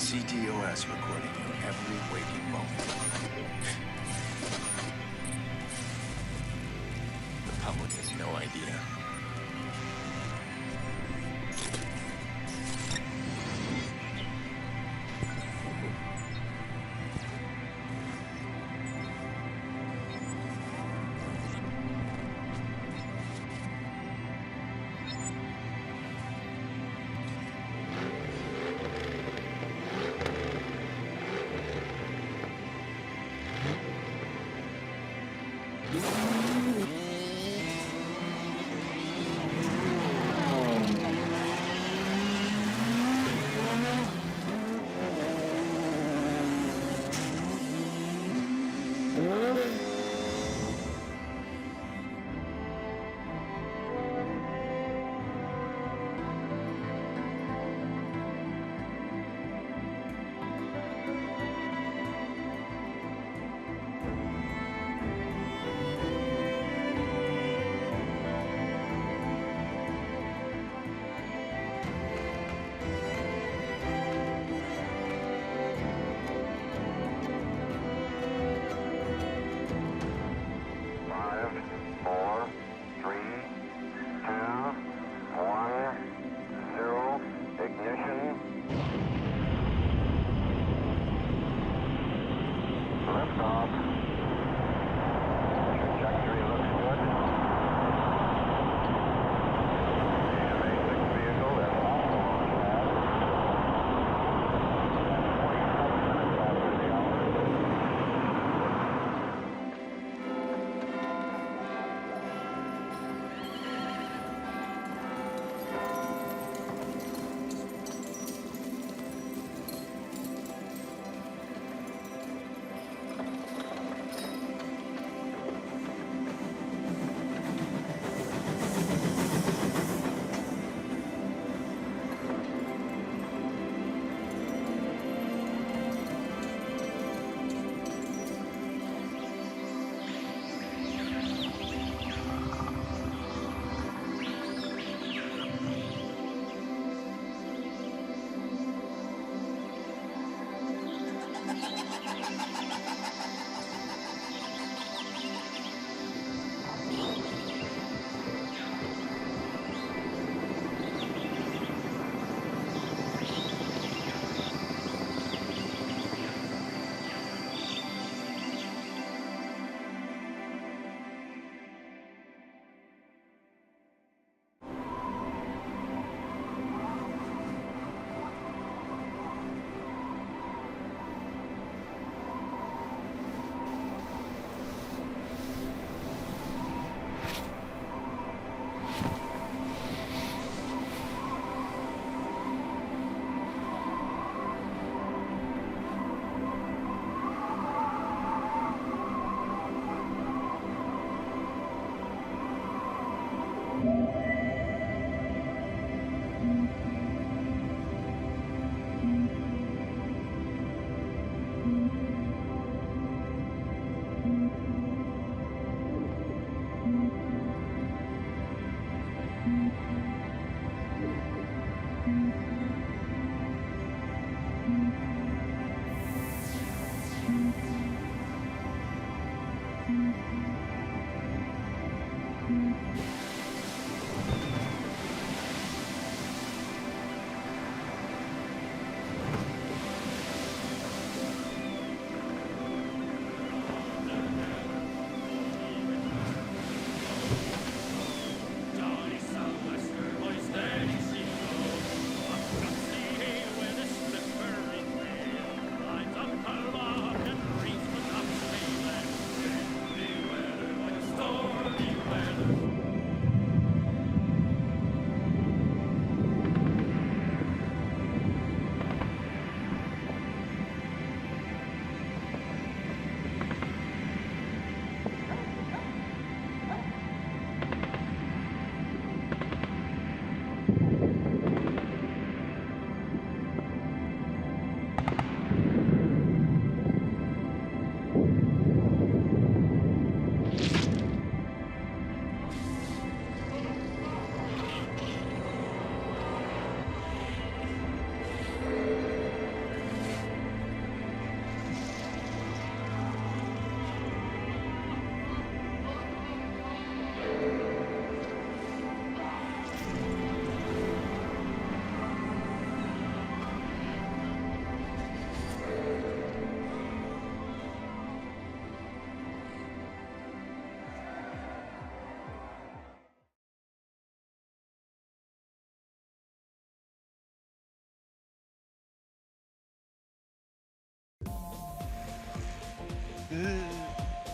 CTOS recording your every waking moment. The public has no idea.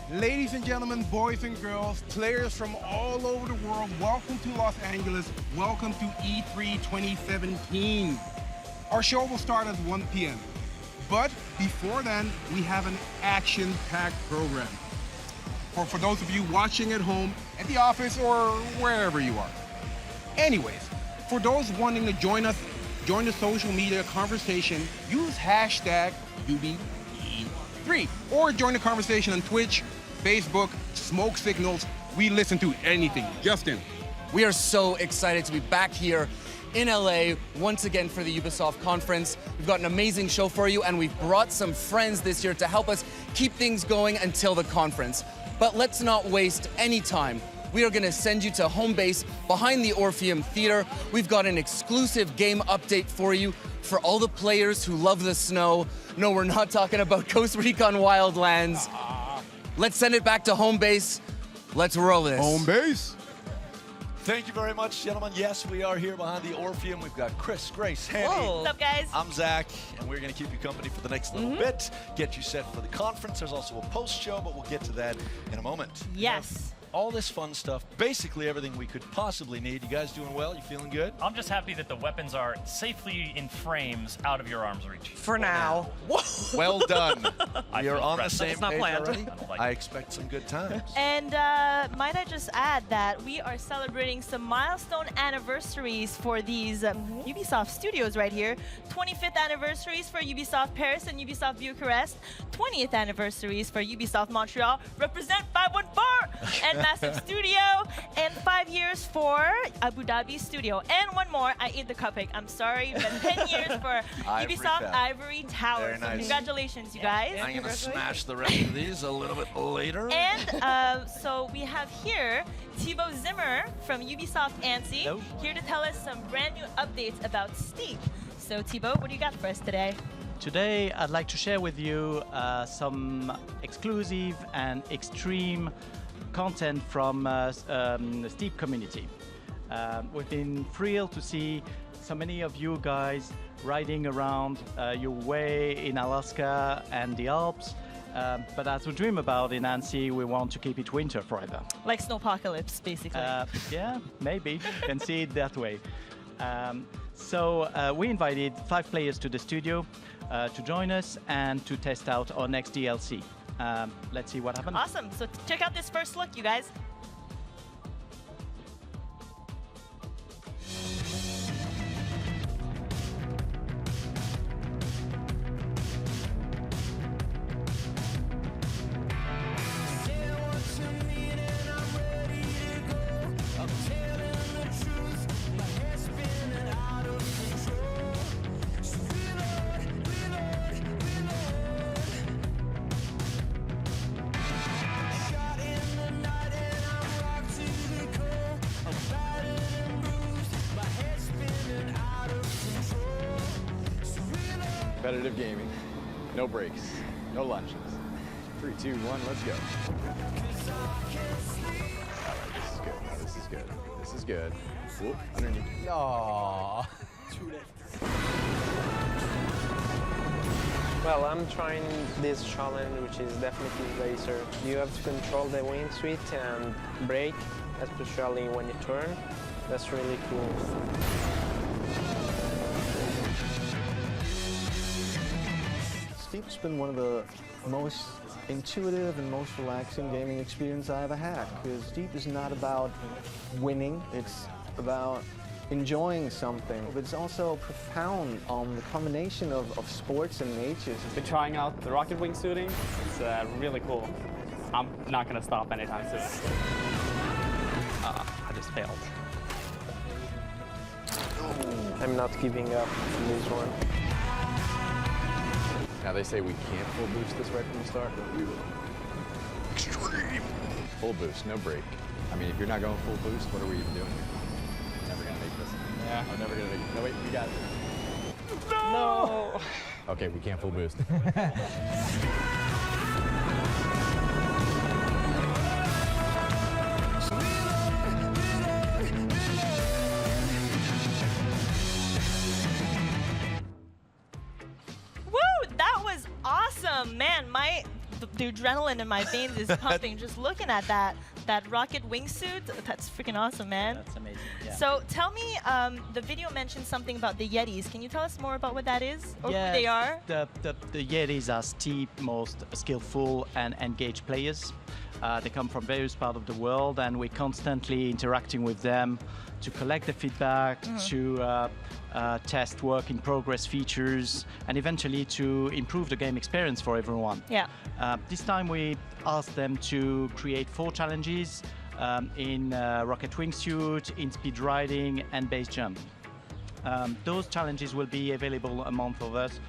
Ladies and gentlemen, boys and girls, players from all over the world, welcome to Los Angeles. Welcome to E3 2017. Our show will start at 1 p.m. But before then, we have an action-packed program. For those of you watching at home, at the office, or wherever you are. Anyways, for those wanting to join us, join the social media conversation, use hashtag UBE3 or join the conversation on Twitch, Facebook, smoke signals. We listen to anything. Justin. We are so excited to be back here in LA once again for the Ubisoft conference. We've got an amazing show for you, and we've brought some friends this year to help us keep things going until the conference. But let's not waste any time. We are gonna send you to home base behind the Orpheum Theater. We've got an exclusive game update for you for all the players who love the snow. No, we're not talking about Ghost Recon Wildlands. Let's send it back to home base. Let's roll this. Home base. Thank you very much, gentlemen. Yes, we are here behind the Orpheum. We've got Chris, Grace, Hanny. What's up, guys? I'm Zach, and we're going to keep you company for the next little bit, get you set for the conference. There's also a post-show, but we'll get to that in a moment. Yes. All this fun stuff, basically everything we could possibly need. You guys doing well? You feeling good? I'm just happy that the weapons are safely in frames out of your arm's reach. For now. Well done. I We are feel on the threatened. same It's not page planned. already. I don't like I it. expect some good times. And might I just add that we are celebrating some milestone anniversaries for these Ubisoft studios right here. 25th anniversaries for Ubisoft Paris and Ubisoft Bucharest. 20th anniversaries for Ubisoft Montreal. Represent 514 and Massive Studio. And 5 years for Abu Dhabi Studio. And one more, I ate the cupcake. I'm sorry, but 10 years for Ivory Ubisoft Tower. Ivory Tower. Very So nice. congratulations, you guys. I'm going to smash the rest of these a little bit later. And so we have here Thibaut Zimmer from Ubisoft ANSI here to tell us some brand new updates about Steep. So Thibaut, what do you got for us today? Today, I'd like to share with you some exclusive and extreme content from the Steep community. We've been thrilled to see so many of you guys riding around your way in Alaska and the Alps. But as we dream about in ANSI, we want to keep it winter forever. Like Snowpocalypse, basically. Yeah, maybe. You can see it that way. So we invited 5 players to the studio to join us and to test out our next DLC. Let's see what happens. Awesome. So check out this first look, you guys. Competitive gaming, no breaks, no lunches. 3, 2, 1, let's go. All right, this is good. This is good. Whoop, underneath. Aww. Well, I'm trying this challenge, which is definitely racer. You have to control the wing suite and brake, especially when you turn. That's really cool. Steep's been one of the most intuitive and most relaxing gaming experience I ever had, because Steep is not about winning, it's about enjoying something, but it's also profound on the combination of sports and nature. Been trying out the rocket wingsuiting. It's really cool. I'm not going to stop anytime soon. I just failed. I'm not giving up on this one. Now they say we can't full boost this right from the start, but we will. Extreme! Full boost, no break. I mean, if you're not going full boost, what are we even doing here? I'm never gonna make this. Yeah. I'm never gonna make it. No, wait, we got it. No! Okay, we can't full boost. Woo! That was awesome, man. the adrenaline in my veins is pumping just looking at that rocket wingsuit. That's freaking awesome, man. That's amazing. Yeah. So tell me, the video mentioned something about the Yetis. Can you tell us more about what that is or Yes, who they are? The Yetis are Steep's most skillful and engaged players. They come from various parts of the world, and we're constantly interacting with them to collect the feedback, to test work in progress features, and eventually to improve the game experience for everyone. Yeah. This time we asked them to create 4 challenges in rocket wingsuit, in speed riding, and base jump. Those challenges will be available a month of us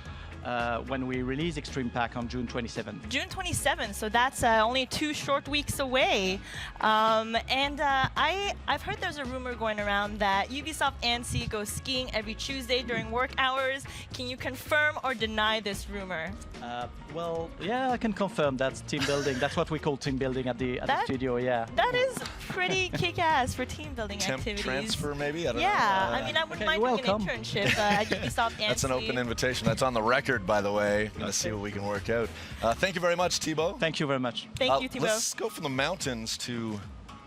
when we release Extreme Pack on June 27th. June 27th, so that's only 2 short weeks away. I've heard there's a rumor going around that Ubisoft ANSI goes skiing every Tuesday during work hours. Can you confirm or deny this rumor? Well, yeah, I can confirm that's team building. That's what we call team building at the studio, yeah. That is pretty kick-ass for team building Temp activities. transfer, maybe? I don't know. Yeah, I mean, I wouldn't mind doing an internship at Ubisoft ANSI. That's an open invitation. That's on the record, by the way. Let's see what we can work out. Thank you very much, Thibaut. Thank you very much. Thank you, Thibaut. Let's go from the mountains to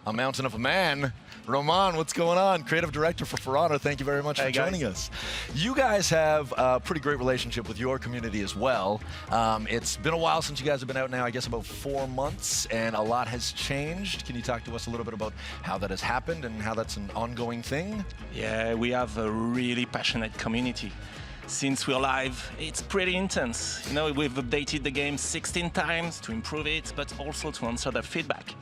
a mountain of a man. Roman, what's going on? Creative director for Honor. Thank you very much for joining us. You guys have a pretty great relationship with your community as well. It's been a while since you guys have been out now, I guess about 4 months, and a lot has changed. Can you talk to us a little bit about how that has happened and how that's an ongoing thing? Yeah, we have a really passionate community. Since we're live, it's pretty intense. You know, we've updated the game 16 times to improve it, but also to answer their feedback.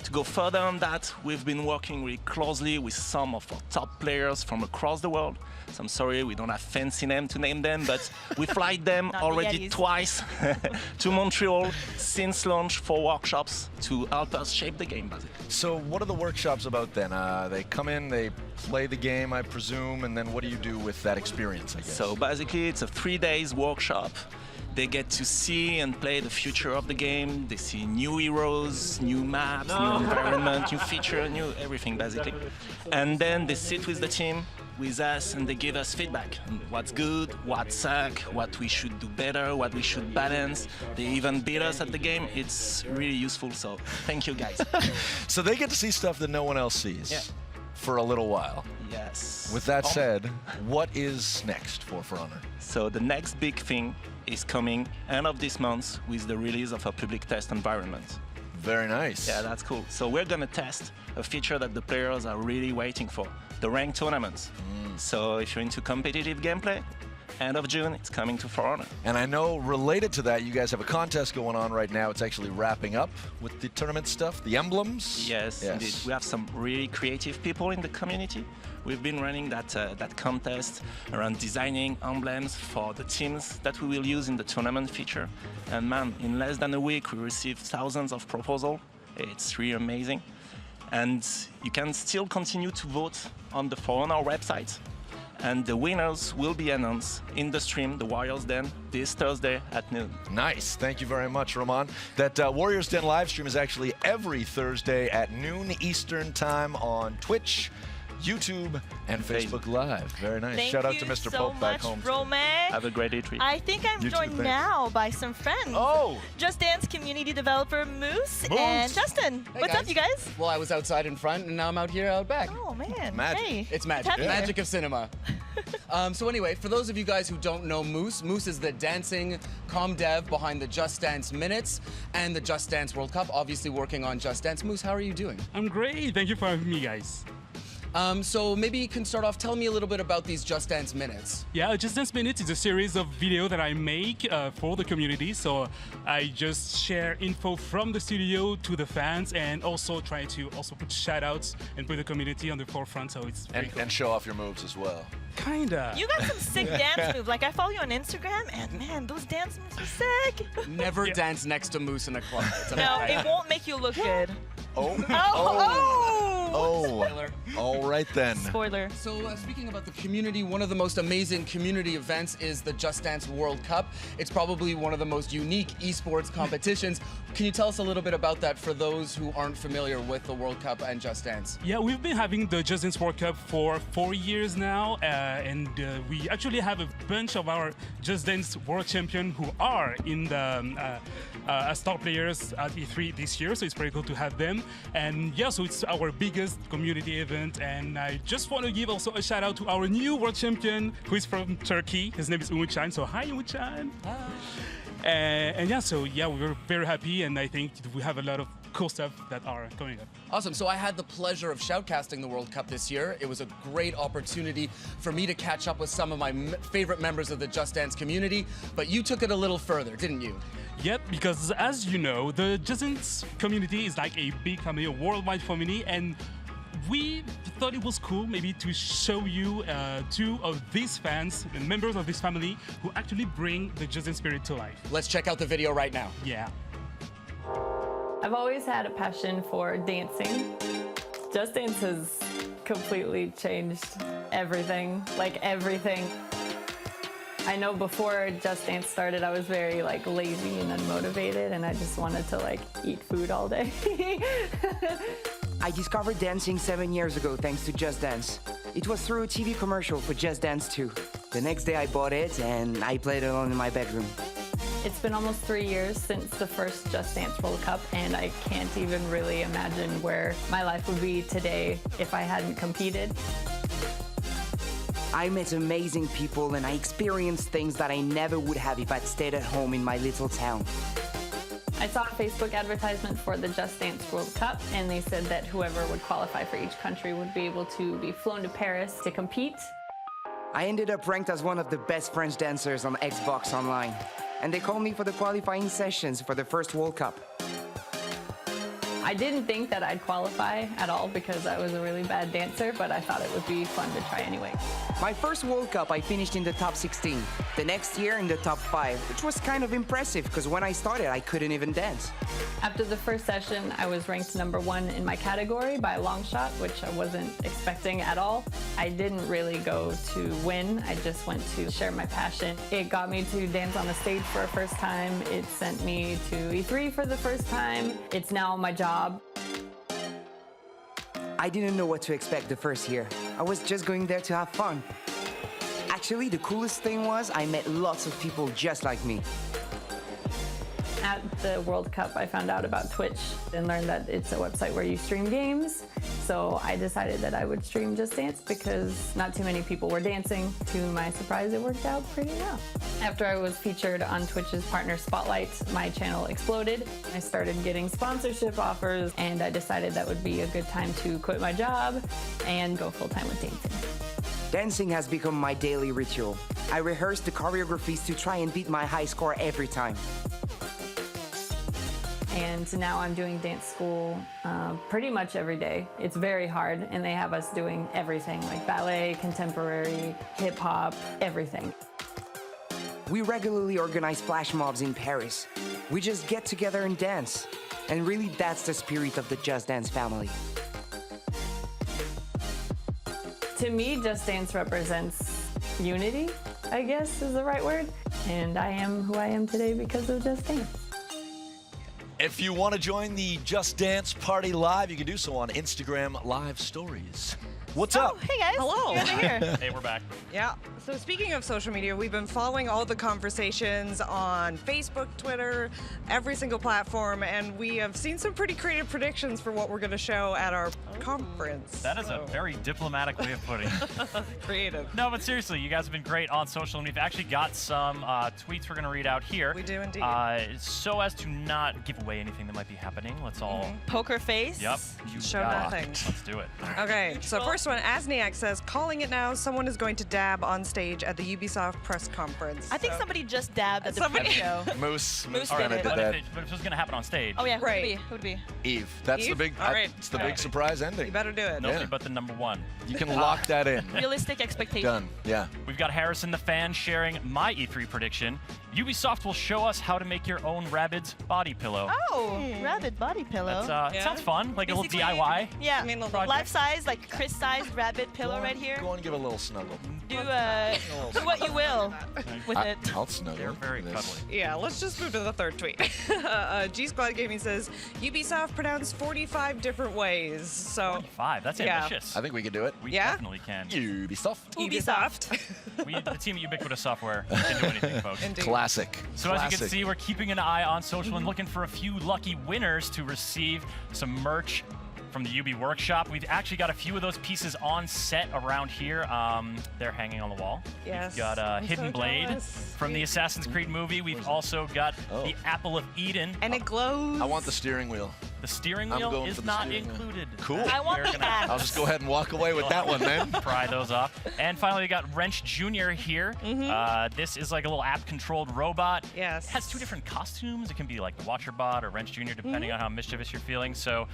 To go further on that, we've been working really closely with some of our top players from across the world. So I'm sorry, we don't have fancy names to name them, but we flight them already twice to Montreal since launch for workshops to help us shape the game, basically. So what are the workshops about then? They come in, they play the game, I presume, and then what do you do with that experience, I guess? So basically, it's a 3 days workshop. They get to see and play the future of the game. They see new heroes, new maps, new environment, new feature, new everything, basically. And then they sit with the team, with us, and they give us feedback. What's good, what suck, what we should do better, what we should balance. They even beat us at the game. It's really useful, so thank you, guys. So they get to see stuff that no one else sees for a little while. Yes. With that said, what is next for Honor? So the next big thing is coming end of this month with the release of a public test environment. Very nice. Yeah, that's cool. So we're gonna test a feature that the players are really waiting for, the ranked tournaments. So if you're into competitive gameplay, end of June, it's coming to For Honor. And I know related to that, you guys have a contest going on right now. It's actually wrapping up with the tournament stuff, the emblems. Yes, indeed. We have some really creative people in the community. We've been running that contest around designing emblems for the teams that we will use in the tournament feature. And man, in less than a week, we received thousands of proposals. It's really amazing. And you can still continue to vote on the For Honor website. And the winners will be announced in the stream, the Warriors Den, this Thursday at noon. Nice. Thank you very much, Roman. That Warriors Den live stream is actually every Thursday at noon Eastern time on Twitch, YouTube, and Facebook Live. Very nice. Thank Shout out you to Mr. so Pope back much, home. Romain. Have a great day, treat. I think I'm You too, joined thanks. now by some friends. Oh! Just Dance community developer Moose and Justin. Hey, What's guys. up, you guys? Well, I was outside in front, and now I'm out here out back. Oh, man. Magic. Hey. It's magic. Happy Magic of cinema. So anyway, for those of you guys who don't know Moose, Moose is the dancing comm dev behind the Just Dance Minutes and the Just Dance World Cup, obviously working on Just Dance. Moose, how are you doing? I'm great. Thank you for having me, guys. So maybe you can start off, tell me a little bit about these Just Dance Minutes. Yeah, Just Dance Minutes is a series of videos that I make for the community. So I just share info from the studio to the fans and also try to put shout outs and put the community on the forefront. So it's very cool. And show off your moves as well. Kinda. You got some sick dance moves. Like, I follow you on Instagram, and man, those dance moves are sick. Never dance next to Moose in a club. It's No, amazing. it won't make you look good. Oh. Oh! Oh, Spoiler. all right then. Spoiler. So speaking about the community, one of the most amazing community events is the Just Dance World Cup. It's probably one of the most unique esports competitions. Can you tell us a little bit about that for those who aren't familiar with the World Cup and Just Dance? Yeah, we've been having the Just Dance World Cup for 4 years now, and we actually have a bunch of our Just Dance World Champions who are in the as top players at E3 this year, so it's pretty cool to have them. And yeah, so it's our biggest community event, and I just want to give also a shout out to our new world champion who is from Turkey. His name is Umutcan, so hi Umutcan. And yeah, so yeah, we're very happy, and I think we have a lot of cool stuff that are coming up. Awesome. So I had the pleasure of shoutcasting the World Cup this year. It was a great opportunity for me to catch up with some of my favorite members of the Just Dance community, but you took it a little further, didn't you? Yep, because as you know, the Just Dance community is like a big family, a worldwide family, and we thought it was cool maybe to show you two of these fans and members of this family who actually bring the Just Dance spirit to life. Let's check out the video right now. Yeah. I've always had a passion for dancing. Just Dance has completely changed everything, like everything. I know before Just Dance started, I was very like lazy and unmotivated, and I just wanted to like eat food all day. I discovered dancing 7 years ago thanks to Just Dance. It was through a TV commercial for Just Dance 2. The next day I bought it and I played it alone in my bedroom. It's been almost 3 years since the first Just Dance World Cup, and I can't even really imagine where my life would be today if I hadn't competed. I met amazing people and I experienced things that I never would have if I'd stayed at home in my little town. I saw a Facebook advertisement for the Just Dance World Cup, and they said that whoever would qualify for each country would be able to be flown to Paris to compete. I ended up ranked as one of the best French dancers on Xbox Online, and they called me for the qualifying sessions for the first World Cup. I didn't think that I'd qualify at all because I was a really bad dancer, but I thought it would be fun to try anyway. My first World Cup, I finished in the top 16. The next year in the top 5, which was kind of impressive because when I started, I couldn't even dance. After the first session, I was ranked #1 in my category by a long shot, which I wasn't expecting at all. I didn't really go to win. I just went to share my passion. It got me to dance on the stage for a first time. It sent me to E3 for the first time. It's now my job. I didn't know what to expect the first year. I was just going there to have fun. Actually, the coolest thing was I met lots of people just like me. At the World Cup, I found out about Twitch and learned that it's a website where you stream games. So I decided that I would stream Just Dance because not too many people were dancing. To my surprise, it worked out pretty well. After I was featured on Twitch's Partner Spotlight, my channel exploded. I started getting sponsorship offers, and I decided that would be a good time to quit my job and go full-time with dancing. Dancing has become my daily ritual. I rehearse the choreographies to try and beat my high score every time. And now I'm doing dance school pretty much every day. It's very hard, and they have us doing everything, like ballet, contemporary, hip-hop, everything. We regularly organize flash mobs in Paris. We just get together and dance. And really, that's the spirit of the Just Dance family. To me, Just Dance represents unity, I guess is the right word. And I am who I am today because of Just Dance. If you want to join the Just Dance party live, you can do so on Instagram Live Stories. What's up? Hey guys. Hello. You guys are here. Hey, we're back. Yeah. So speaking of social media, we've been following all the conversations on Facebook, Twitter, every single platform, and we have seen some pretty creative predictions for what we're going to show at our conference. That is a very diplomatic way of putting it. Creative. No, but seriously, you guys have been great on social, and we've actually got some tweets we're going to read out here. We do indeed. So as to not give away anything that might be happening, let's all... Poker face. Yep. You Show got nothing. it. Let's do it. Okay, so first one, Asniak says, calling it now, someone is going to dab on stage at the Ubisoft press conference. I think somebody just dabbed at the pre-show. Moose Moose kind did of it. did that. But if it was going to happen on stage... Oh yeah, who Right. would it be? Who would it be? Eve. That's the Eve? big. All right. It's the big surprise ending. You better do it. Nobody Yeah. but the #1. You can lock that in. Realistic expectation. Done. Yeah. We've got Harrison the fan sharing my E3 prediction. Ubisoft will show us how to make your own Rabbids body pillow. Oh, rabbit body pillow. That's, it sounds fun, like a little DIY. Yeah, life size, like Chris size rabbit pillow right here. Go on and give a little snuggle. Do what you will with it. I'll snuggle. They're very cuddly. Yeah, let's just move to the third tweet. G Squad Gaming says Ubisoft pronounced 45 different ways. So 45. That's ambitious. I think we could do it. We definitely can. Ubisoft. The team at Ubiquitous Software can do anything, folks. Indeed. Classic. So as you can see, we're keeping an eye on social and looking for a few lucky winners to receive some merch from the UB Workshop. We've actually got a few of those pieces on set around here. They're hanging on the wall. Yes. We've got Hidden Blade from the Assassin's Creed movie. We've also got the Apple of Eden. And it glows. I want the steering wheel. The steering I'm wheel going is for the not steering wheel. included. Cool. I want the hat. I'll just go ahead and walk away with that one then. Pry those off. And finally, we got Wrench Jr. here. This is like a little app-controlled robot. Yes. It has two different costumes. It can be like the Watcher Bot or Wrench Jr., depending on how mischievous you're feeling. So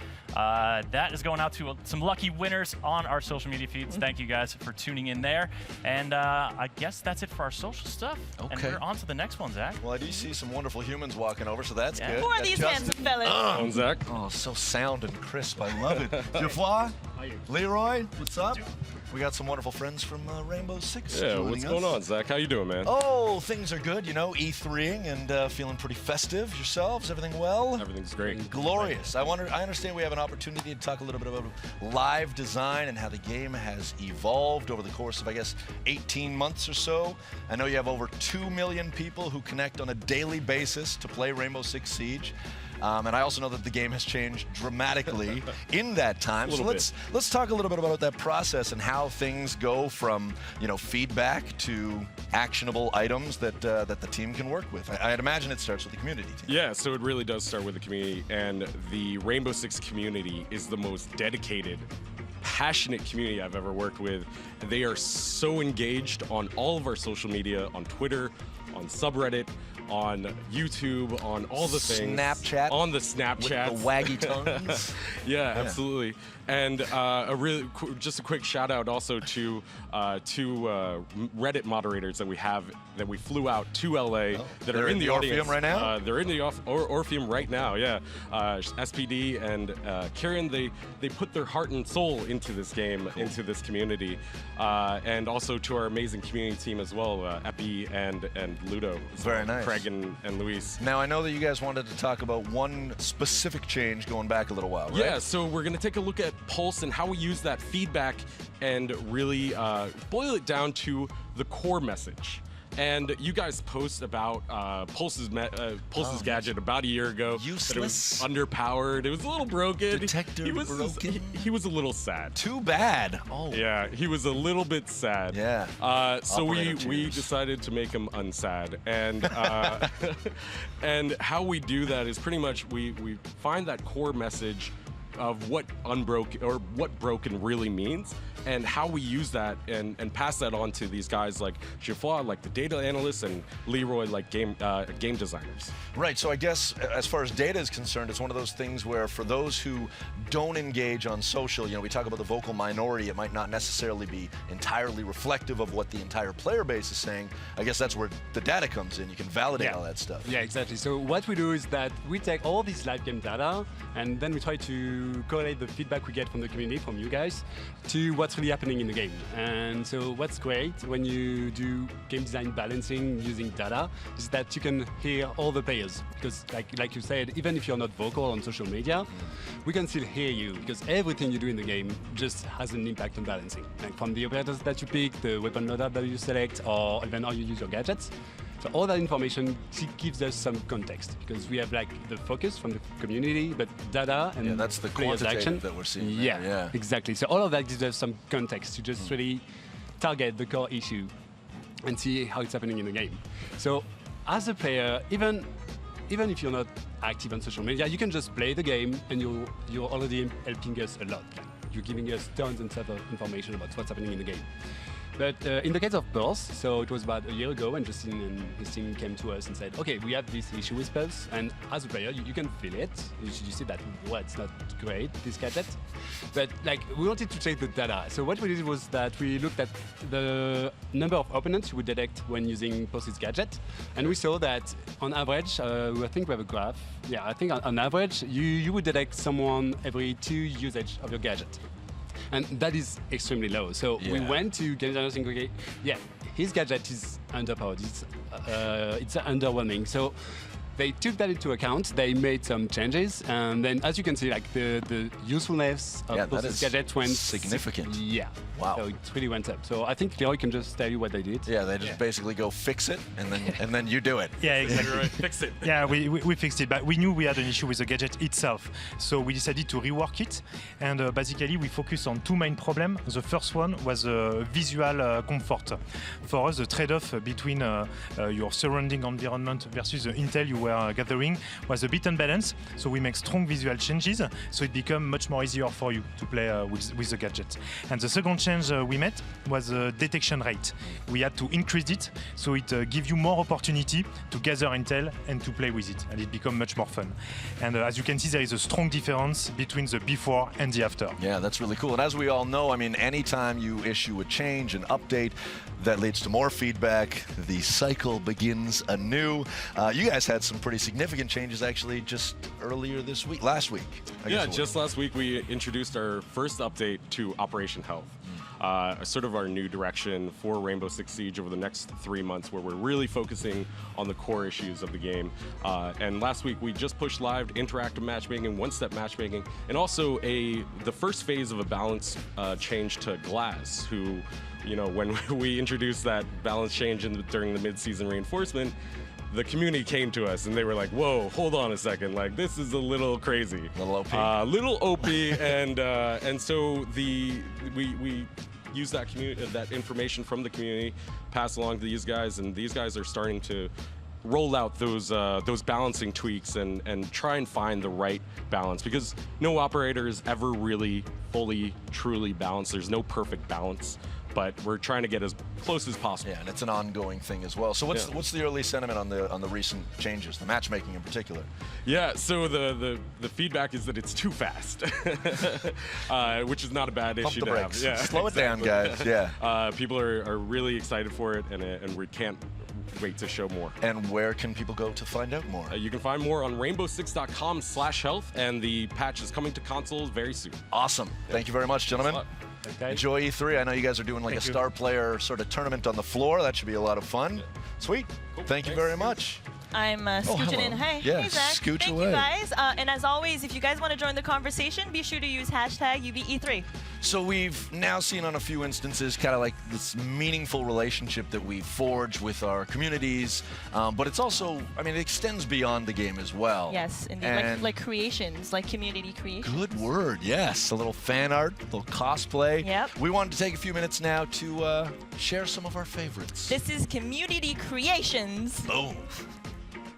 that is going out to some lucky winners on our social media feeds. Thank you guys for tuning in there. And I guess that's it for our social stuff. And Okay. we're on to the next one, Zach. Well, I do see some wonderful humans walking over, so that's good. Who are Got these Justin. handsome fellas? I'm Zach. Oh, so sound and crisp. I love it. Geoffroy, Leroy, what's up? We got some wonderful friends from Rainbow Six. Yeah, joining what's us. going on, Zach? How you doing, man? Oh, things are good. You know, E3ing and feeling pretty festive. Yourselves, everything well? Everything's great. Glorious. I understand we have an opportunity to talk a little bit about live design and how the game has evolved over the course of, I guess, 18 months or so. I know you have over 2 million people who connect on a daily basis to play Rainbow Six Siege. And I also know that the game has changed dramatically in that time. So let's talk a little bit about that process and how things go from feedback to actionable items that that the team can work with. I'd imagine it starts with the community team. Yeah, so it really does start with the community, and the Rainbow Six community is the most dedicated, passionate community I've ever worked with. They are so engaged on all of our social media, on Twitter, on subreddit, on YouTube, on all the things. Snapchat. On the Snapchat. With the waggy tongues. Yeah, absolutely. And just a quick shout out also to two Reddit moderators that we have that we flew out to LA that are in the audience Orpheum right now. They're in the Orpheum right now. Yeah, SPD and Kieran. They put their heart and soul into this game, into this community, and also to our amazing community team as well, Epi and Ludo. Very nice. Craig and Luis. Now I know that you guys wanted to talk about one specific change going back a little while, right? Yeah, so we're going to take a look at Pulse and how we use that feedback and really boil it down to the core message. And you guys post about Pulse's gadget about a year ago. Useless. That it was underpowered. It was a little broken. Detector broken. He was a little sad. Too bad. Oh. Yeah, he was a little bit sad. Yeah. So we tears. decided to make him unsad. And and how we do that is pretty much we find that core message of what unbroken or what broken really means, and how we use that and pass that on to these guys like Geoffroy, like the data analysts, and Leroy, like game designers. Right, so I guess as far as data is concerned, it's one of those things where for those who don't engage on social, we talk about the vocal minority, it might not necessarily be entirely reflective of what the entire player base is saying. I guess that's where the data comes in. You can validate all that stuff. Yeah, exactly. So what we do is that we take all this live game data and then we try to correlate the feedback we get from the community, from you guys, to what's really happening in the game. And so what's great when you do game design balancing using data is that you can hear all the players, because like you said, even if you're not vocal on social media, we can still hear you, because everything you do in the game just has an impact on balancing. Like from the operators that you pick, the weapon loadout that you select, or even how you use your gadgets. So all that information gives us some context, because we have like the focus from the community, but data and that's the players' quantitative action that we're seeing. Yeah, exactly. So all of that gives us some context to just really target the core issue and see how it's happening in the game. So as a player, even if you're not active on social media, you can just play the game and you're already helping us a lot. Like, you're giving us tons and tons of information about what's happening in the game. But in the case of Pulse, so it was about a year ago, and Justin and his team came to us and said, okay, we have this issue with Pulse, and as a player, you can feel it. You see that, well, it's not great, this gadget. But like, we wanted to check the data. So what we did was that we looked at the number of opponents you would detect when using Pulse's gadget, and we saw that on average, I think we have a graph. Yeah, I think on average, you would detect someone every 2 usage of your gadget. And that is extremely low. So we went to game designers and go, okay, yeah, his gadget is underpowered. It's underwhelming. So they took that into account. They made some changes, and then, as you can see, like the usefulness of this gadget went significant. Yeah. Wow. So it really went up. So I think Leroy can just tell you what they did. Yeah, they just basically go fix it, and then you do it. Yeah, exactly. Right. Fix it. Yeah, we fixed it, but we knew we had an issue with the gadget itself. So we decided to rework it, and basically we focused on two main problems. The first one was visual comfort. For us, the trade-off between your surrounding environment versus the intel you were gathering was a bit unbalanced. So we make strong visual changes, so it became much more easier for you to play with the gadget. And the second change we made was the detection rate. We had to increase it, so it gives you more opportunity to gather intel and to play with it, and it becomes much more fun. And as you can see, there is a strong difference between the before and the after. Yeah, that's really cool. And as we all know, I mean, anytime you issue a change, an update, that leads to more feedback. The cycle begins anew. You guys had some pretty significant changes actually just earlier this week, last week. Yeah, just last week we introduced our first update to Operation Health. Sort of our new direction for Rainbow Six Siege over the next 3 months, where we're really focusing on the core issues of the game. And last week we just pushed live interactive matchmaking, one-step matchmaking, and also the first phase of a balance change to Glass, who, you know, when we introduced that balance change during the mid-season reinforcement, the community came to us and they were like, whoa, hold on a second, like this is a little crazy. Little OP. Little OP, and so we use that that information from the community, pass along to these guys, and these guys are starting to roll out those balancing tweaks and try and find the right balance, because no operator is ever really fully, truly balanced. There's no perfect balance, but we're trying to get as close as possible. Yeah, and it's an ongoing thing as well. So what's the early sentiment on the recent changes, the matchmaking in particular? Yeah, so the feedback is that it's too fast, which is not a bad issue to have. Yeah, slow it down, guys. Yeah. People are really excited for it, and we can't wait to show more. And where can people go to find out more? You can find more on rainbow6.com/health, and the patch is coming to consoles very soon. Awesome. Thank you very much, gentlemen. Okay. Enjoy E3. I know you guys are doing like a star player sort of tournament on the floor. That should be a lot of fun. Sweet. Cool. Thank you very much. I'm scooching in. Hey, yeah, hey Zach. scooch Thank away. you guys. And as always, if you guys want to join the conversation, be sure to use hashtag UBE3. So we've now seen on a few instances kind of like this meaningful relationship that we forge with our communities, but it's also, I mean, it extends beyond the game as well. Yes, indeed. Like creations, like community creations. Good word, yes. A little fan art, a little cosplay. Yep. We wanted to take a few minutes now to share some of our favorites. This is Community Creations. Boom.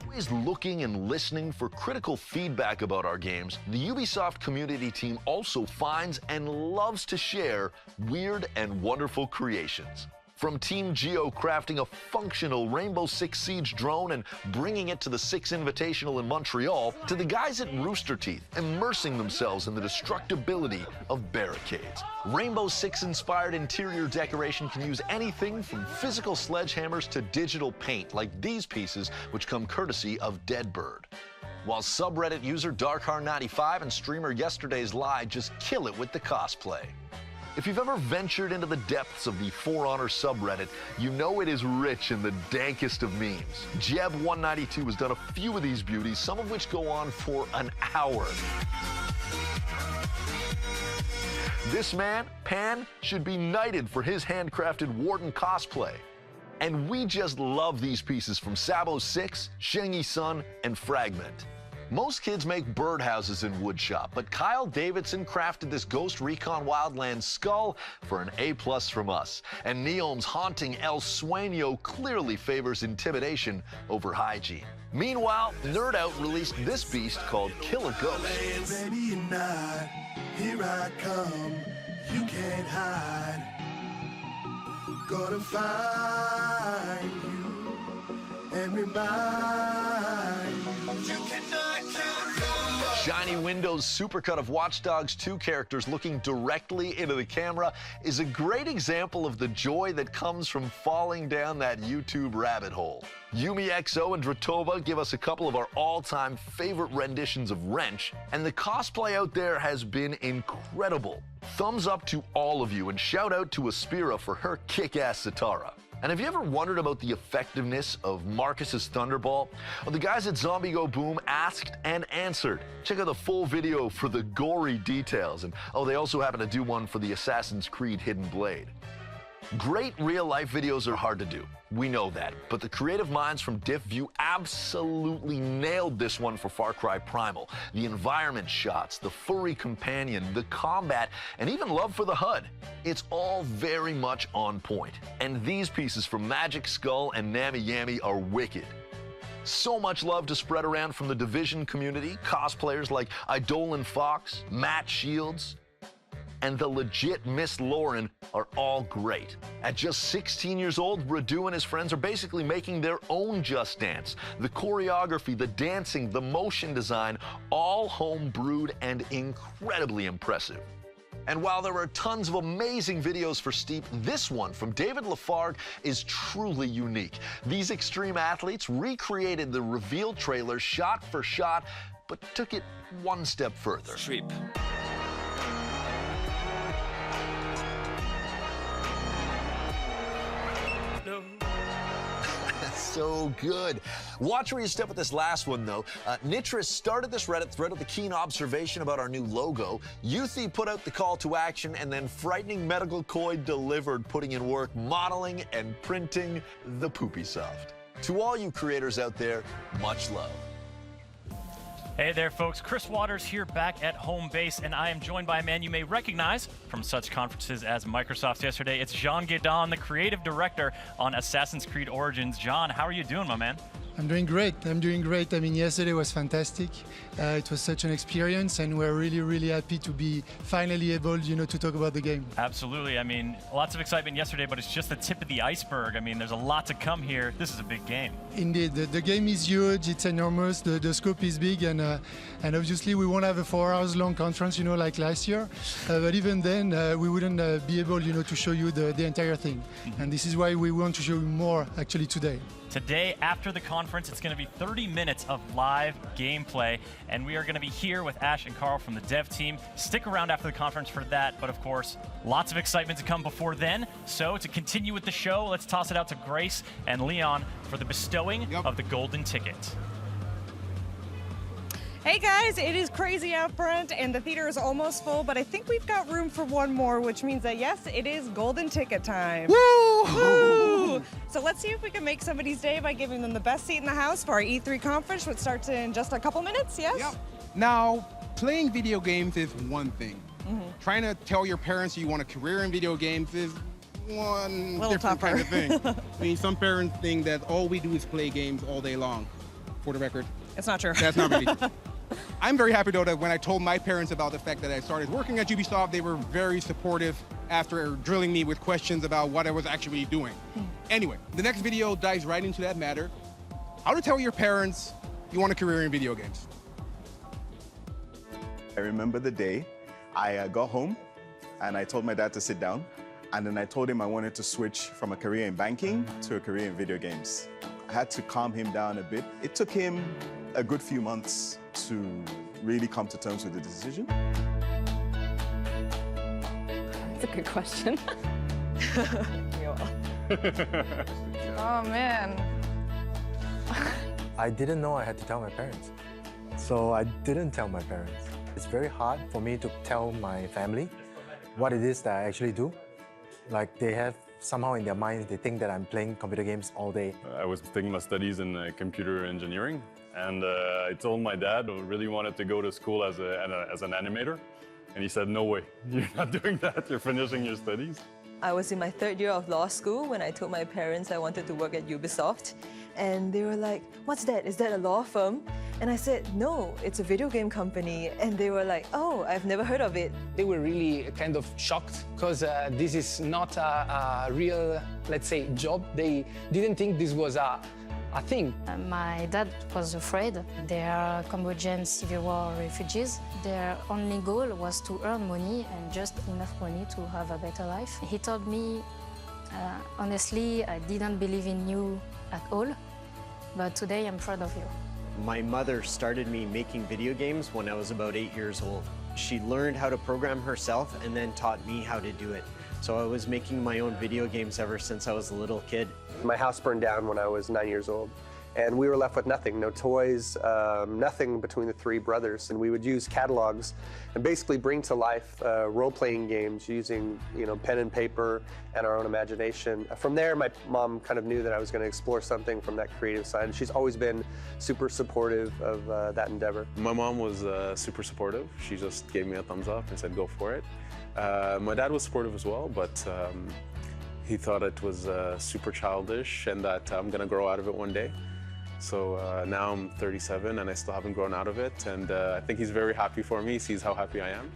Always looking and listening for critical feedback about our games, the Ubisoft community team also finds and loves to share weird and wonderful creations. From Team Geo crafting a functional Rainbow Six Siege drone and bringing it to the Six Invitational in Montreal, to the guys at Rooster Teeth immersing themselves in the destructibility of barricades. Rainbow Six-inspired interior decoration can use anything from physical sledgehammers to digital paint, like these pieces, which come courtesy of Deadbird. While subreddit user Darkhar95 and streamer Yesterday's Lie just kill it with the cosplay. If you've ever ventured into the depths of the For Honor subreddit, you know it is rich in the dankest of memes. Jeb192 has done a few of these beauties, some of which go on for an hour. This man, Pan, should be knighted for his handcrafted Warden cosplay. And we just love these pieces from Sabo6, Shengi Sun, and Fragment. Most kids make birdhouses in woodshop, but Kyle Davidson crafted this Ghost Recon Wildlands skull for an A+ from us. And Neom's haunting El Sueño clearly favors intimidation over hygiene. Meanwhile, Nerd Out released this beast called Kill a Ghost. Ready or not, here I come, you can't hide. Gonna find you and remind you. You cannot kill. Shiny Windows supercut of Watch Dogs 2 characters looking directly into the camera is a great example of the joy that comes from falling down that YouTube rabbit hole. Yumi XO and Dratova give us a couple of our all-time favorite renditions of Wrench, and the cosplay out there has been incredible. Thumbs up to all of you, and shout out to Aspira for her kick-ass Sitara. And have you ever wondered about the effectiveness of Marcus's Thunderball? Well, the guys at Zombie Go Boom asked and answered. Check out the full video for the gory details. And oh, they also happen to do one for the Assassin's Creed Hidden Blade. Great real-life videos are hard to do. We know that. But the creative minds from DiffView absolutely nailed this one for Far Cry Primal. The environment shots, the furry companion, the combat, and even love for the HUD. It's all very much on point. And these pieces from Magic Skull and Nami Yami are wicked. So much love to spread around from the Division community, cosplayers like Idolin Fox, Matt Shields, and the legit Miss Lauren are all great. At just 16 years old, Radu and his friends are basically making their own Just Dance. The choreography, the dancing, the motion design, all home brewed and incredibly impressive. And while there are tons of amazing videos for Steep, this one from David Lafargue is truly unique. These extreme athletes recreated the reveal trailer shot for shot, but took it one step further. Steep. So good. Watch where you step with this last one, though. Nitris started this Reddit thread with a keen observation about our new logo. Youthy put out the call to action, and then Frightening Medical Koi delivered, putting in work modeling and printing the Poopy Soft. To all you creators out there, much love. Hey there, folks. Chris Waters here back at home base, and I am joined by a man you may recognize from such conferences as Microsoft's yesterday. It's Jean Guédon, the creative director on Assassin's Creed Origins. John, how are you doing, my man? I'm doing great. I'm doing great. I mean, yesterday was fantastic. It was such an experience, and we're really, really happy to be finally able, to talk about the game. Absolutely. I mean, lots of excitement yesterday, but it's just the tip of the iceberg. I mean, there's a lot to come here. This is a big game. Indeed, the game is huge. It's enormous. The scope is big, and obviously we won't have a 4 hours long conference, like last year. But even then, we wouldn't be able, to show you the entire thing. And this is why we want to show you more actually today. Today, after the conference, it's going to be 30 minutes of live gameplay, and we are going to be here with Ash and Carl from the dev team. Stick around after the conference for that, but of course, lots of excitement to come before then. So to continue with the show, let's toss it out to Grace and Leon for the bestowing of the golden ticket. Hey guys, it is crazy out front and the theater is almost full, but I think we've got room for one more, which means that yes, it is golden ticket time. Woo! Woo! So let's see if we can make somebody's day by giving them the best seat in the house for our E3 conference, which starts in just a couple minutes, yes? Yep. Now, playing video games is one thing. Trying to tell your parents you want a career in video games is one different kind of thing. I mean, some parents think that all we do is play games all day long. For the record, it's not true. That's not really true. I'm very happy, though, that when I told my parents about the fact that I started working at Ubisoft, they were very supportive after drilling me with questions about what I was actually doing. Anyway, the next video dives right into that matter. How to tell your parents you want a career in video games. I remember the day I got home and I told my dad to sit down, and then I told him I wanted to switch from a career in banking to a career in video games. I had to calm him down a bit. It took him a good few months to really come to terms with the decision. That's a good question. Oh, man. I didn't know I had to tell my parents, so I didn't tell my parents. It's very hard for me to tell my family what it is that I actually do. Like, they have somehow in their minds, they think that I'm playing computer games all day. I was taking my studies in computer engineering, and I told my dad who really wanted to go to school as an animator, and he said, no way, you're not doing that, you're finishing your studies. I was in my third year of law school when I told my parents I wanted to work at Ubisoft. and they were like, "What's that? Is that a law firm?" And I said, "No, it's a video game company." And they were like, "Oh, I've never heard of it." They were really kind of shocked because this is not a real, let's say, job. They didn't think this was a thing. My dad was afraid. They are Cambodian civil war refugees. Their only goal was to earn money and just enough money to have a better life. He told me, honestly, I didn't believe in you at all, but today I'm proud of you. My mother started me making video games when I was about 8 years old. She learned how to program herself and then taught me how to do it. So I was making my own video games ever since I was a little kid. My house burned down when I was 9 years old, and we were left with nothing, no toys, nothing between the three brothers. And we would use catalogs and basically bring to life role-playing games using, pen and paper and our own imagination. From there, my mom kind of knew that I was going to explore something from that creative side. And she's always been super supportive of that endeavor. My mom was super supportive. She just gave me a thumbs up and said, go for it. My dad was supportive as well, but he thought it was super childish and that I'm going to grow out of it one day. So now I'm 37 and I still haven't grown out of it, and I think he's very happy for me. He sees how happy I am.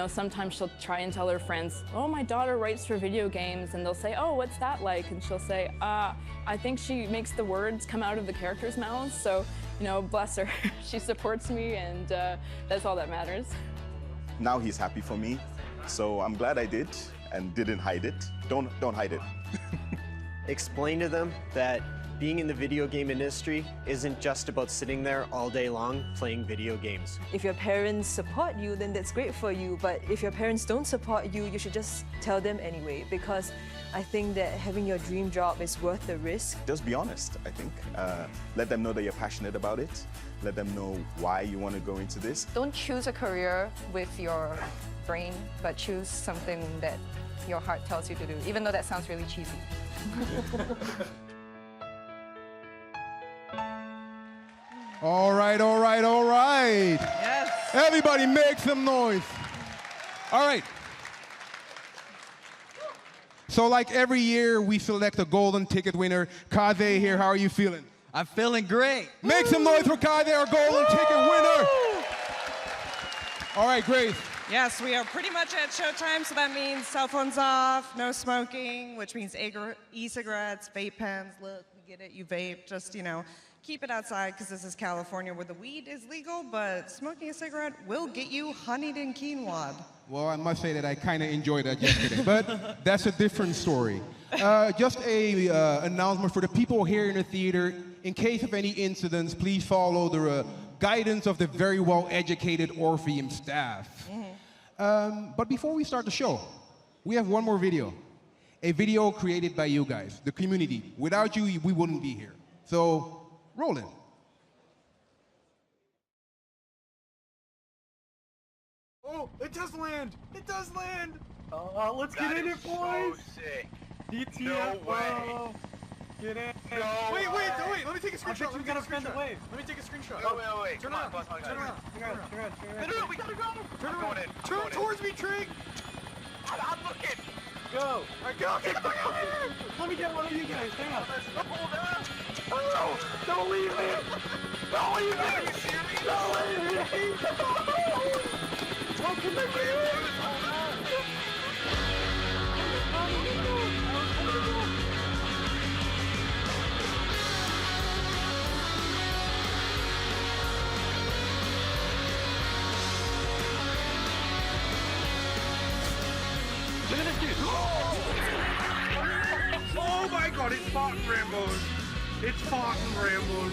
Sometimes she'll try and tell her friends, "Oh, my daughter writes for video games," and they'll say, "Oh, what's that like?" And she'll say, "I think she makes the words come out of the characters' mouths." So, bless her. She supports me, and that's all that matters. Now he's happy for me, so I'm glad I did and didn't hide it. Don't hide it. Explain to them that being in the video game industry isn't just about sitting there all day long playing video games. If your parents support you, then that's great for you. But if your parents don't support you, you should just tell them anyway, because I think that having your dream job is worth the risk. Just be honest, I think. Let them know that you're passionate about it. Let them know why you want to go into this. Don't choose a career with your brain, but choose something that your heart tells you to do, even though that sounds really cheesy. All right, all right, all right. Yes. Everybody make some noise. All right. So like every year, we select a golden ticket winner. Kaze here, how are you feeling? I'm feeling great. Make some noise for Kaze, our golden ticket winner. All right, Grace. Yes, we are pretty much at showtime, so that means cell phones off, no smoking, which means e-cigarettes, vape pens. Look, we get it, you vape. Just, keep it outside, because this is California where the weed is legal, but smoking a cigarette will get you honeyed and quinoa. Well, I must say that I kind of enjoyed that yesterday, but that's a different story. Just a announcement for the people here in the theater. In case of any incidents, please follow the guidance of the very well-educated Orpheum staff. But before we start the show, we have one more video. A video created by you guys, the community. Without you, we wouldn't be here. So, roll it. Oh, it does land! It does land! Let's get in it, boys! So sick. DTF, No way. Get in. No wait, way. let me take a screenshot. We gotta spend the wave. Let me take a screenshot. Wait. Turn Come on, around. boss, Turn around. No, we gotta go. Turn I'm around. going in. Turn towards me, Trig. I'm looking. Go. All right, go. Let me get one of you guys. Hang on. Oh, Don't leave me. Don't leave me. Don't leave me. How can I do it? Look at this dude. Oh my god, it's Spartan Rambos. It's Spartan Rambos.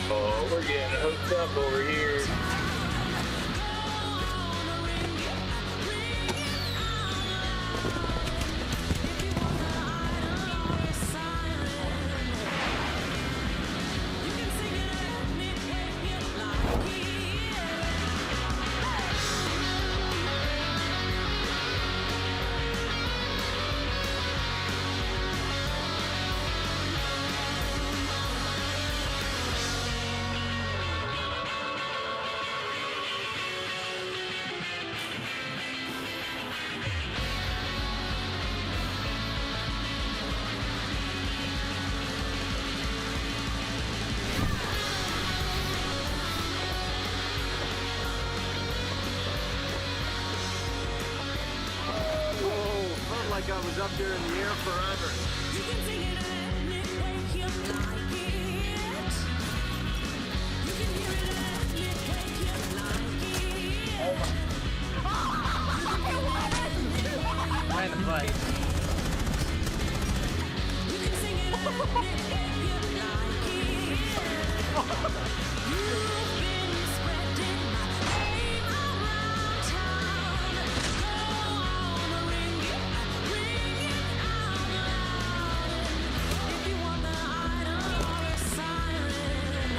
Oh, we're getting hooked up over here. hands up there in the air forever. You can sing it and it make you like it. You can hear it and it make you like it. Oh my. Right in the butt. You can sing it and it make you like it. You've been spreading my name around town. Go on, ring it out loud. If you want the idol or a siren,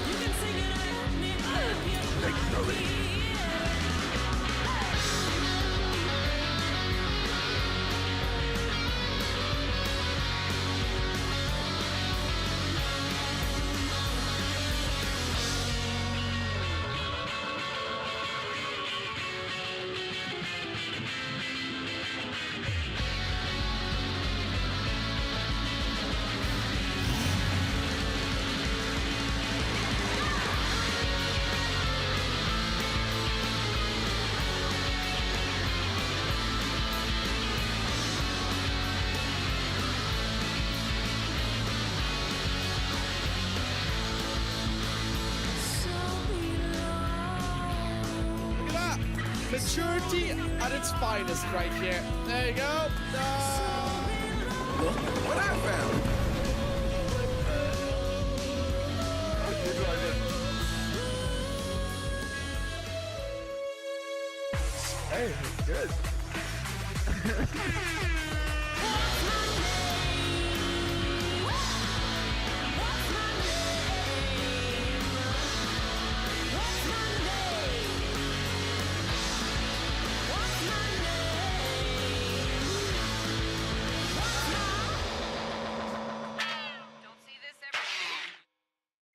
you can sing it and it make you like it. Look at that! Maturity at its finest right here. There you go. Look what I found. Hey, good.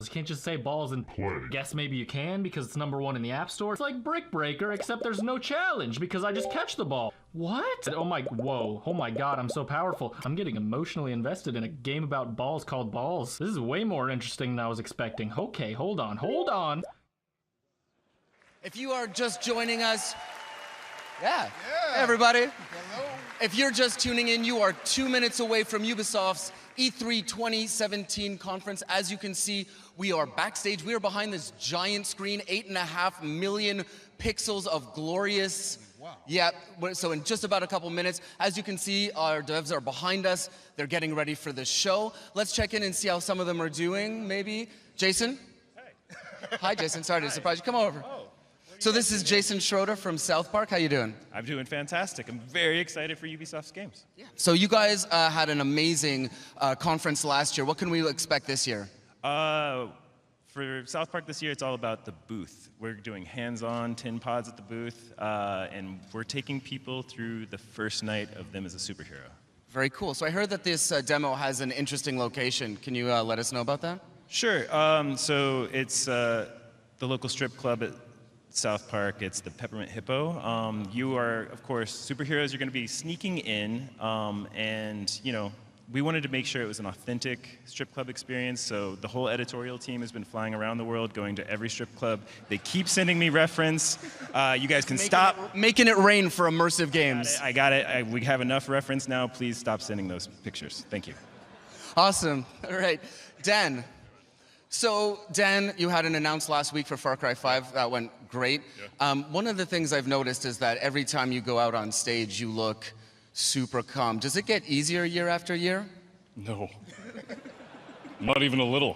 You can't just say balls and play. Guess maybe you can because it's #1 in the App Store. It's like Brick Breaker, except there's no challenge because I just catch the ball. What? Oh my, whoa. Oh my god, I'm so powerful. I'm getting emotionally invested in a game about balls called Balls. This is way more interesting than I was expecting. Okay, hold on. If you are just joining us, Hey, everybody. Hello. If you're just tuning in, you are 2 minutes away from Ubisoft's E3 2017 conference. As you can see, we are backstage. We are behind this giant screen, 8.5 million pixels of glorious. Wow. Yeah, so in just about a couple minutes, as you can see, our devs are behind us. They're getting ready for the show. Let's check in and see how some of them are doing, maybe. Jason? Hey. Hi, Jason. Sorry to surprise you. Come over. So this is Jason Schroeder from South Park. How you doing? I'm doing fantastic. I'm very excited for Ubisoft's games. Yeah. So you guys had an amazing conference last year. What can we expect this year? For South Park this year, it's all about the booth. We're doing hands-on tin pods at the booth, and we're taking people through the first night of them as a superhero. Very cool. So I heard that this demo has an interesting location. Can you let us know about that? Sure. So it's the local strip club at South Park. It's the Peppermint Hippo. You are, of course, superheroes. You're going to be sneaking in, and you know, we wanted to make sure it was an authentic strip club experience. So the whole editorial team has been flying around the world, going to every strip club. They keep sending me reference. You guys can stop making it rain for immersive games. I got it. We have enough reference now. Please stop sending those pictures. Thank you. Awesome. All right, Dan. So, Dan, you had an announce last week for Far Cry 5. That went great. Yeah. One of the things I've noticed is that every time you go out on stage, you look super calm. Does it get easier year after year? No. Not even a little.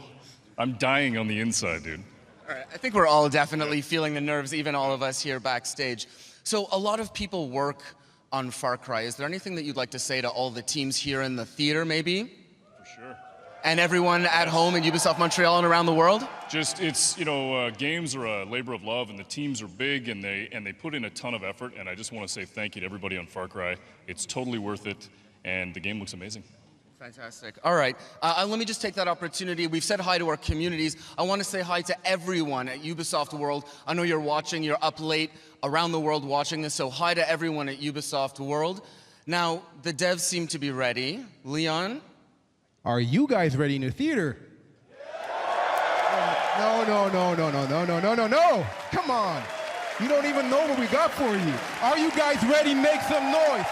I'm dying on the inside, dude. All right, I think we're all definitely feeling the nerves, even all of us here backstage. So, a lot of people work on Far Cry. Is there anything that you'd like to say to all the teams here in the theater, maybe? For sure. And everyone at home in Ubisoft Montreal and around the world? Just, it's, you know, games are a labor of love, and the teams are big, and they put in a ton of effort, and I just want to say thank you to everybody on Far Cry. It's totally worth it, and the game looks amazing. Fantastic. All right, let me just take that opportunity. We've said hi to our communities. I want to say hi to everyone at Ubisoft World. I know you're watching, you're up late around the world watching this, so hi to everyone at Ubisoft World. Now, the devs seem to be ready. Leon? Are you guys ready in the theater? No. Come on. You don't even know what we got for you. Are you guys ready? Make some noise.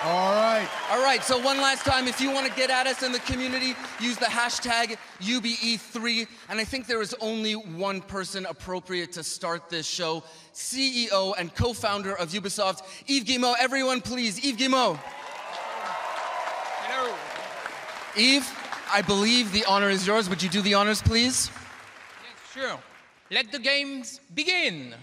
All right, so one last time, if you want to get at us in the community, use the hashtag UBE3. And I think there is only one person appropriate to start this show, CEO and co-founder of Ubisoft, Yves Guillemot. Everyone, please, Yves Guillemot. Hello. Yves, I believe the honor is yours. Would you do the honors, please? Yes, sure. Let the games begin.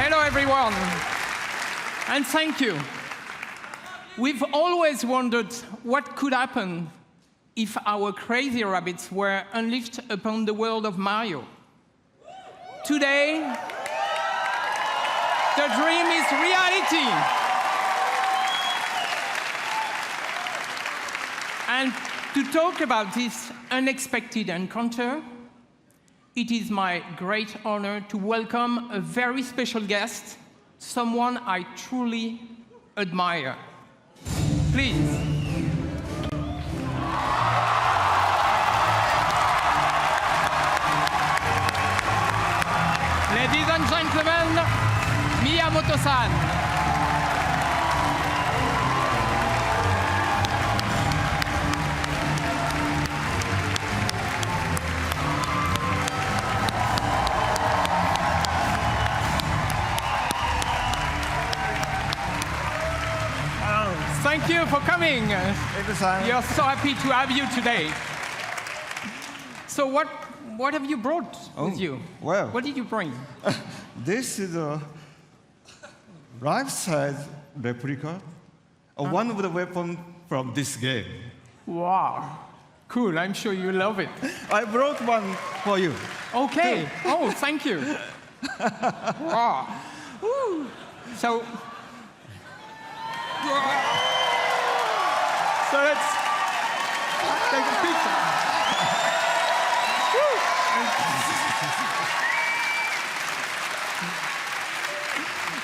Hello, everyone, and thank you. We've always wondered what could happen if our crazy rabbits were unleashed upon the world of Mario. Today, the dream is reality. And to talk about this unexpected encounter, it is my great honor to welcome a very special guest, someone I truly admire. Please. Ladies and gentlemen, Miyamoto-san. Thank you for coming. We are so happy to have you today. So what have you brought with you? Well, what did you bring? This is a life-size replica of one of the weapons from this game. Wow. Cool, I'm sure you love it. I brought one for you. Okay. Oh, thank you. Wow. Woo. So let's take a picture.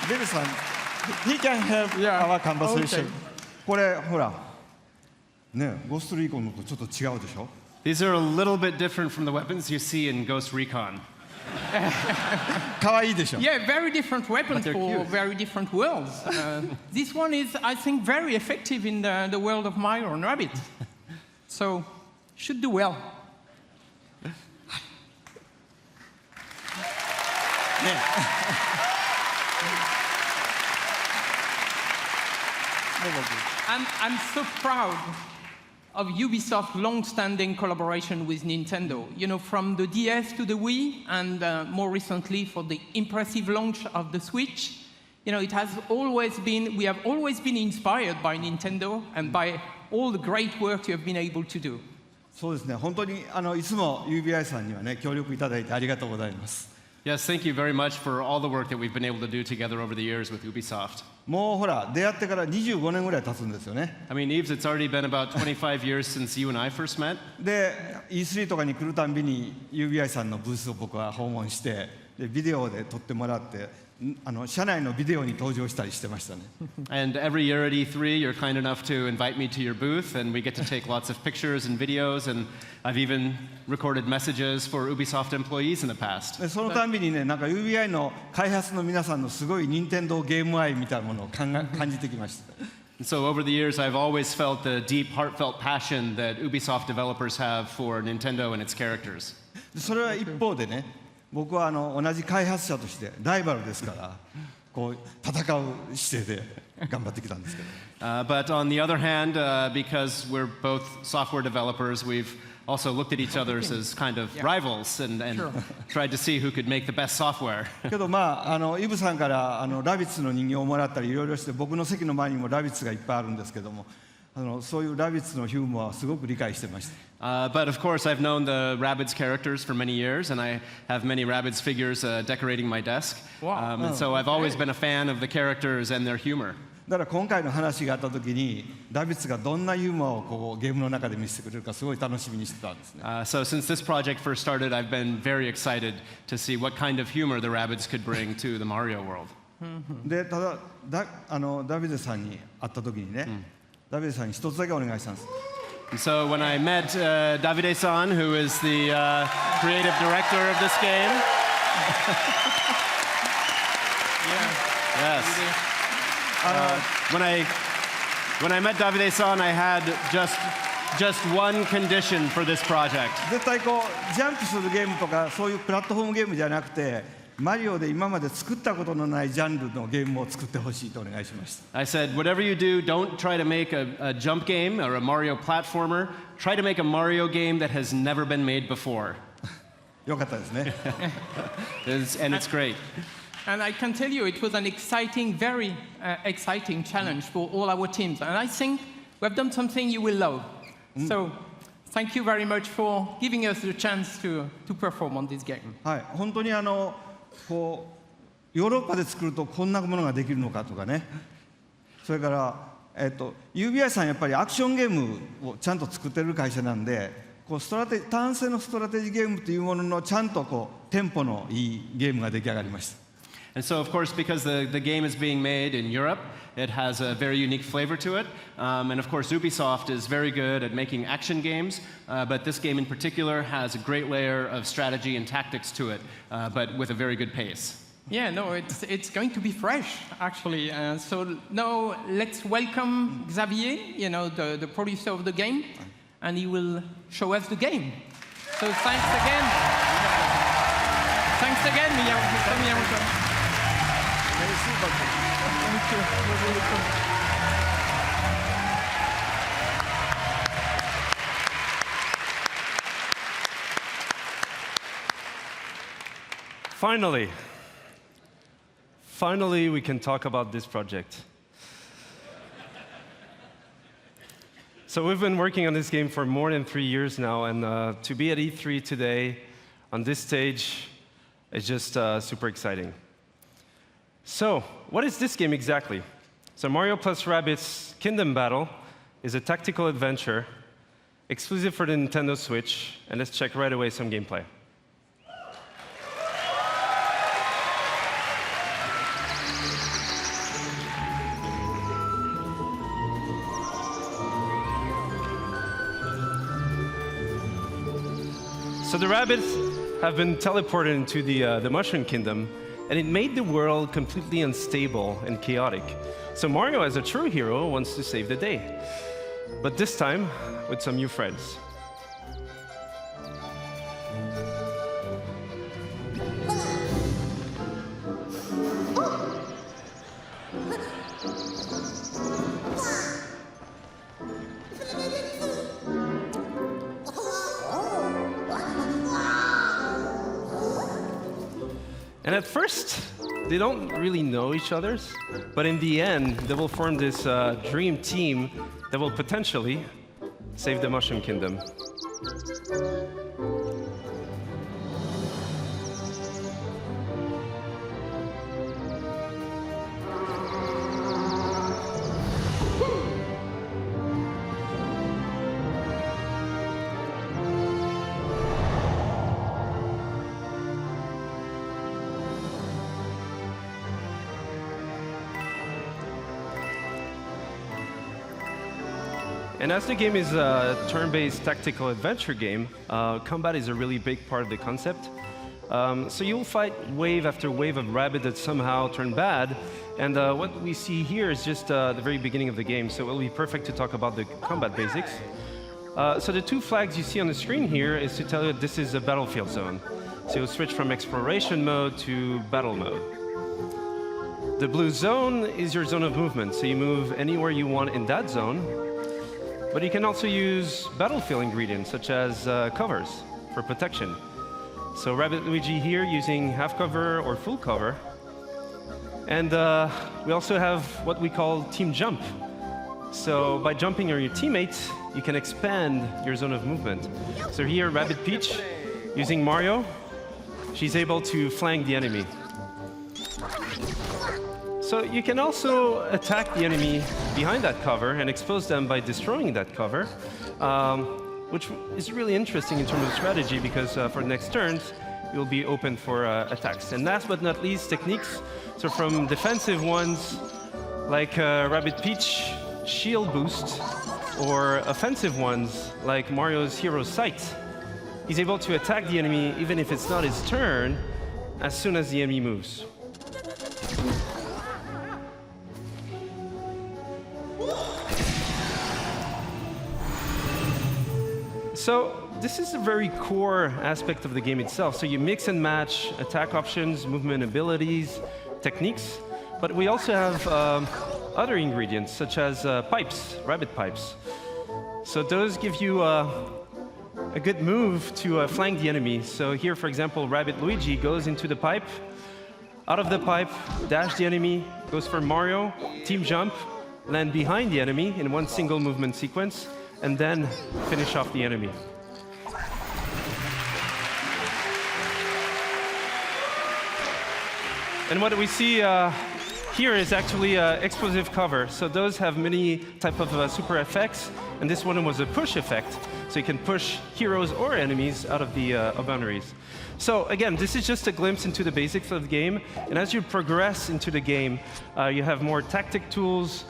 Bill-san, he can have our conversation. これほら、ね、ゴーストリーコンのとちょっと違うでしょ? These are a little bit different from the weapons you see in Ghost Recon. 可愛いでしょ? Yeah, very different weapons for cute. very different worlds. This one is, I think, very effective in the world of Mario and Rabbit. So, should do well. I'm so proud of Ubisoft's long-standing collaboration with Nintendo. You know, from the DS to the Wii, and more recently for the impressive launch of the Switch. You know, we have always been inspired by Nintendo and by all the great work you have been able to do. そうですね、本当にいつも UBI さんにはね、協力いただいてありがとうございます。Yes, thank you very much for all the work that we've been able to do together over the years with Ubisoft. もうほら、出会ってから25年ぐらい経つんですよね。I mean, Yves, it's already been about 25 years since you and I first met. で、E3 とかに来るたんびに UBI さんのブースを僕は訪問して、でビデオで撮ってもらって、社内のビデオに登場したりしてましたね。And every year at E3, you're kind enough to invite me to your booth, and we get to take lots of pictures and videos, and I've even recorded messages for Ubisoft employees in the past. でそのたんびにね、なんか UBI の開発の皆さんのすごい任天堂ゲーム愛みたいなものを感じてきました。So over the years, I've always felt the deep, heartfelt passion that Ubisoft developers have for Nintendo and its characters. それは一方でね、僕は同じ開発者としてライバルですから、こう戦う姿勢で頑張ってきたんですけど。But on the other hand, because we're both software developers, we've also looked at each other as kind of rivals and tried to see who could make the best software. けどイブさんからラビッツの人形をもらったりいろいろして、僕の席の前にもラビッツがいっぱいあるんですけども、そういうラビッツのヒューモアはすごく理解してました。But of course, I've known the Rabbids characters for many years, and I have many Rabbids figures decorating my desk. And so I've always been a fan of the characters and their humor. だから今回の話があった時にラビッツがどんなユーモアをこうゲームの中で見せてくれるかすごい楽しみにしてたんですね。So since this project first started, I've been very excited to see what kind of humor the Rabbids could bring to the Mario world. でただダビデさんに会った時にね、ダビデさんに一つだけお願いしたんです。And so when I met Davide-san, who is the creative director of this game, yes. When I met Davide-san, I had just one condition for this project. 絶対こうジャンプするゲームとかそういうプラットフォームゲームじゃなくて、マリオで今まで作ったことのないジャンルのゲームを作ってほしいとお願いしました。I said, whatever you do, don't try to make a jump game or a Mario platformer. Try to make a Mario game that has never been made before. よかったですね。And it's great. And I can tell you, it was an exciting, very exciting challenge for all our teams. And I think we've done something you will love. So, thank you very much for giving us the chance to perform on this game. はい、本当にこうヨーロッパで作るとこんなものができるのかとかね。それからUBI さんやっぱりアクションゲームをちゃんと作ってる会社なんで、こう単性のストラテジーゲームというもののちゃんとこうテンポのいいゲームが出来上がりました。And so, of course, because the game is being made in Europe, it has a very unique flavor to it. And of course, Ubisoft is very good at making action games, but this game in particular has a great layer of strategy and tactics to it, but with a very good pace. Yeah, no, it's going to be fresh, actually. So now let's welcome Xavier, the producer of the game, and he will show us the game. So thanks again. Thanks again, Miyamoto. Finally, we can talk about this project. So we've been working on this game for more than 3 years now, and to be at E3 today on this stage is just super exciting. So, what is this game exactly? So Mario plus Rabbids Kingdom Battle is a tactical adventure exclusive for the Nintendo Switch, and let's check right away some gameplay. So the rabbits have been teleported into the Mushroom Kingdom, and it made the world completely unstable and chaotic. So Mario, as a true hero, wants to save the day. But this time, with some new friends. And at first, they don't really know each other, but in the end, they will form this dream team that will potentially save the Mushroom Kingdom. And as the game is a turn-based tactical adventure game, combat is a really big part of the concept. So you'll fight wave after wave of rabbit that somehow turn bad, and what we see here is just the very beginning of the game, so it will be perfect to talk about the combat basics. So the two flags you see on the screen here is to tell you that this is a battlefield zone. So you'll switch from exploration mode to battle mode. The blue zone is your zone of movement, so you move anywhere you want in that zone. But you can also use battlefield ingredients, such as covers for protection. So Rabbit Luigi here using half cover or full cover. And we also have what we call team jump. So by jumping on your teammates, you can expand your zone of movement. So here, Rabbit Peach, using Mario, she's able to flank the enemy. So you can also attack the enemy behind that cover and expose them by destroying that cover, which is really interesting in terms of strategy because for the next turns, you'll be open for attacks. And last but not least, techniques. So from defensive ones, like Rabbit Peach shield boost, or offensive ones, like Mario's Hero Sight. He's able to attack the enemy even if it's not his turn, as soon as the enemy moves. So this is a very core aspect of the game itself. So you mix and match attack options, movement abilities, techniques, but we also have other ingredients such as pipes, rabbit pipes. So those give you a good move to flank the enemy. So here, for example, Rabbit Luigi goes into the pipe, out of the pipe, dash the enemy, goes for Mario, team jump, land behind the enemy in one single movement sequence, and then finish off the enemy. And what we see here is actually explosive cover. So those have many type of super effects, and this one was a push effect. So you can push heroes or enemies out of the boundaries. So again, this is just a glimpse into the basics of the game. And as you progress into the game, you have more tactic tools.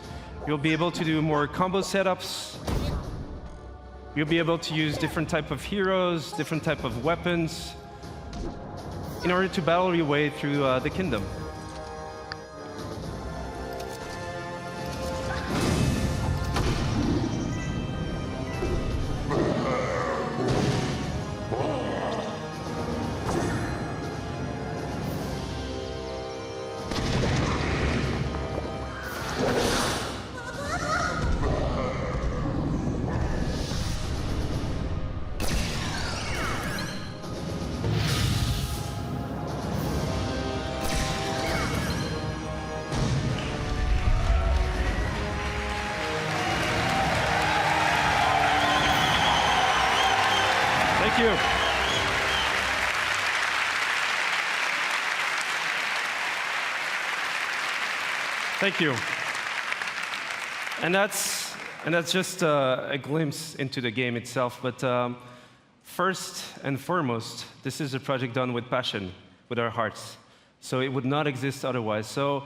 You'll be able to do more combo setups. You'll be able to use different type of heroes, different type of weapons, in order to battle your way through the kingdom. Thank you. Thank you. And that's just a glimpse into the game itself. But first and foremost, this is a project done with passion, with our hearts. So it would not exist otherwise. So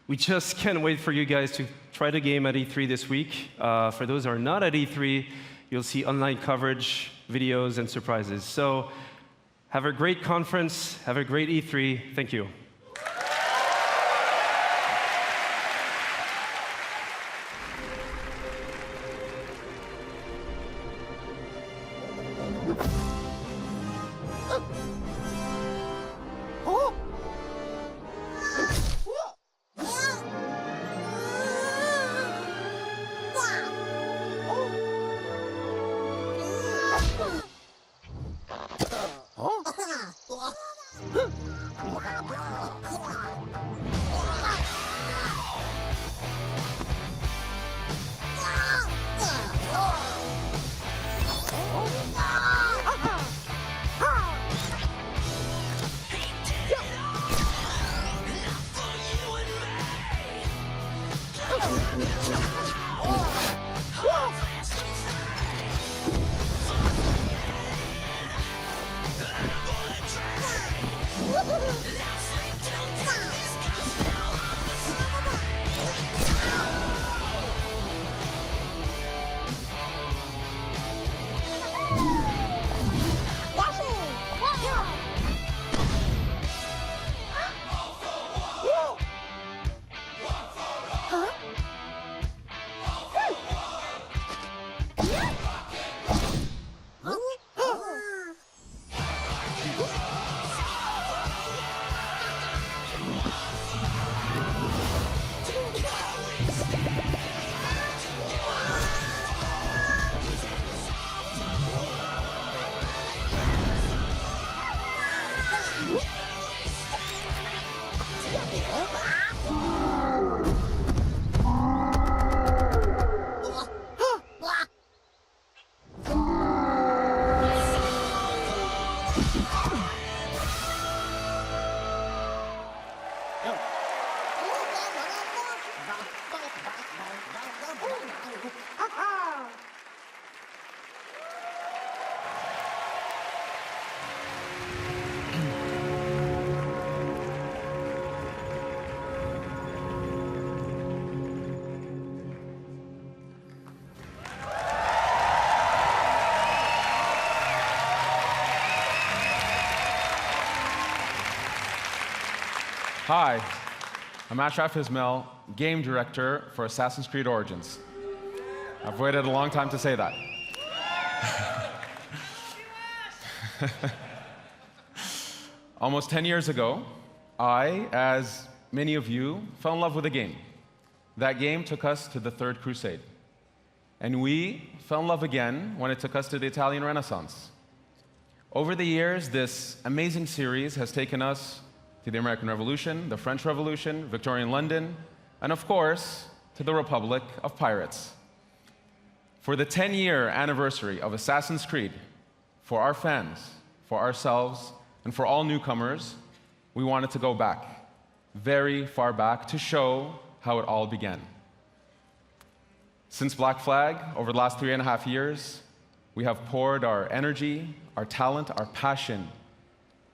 we just can't wait for you guys to try the game at E3 this week. For those who are not at E3, you'll see online coverage, videos, and surprises. So have a great conference, have a great E3. Thank you. Hi, I'm Ashraf Ismail, game director for Assassin's Creed Origins. I've waited a long time to say that. Almost 10 years ago, I, as many of you, fell in love with a game. That game took us to the Third Crusade. And we fell in love again when it took us to the Italian Renaissance. Over the years, this amazing series has taken us to the American Revolution, the French Revolution, Victorian London, and of course, to the Republic of Pirates. For the 10-year anniversary of Assassin's Creed, for our fans, for ourselves, and for all newcomers, we wanted to go back, very far back, to show how it all began. Since Black Flag, over the last 3.5 years, we have poured our energy, our talent, our passion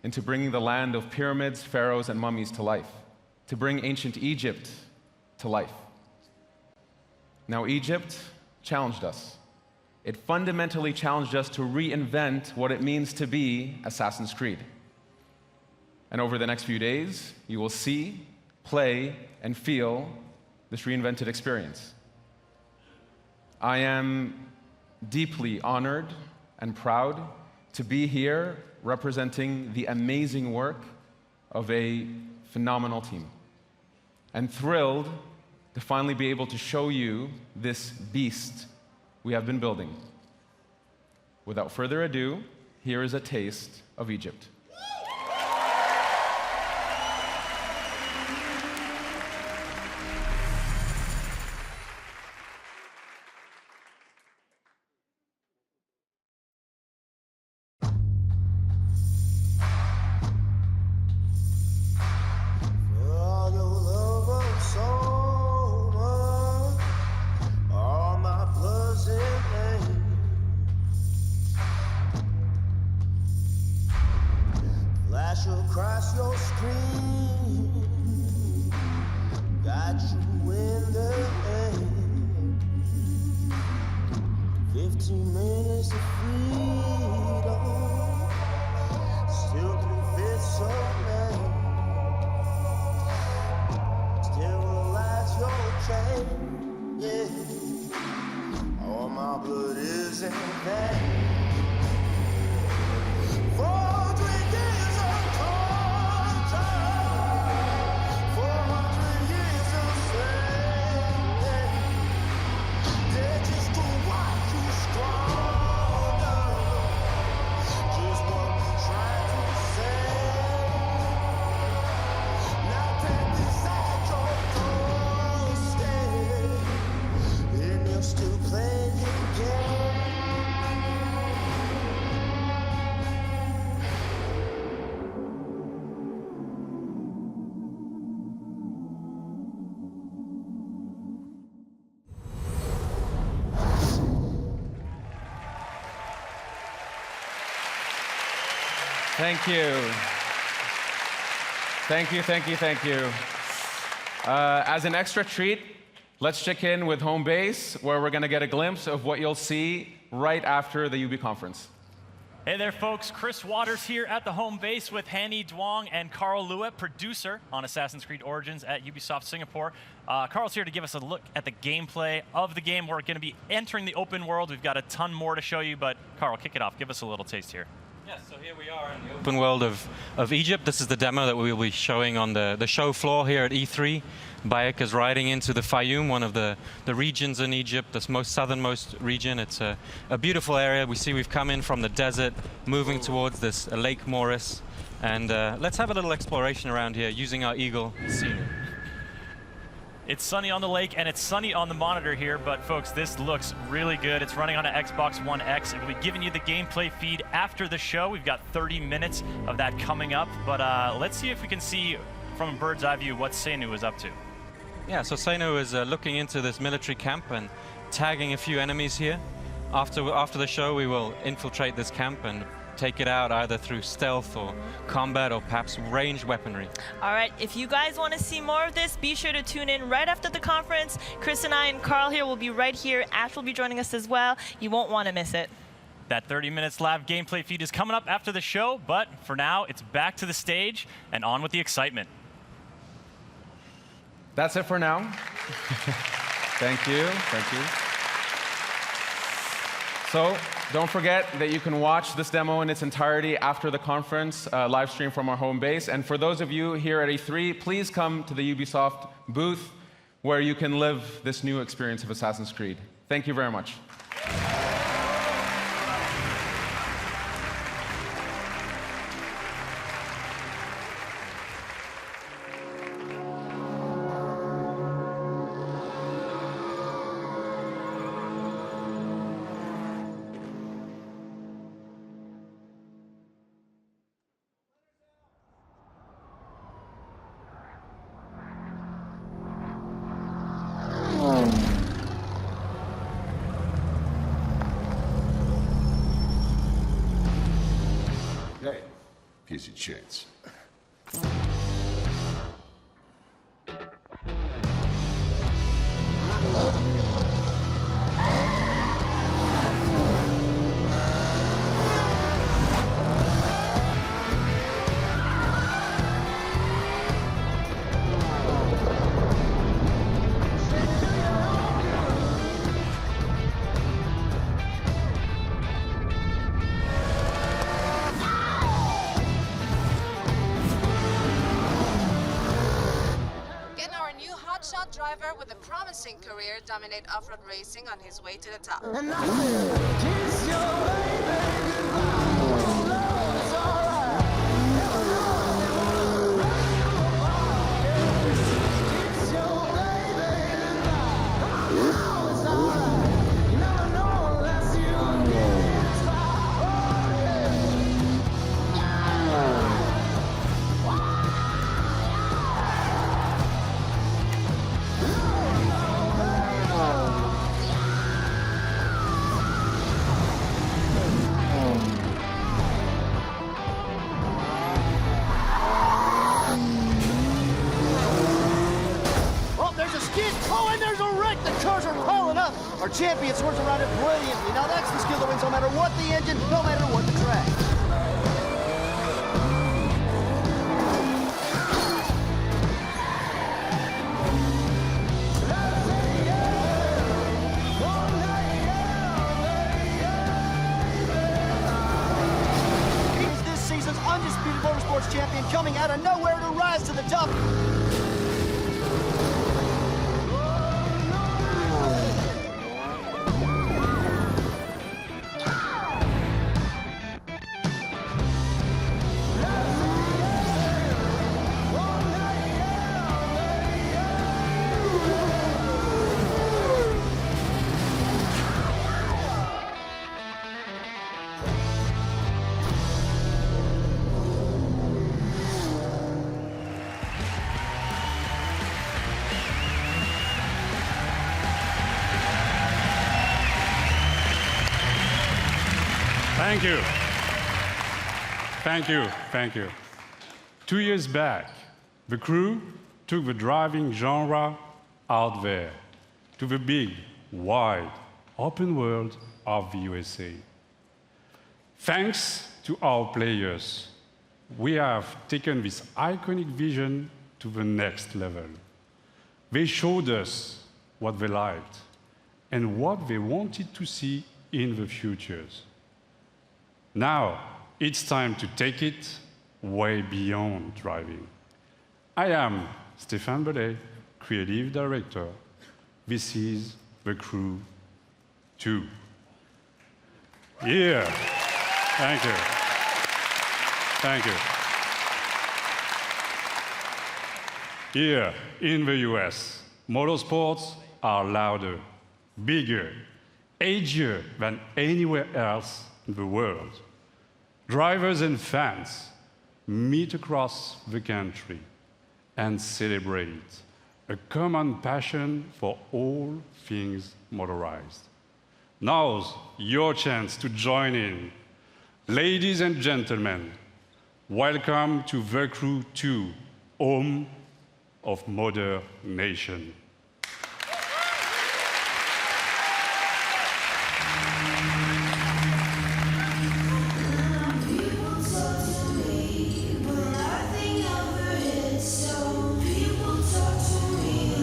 into bringing the land of pyramids, pharaohs, and mummies to life, to bring ancient Egypt to life. Now, Egypt challenged us. It fundamentally challenged us to reinvent what it means to be Assassin's Creed. And over the next few days, you will see, play, and feel this reinvented experience. I am deeply honored and proud to be here representing the amazing work of a phenomenal team, and thrilled to finally be able to show you this beast we have been building. Without further ado, here is a taste of Egypt. Across your screen, got you in the air. 15 minutes of freedom, still 3/5 so man. Sterilize your chain, yeah. All my blood is in vain. 400 years of Thank you. Thank you, thank you, thank you. As an extra treat, let's check in with home base, where we're going to get a glimpse of what you'll see right after the UB conference. Hey there, folks. Chris Waters here at the home base with Hanny Duong and Carl Lewitt, producer on Assassin's Creed Origins at Ubisoft Singapore. Carl's here to give us a look at the gameplay of the game. We're going to be entering the open world. We've got a ton more to show you, but Carl, kick it off. Give us a little taste here. Yes, so here we are in the open world of Egypt. This is the demo that we will be showing on the show floor here at E3. Bayek is riding into the Fayum, one of the regions in Egypt, the most southernmost region. It's a beautiful area. We see we've come in from the desert, moving towards this Lake Moris. And let's have a little exploration around here using our Eagle scenery. It's sunny on the lake and it's sunny on the monitor here, but folks, this looks really good. It's running on an Xbox One X. We'll be giving you the gameplay feed after the show. We've got 30 minutes of that coming up, but let's see if we can see from a bird's eye view what Seinu is up to. Yeah, so Seinu is looking into this military camp and tagging a few enemies here. After the show, we will infiltrate this camp and take it out either through stealth or combat or perhaps ranged weaponry. All right, if you guys want to see more of this, be sure to tune in right after the conference. Chris and I and Carl here will be right here. Ash will be joining us as well. You won't want to miss it. That 30 minutes live gameplay feed is coming up after the show, but for now, it's back to the stage and on with the excitement. That's it for now. Thank you. Thank you. So don't forget that you can watch this demo in its entirety after the conference, live stream from our home base. And for those of you here at E3, please come to the Ubisoft booth where you can live this new experience of Assassin's Creed. Thank you very much. Hey, here's your chance. Get our new hotshot driver with a promising career dominate off-road racing on his way to the top. Oh, there's a skid. Oh, and there's a wreck. The cars are piling up. Our champion swerves around it brilliantly. Now that's the skill that wins no matter what the engine, no matter what the track. He is this season's undisputed motorsports champion, coming out of nowhere to rise to the top. Thank you. Thank you. Thank you. 2 years back, the crew took the driving genre out there to the big, wide, open world of the USA. Thanks to our players, we have taken this iconic vision to the next level. They showed us what they liked and what they wanted to see in the futures. Now, it's time to take it way beyond driving. I am Stéphane Bellet, Creative Director. This is The Crew 2. Yeah. Thank you. Thank you. Here in the US, motorsports are louder, bigger, edgier than anywhere else in the world. Drivers and fans meet across the country and celebrate a common passion for all things motorized. Now's your chance to join in. Ladies and gentlemen, welcome to The Crew 2, home of Motor Nation. People talk to me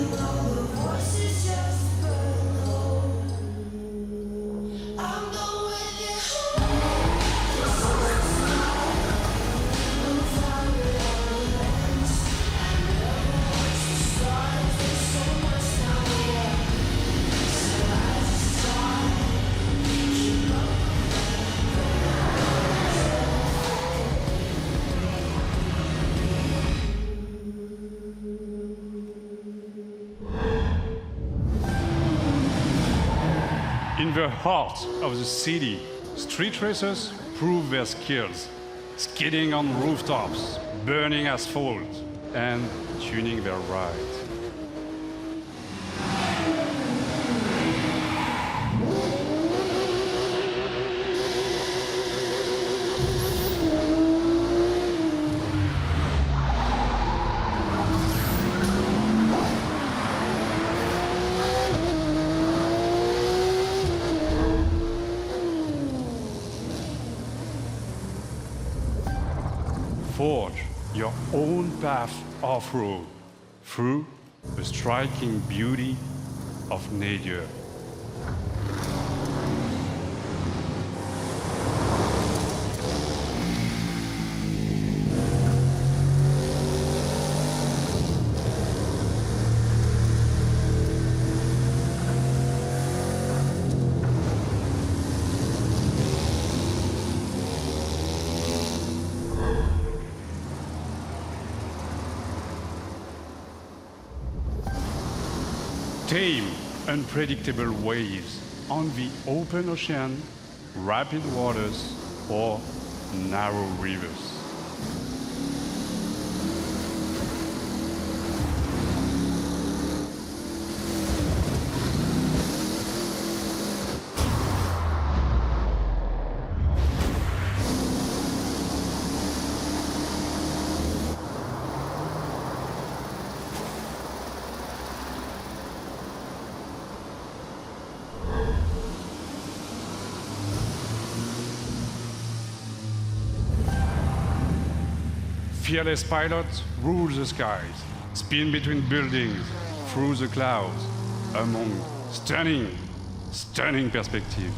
In the heart of the city, street racers prove their skills, skidding on rooftops, burning asphalt, and tuning their rides. Forge your own path off-road through the striking beauty of nature. Tame, unpredictable waves on the open ocean, rapid waters, or narrow rivers. Fearless pilots rule the skies, spin between buildings, through the clouds, among stunning perspectives.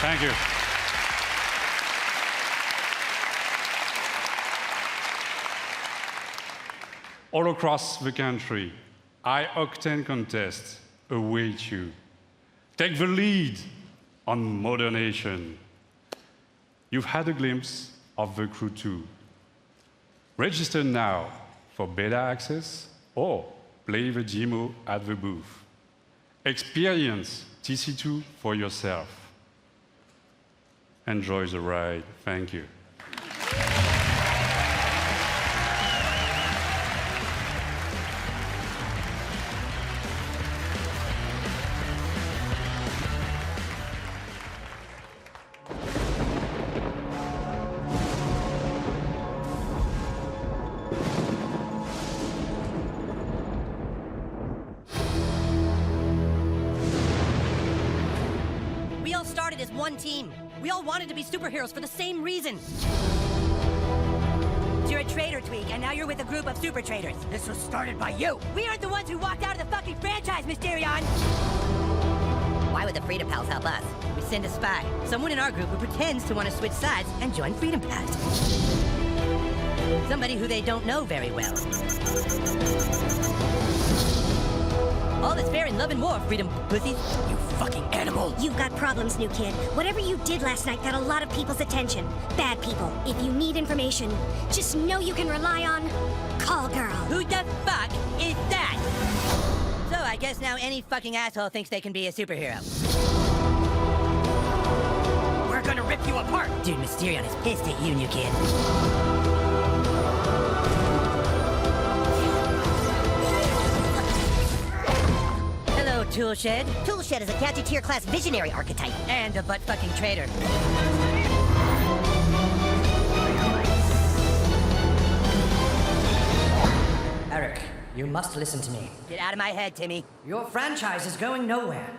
Thank you. All across the country, high-octane contests await you. Take the lead on modernation. You've had a glimpse of the Crew 2. Register now for beta access or play the demo at the booth. Experience TC2 for yourself. Enjoy the ride. Thank you. We all started as one team. We all wanted to be superheroes for the same reason. You're a traitor, Tweak, and now you're with a group of super traitors. This was started by you. We aren't the ones who walked out of the fucking franchise, Mysterion. Why would the Freedom Pals help us? We send a spy, someone in our group who pretends to want to switch sides and join Freedom Pals. Somebody who they don't know very well. All is fair in love and war, Freedom Pussies. You fucking animal. You've got problems, new kid. Whatever you did last night got a lot of people's attention. Bad people. If you need information, just know you can rely on Call Girl. Who the fuck is that? So I guess now any fucking asshole thinks they can be a superhero. We're gonna rip you apart! Dude, Mysterion is pissed at you, new kid. Hello, Toolshed. Toolshed is a Gadgeteer class visionary archetype. And a butt-fucking traitor. You must listen to me. Get out of my head, Timmy. Your franchise is going nowhere.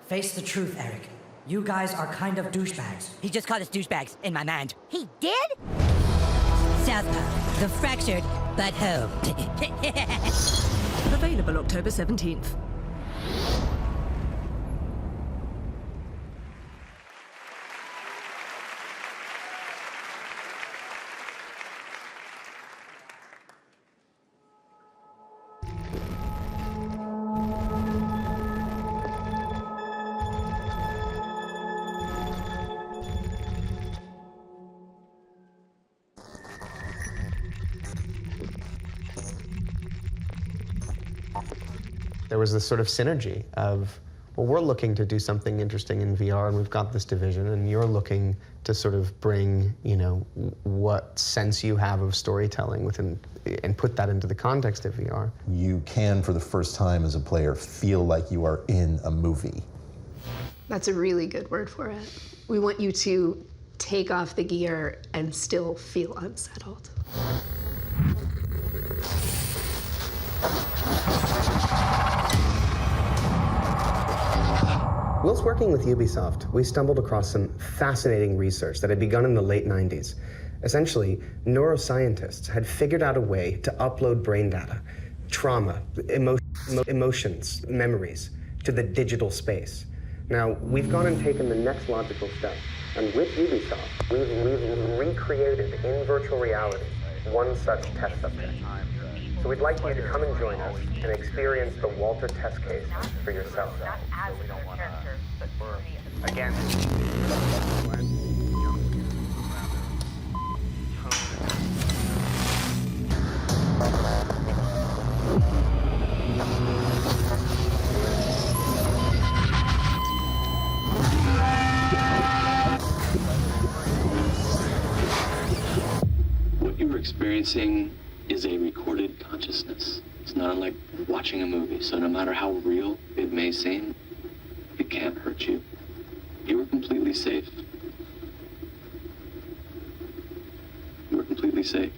Face the truth, Eric. You guys are kind of douchebags. He just called us douchebags in my mind. He did? Southpaw, the fractured but home. Available October 17th. There was this sort of synergy of, well, we're looking to do something interesting in VR, and we've got this division, and you're looking to sort of bring, you know, what sense you have of storytelling within, and put that into the context of VR. You can, for the first time as a player, feel like you are in a movie. That's a really good word for it. We want you to take off the gear and still feel unsettled. Whilst working with Ubisoft, we stumbled across some fascinating research that had begun in the late 90s. Essentially, neuroscientists had figured out a way to upload brain data, trauma, emotions, memories, to the digital space. Now, we've gone and taken the next logical step, and with Ubisoft, we've recreated in virtual reality one such test subject. So we'd like you to come and join us and experience the Walter test case for yourself. Again. What you're experiencing is a recorded consciousness. It's not unlike watching a movie, so no matter how real it may seem, it can't hurt you. You are completely safe. You are completely safe.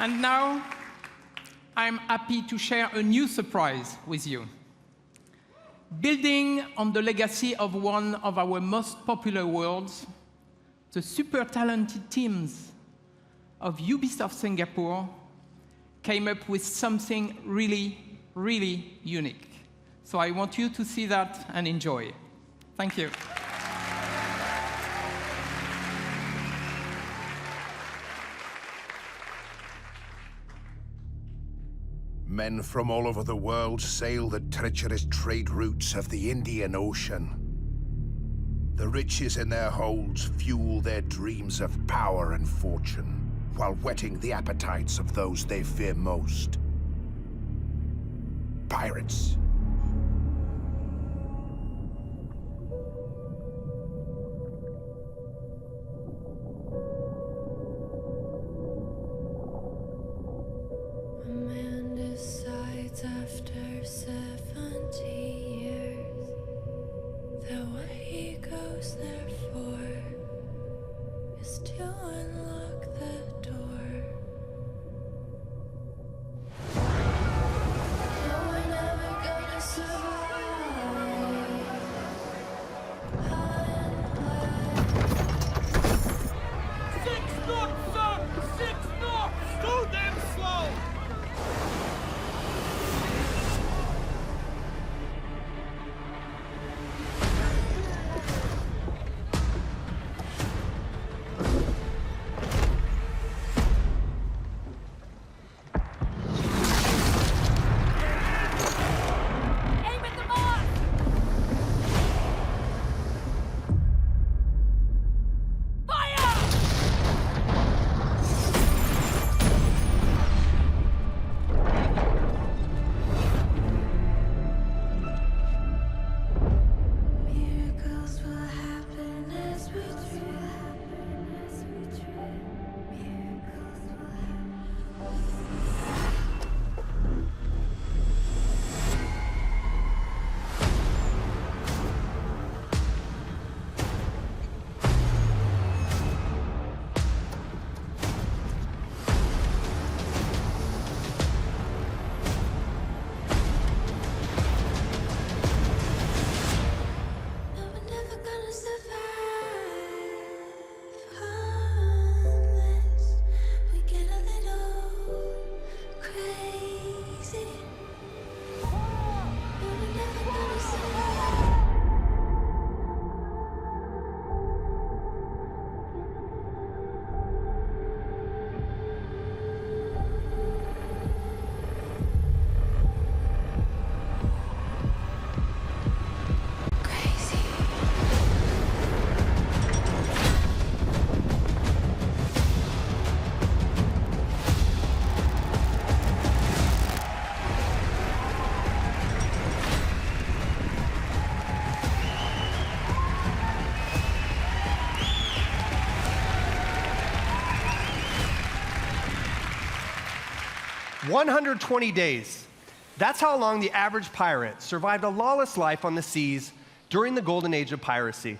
And now, I'm happy to share a new surprise with you. Building on the legacy of one of our most popular worlds, the super talented teams of Ubisoft Singapore came up with something really, really unique. So I want you to see that and enjoy. Thank you. Men from all over the world sail the treacherous trade routes of the Indian Ocean. The riches in their holds fuel their dreams of power and fortune, while whetting the appetites of those they fear most. Pirates. After 70 years, that what he goes there for is to unlock the door. No one ever got 120 days. That's how long the average pirate survived a lawless life on the seas during the golden age of piracy.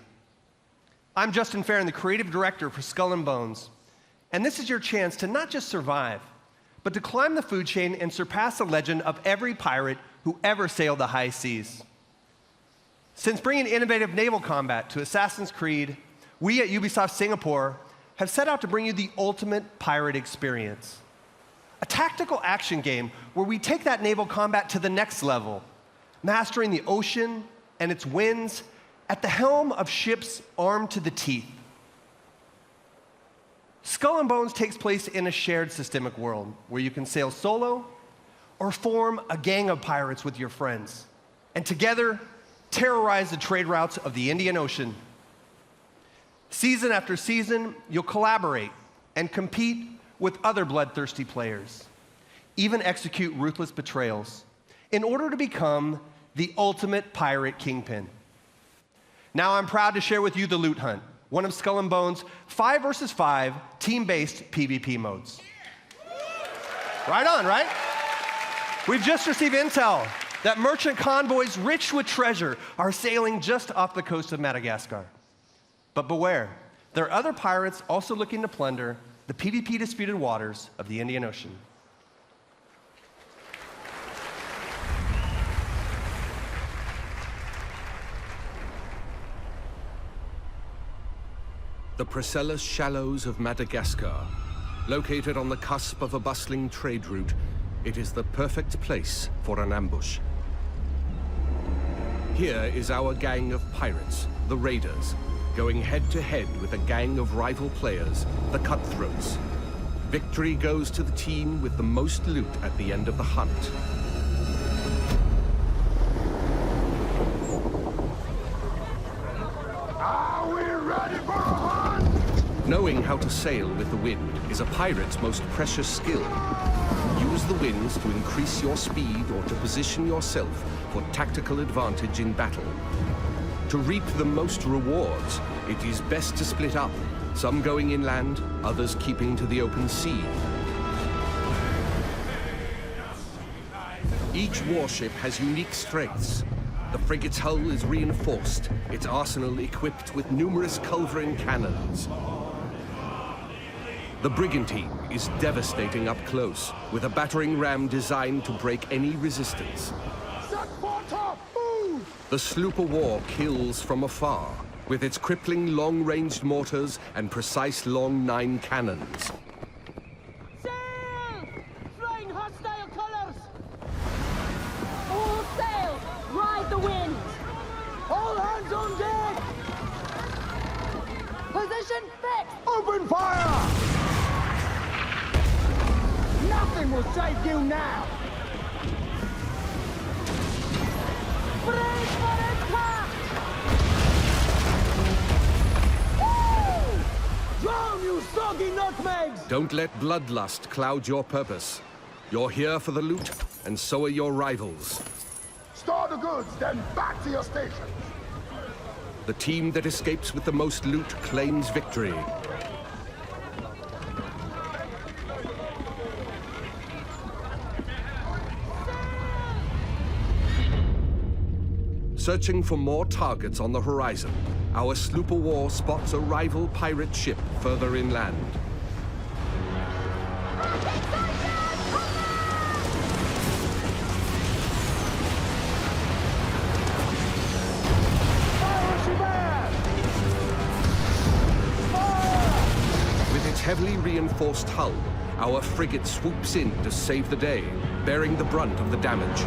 I'm Justin Farron, the creative director for Skull and Bones, and this is your chance to not just survive, but to climb the food chain and surpass the legend of every pirate who ever sailed the high seas. Since bringing innovative naval combat to Assassin's Creed, we at Ubisoft Singapore have set out to bring you the ultimate pirate experience. A tactical action game where we take that naval combat to the next level, mastering the ocean and its winds at the helm of ships armed to the teeth. Skull and Bones takes place in a shared systemic world where you can sail solo or form a gang of pirates with your friends, and together terrorize the trade routes of the Indian Ocean. Season after season, you'll collaborate and compete with other bloodthirsty players, even execute ruthless betrayals, in order to become the ultimate pirate kingpin. Now I'm proud to share with you the Loot Hunt, one of Skull and Bones' 5 versus 5 team-based PvP modes. Right on, right? We've just received intel that merchant convoys rich with treasure are sailing just off the coast of Madagascar. But beware, there are other pirates also looking to plunder the PvP disputed waters of the Indian Ocean. The Priscilla Shallows of Madagascar. Located on the cusp of a bustling trade route, it is the perfect place for an ambush. Here is our gang of pirates, the Raiders, going head-to-head with a gang of rival players, the Cutthroats. Victory goes to the team with the most loot at the end of the hunt. Are we ready for a hunt? Knowing how to sail with the wind is a pirate's most precious skill. Use the winds to increase your speed or to position yourself for tactical advantage in battle. To reap the most rewards, it is best to split up, some going inland, others keeping to the open sea. Each warship has unique strengths. The frigate's hull is reinforced, its arsenal equipped with numerous culverin cannons. The brigantine is devastating up close, with a battering ram designed to break any resistance. The sloop of war kills from afar, with its crippling long-ranged mortars and precise long 9 cannons. Sail! Flying hostile colors! All sail! Ride the wind! All hands on deck! Position fixed! Open fire! Nothing will save you now! Brace for attack! Woo! Drown, you soggy nutmegs! Don't let bloodlust cloud your purpose. You're here for the loot, and so are your rivals. Store the goods, then back to your stations. The team that escapes with the most loot claims victory. Searching for more targets on the horizon, our sloop of war spots a rival pirate ship further inland. With its heavily reinforced hull, our frigate swoops in to save the day, bearing the brunt of the damage.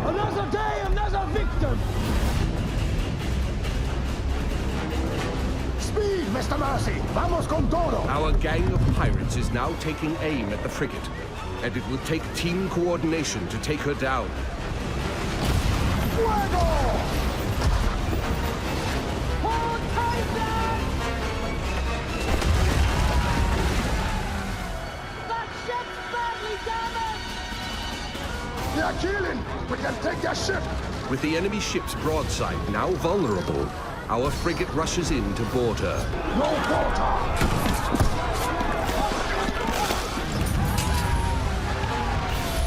Another day, another victim! Speed, Mr. Mercy! Vamos con todo! Our gang of pirates is now taking aim at the frigate, and it will take team coordination to take her down. Fuego! Hold tight, lads! That ship's badly damaged! They're killing! We can take their ship! With the enemy ship's broadside now vulnerable, our frigate rushes in to board her. No water!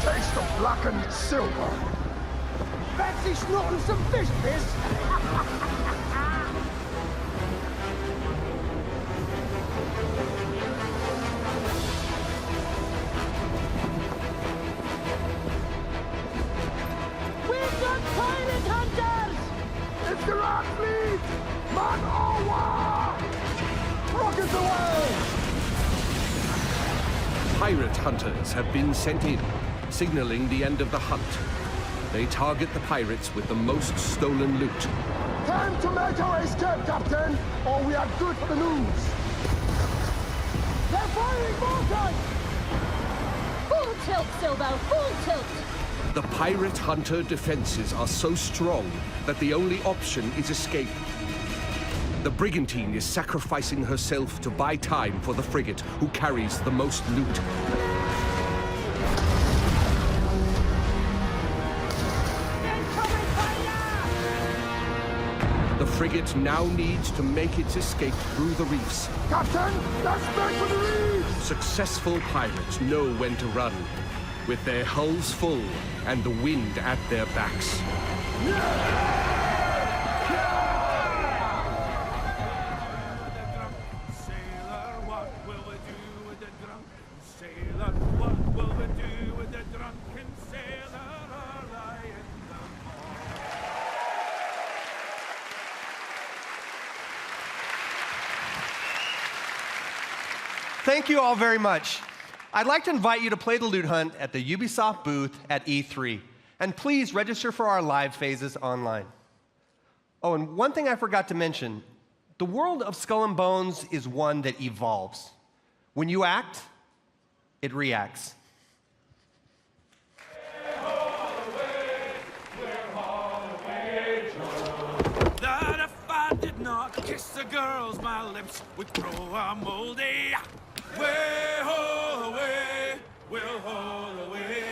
Taste of blackened silver. Fancy snorting some fish piss? We've got pirate hunters! It's the Rat Fleet! Man over! Rockets away! Pirate hunters have been sent in, signaling the end of the hunt. They target the pirates with the most stolen loot. Time to make our escape, Captain, or we are good for the news. They're firing more guns! Full tilt, Silbo, full tilt! The pirate hunter defenses are so strong that the only option is escape. The brigantine is sacrificing herself to buy time for the frigate, who carries the most loot. The frigate now needs to make its escape through the reefs. Captain, let's make for the reefs! Successful pirates know when to run, with their hulls full and the wind at their backs. Thank you all very much. I'd like to invite you to play the loot hunt at the Ubisoft booth at E3. And please register for our live phases online. Oh, and one thing I forgot to mention. The world of Skull and Bones is one that evolves. When you act, it reacts. That if I did not kiss the girls, my lips would grow a moldy. Way ho away, we'll haul away.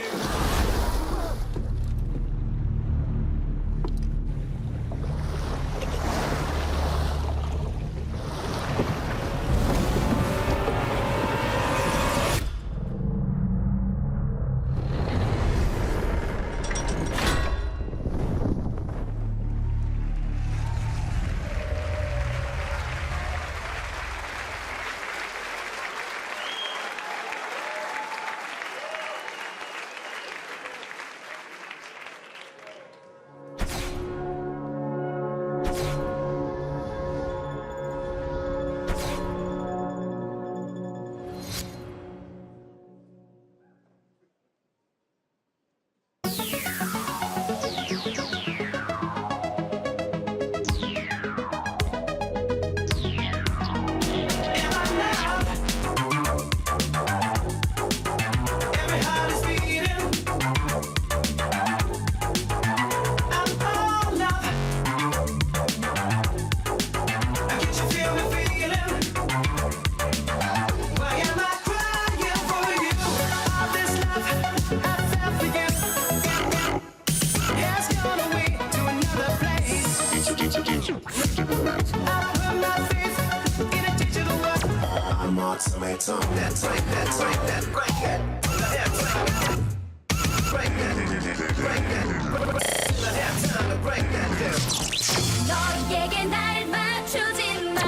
너에게 날 맞추지 마.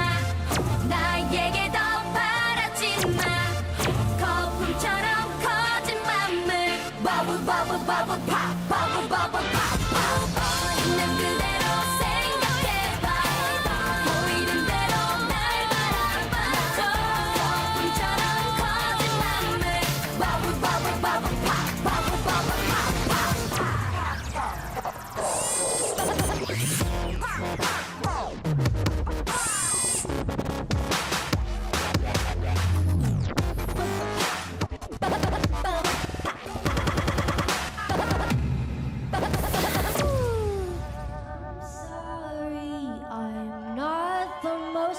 나에게 더 바라지 마. 거품처럼 커진 맘을 버블 버블 버블 팝 버블 버블 팝 있는 그대로 생각해봐. 보이는 대로 날 바라봐줘. 거품처럼 커진 맘을 버블 버블 버블 팝 버블 버블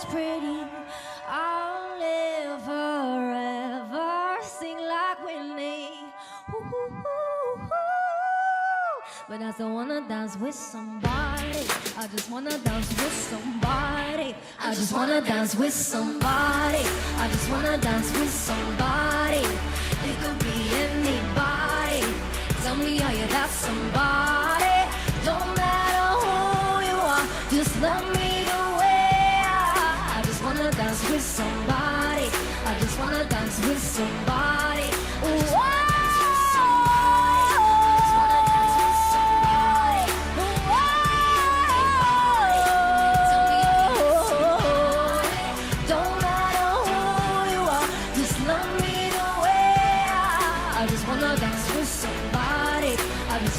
pretty. I'll never ever sing like Whitney. But as I wanna dance with somebody. I just wanna dance with somebody. I just wanna dance with somebody. I just wanna dance with somebody. It could be anybody. Tell me, are you that somebody? Don't matter who you are, just let me the way I just wanna dance with somebody. I just wanna dance with somebody. Ooh,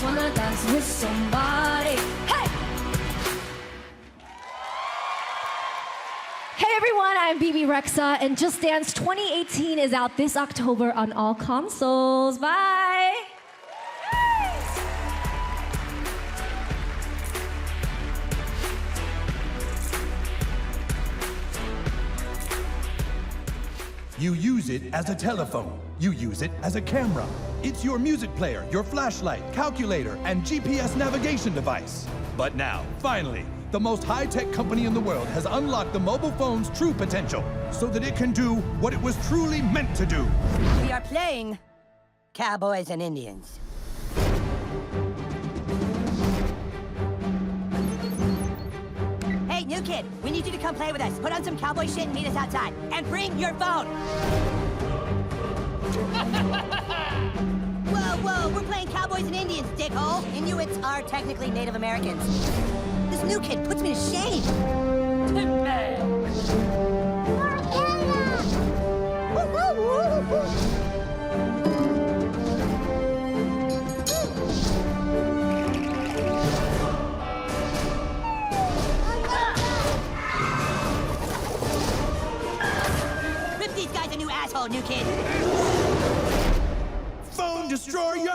wanna dance with somebody. Hey! Hey everyone, I'm BB Rexa, and Just Dance 2018 is out this October on all consoles. Bye! You use it as a telephone. You use it as a camera. It's your music player, your flashlight, calculator, and GPS navigation device. But now, finally, the most high-tech company in the world has unlocked the mobile phone's true potential so that it can do what it was truly meant to do. We are playing Cowboys and Indians. Hey, new kid, we need you to come play with us. Put on some cowboy shit and meet us outside. And bring your phone. Whoa, we're playing Cowboys and Indians, dickhole. Inuits are technically Native Americans. This new kid puts me to shame. Rip these guys a new asshole, new kid. Phone destroyer!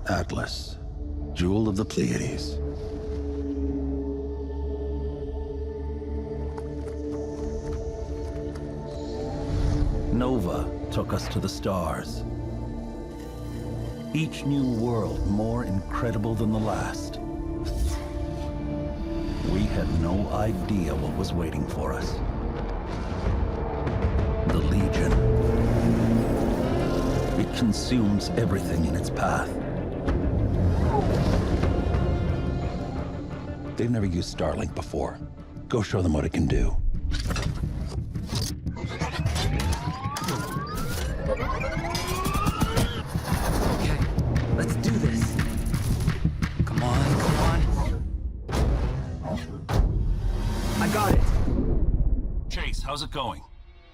Atlas, jewel of the Pleiades. Nova took us to the stars. Each new world more incredible than the last. We had no idea what was waiting for us. The Legion. It consumes everything in its path. They've never used Starlink before. Go show them what it can do. Okay, let's do this. Come on, come on. I got it. Chase, how's it going?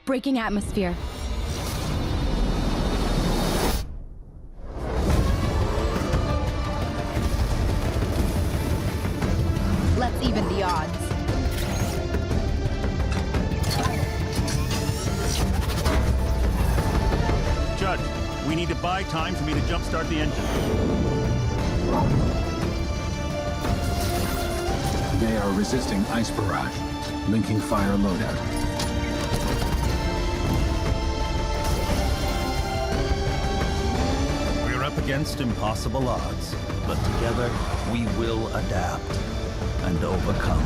Breaking atmosphere. Let's even the odds. Judge, we need to buy time for me to jumpstart the engine. They are resisting ice barrage. Linking fire loadout. We're up against impossible odds, but together We will adapt and overcome.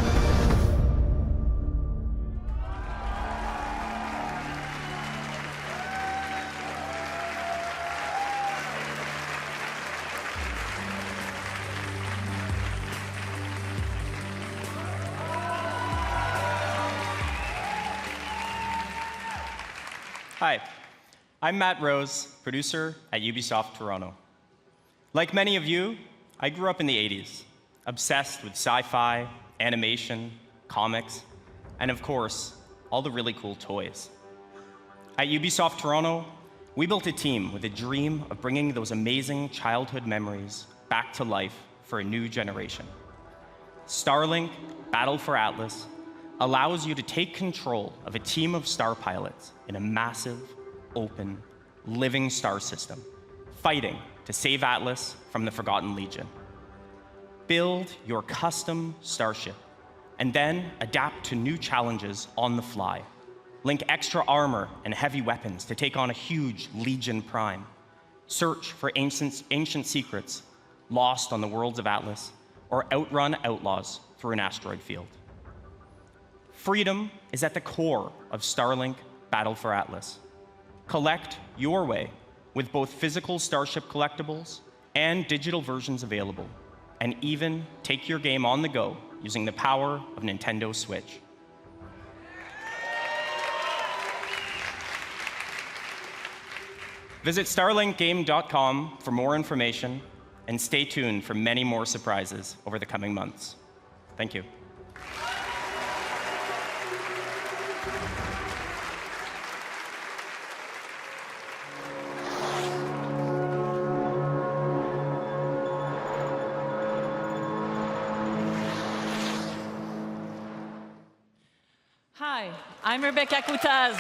Hi, I'm Matt Rose, producer at Ubisoft Toronto. Like many of you, I grew up in the 80s, obsessed with sci-fi, animation, comics, and of course, all the really cool toys. At Ubisoft Toronto, we built a team with a dream of bringing those amazing childhood memories back to life for a new generation. Starlink Battle for Atlas allows you to take control of a team of star pilots in a massive, open, living star system, fighting to save Atlas from the Forgotten Legion. Build your custom starship, and then adapt to new challenges on the fly. Link extra armor and heavy weapons to take on a huge Legion Prime. Search for ancient secrets lost on the worlds of Atlas, or outrun outlaws through an asteroid field. Freedom is at the core of Starlink Battle for Atlas. Collect your way with both physical Starship collectibles and digital versions available, and even take your game on the go using the power of Nintendo Switch. Visit starlinkgame.com for more information, and stay tuned for many more surprises over the coming months. Thank you. Hi, I'm Rebecca Coutaz.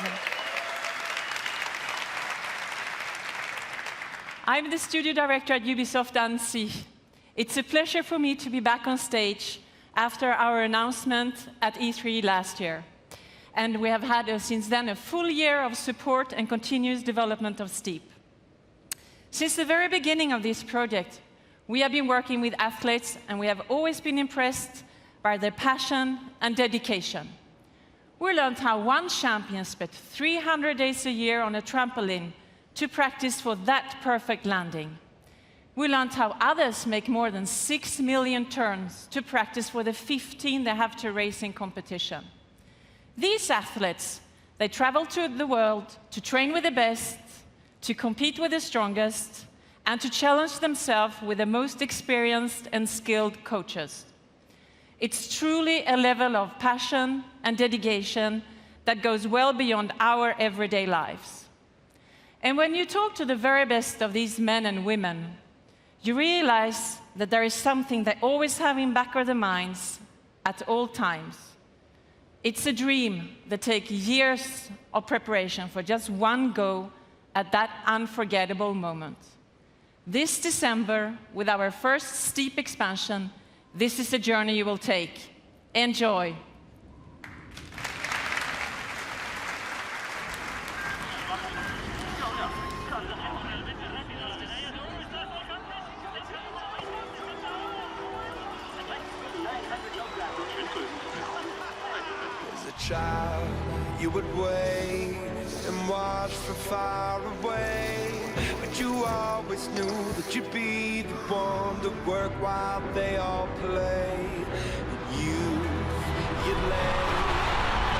I'm the studio director at Ubisoft Annecy. It's a pleasure for me to be back on stage after our announcement at E3 last year. And we have had, since then, a full year of support and continuous development of Steep. Since the very beginning of this project, we have been working with athletes, and we have always been impressed by their passion and dedication. We learned how one champion spent 300 days a year on a trampoline to practice for that perfect landing. We learned how others make more than 6 million turns to practice for the 15 they have to race in competition. These athletes, they travel to the world to train with the best, to compete with the strongest, and to challenge themselves with the most experienced and skilled coaches. It's truly a level of passion and dedication that goes well beyond our everyday lives. And when you talk to the very best of these men and women, you realize that there is something they always have in back of their minds at all times. It's a dream that takes years of preparation for just one go at that unforgettable moment. This December, with our first Steep expansion, this is the journey you will take. Enjoy. As a child, you would wait and watch from far away. But you always knew that you'd be the one to work while they all play. And you'd lay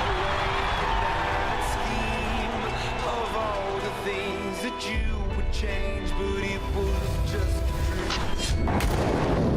awake and scheme of all the things that you would change, but it was just a dream.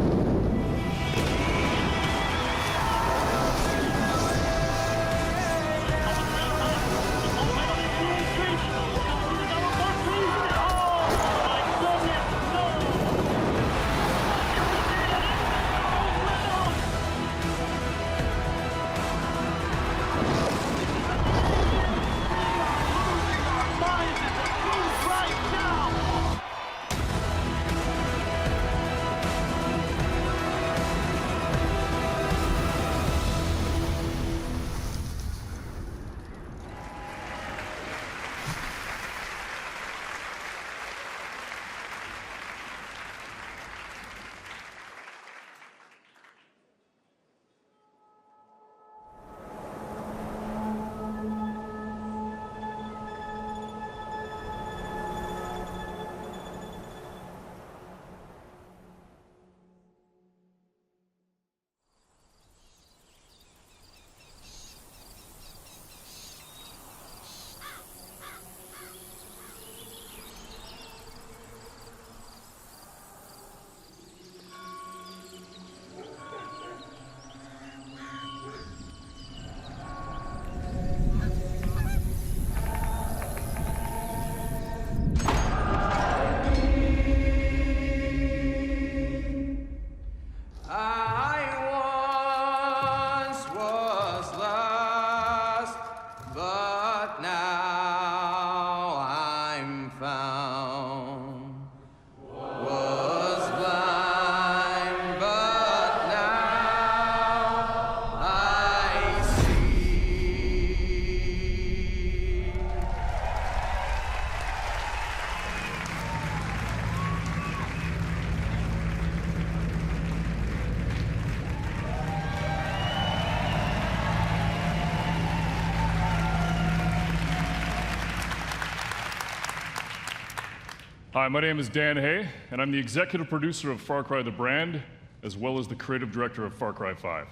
Hi, my name is Dan Hay, and I'm the executive producer of Far Cry the brand, as well as the creative director of Far Cry 5.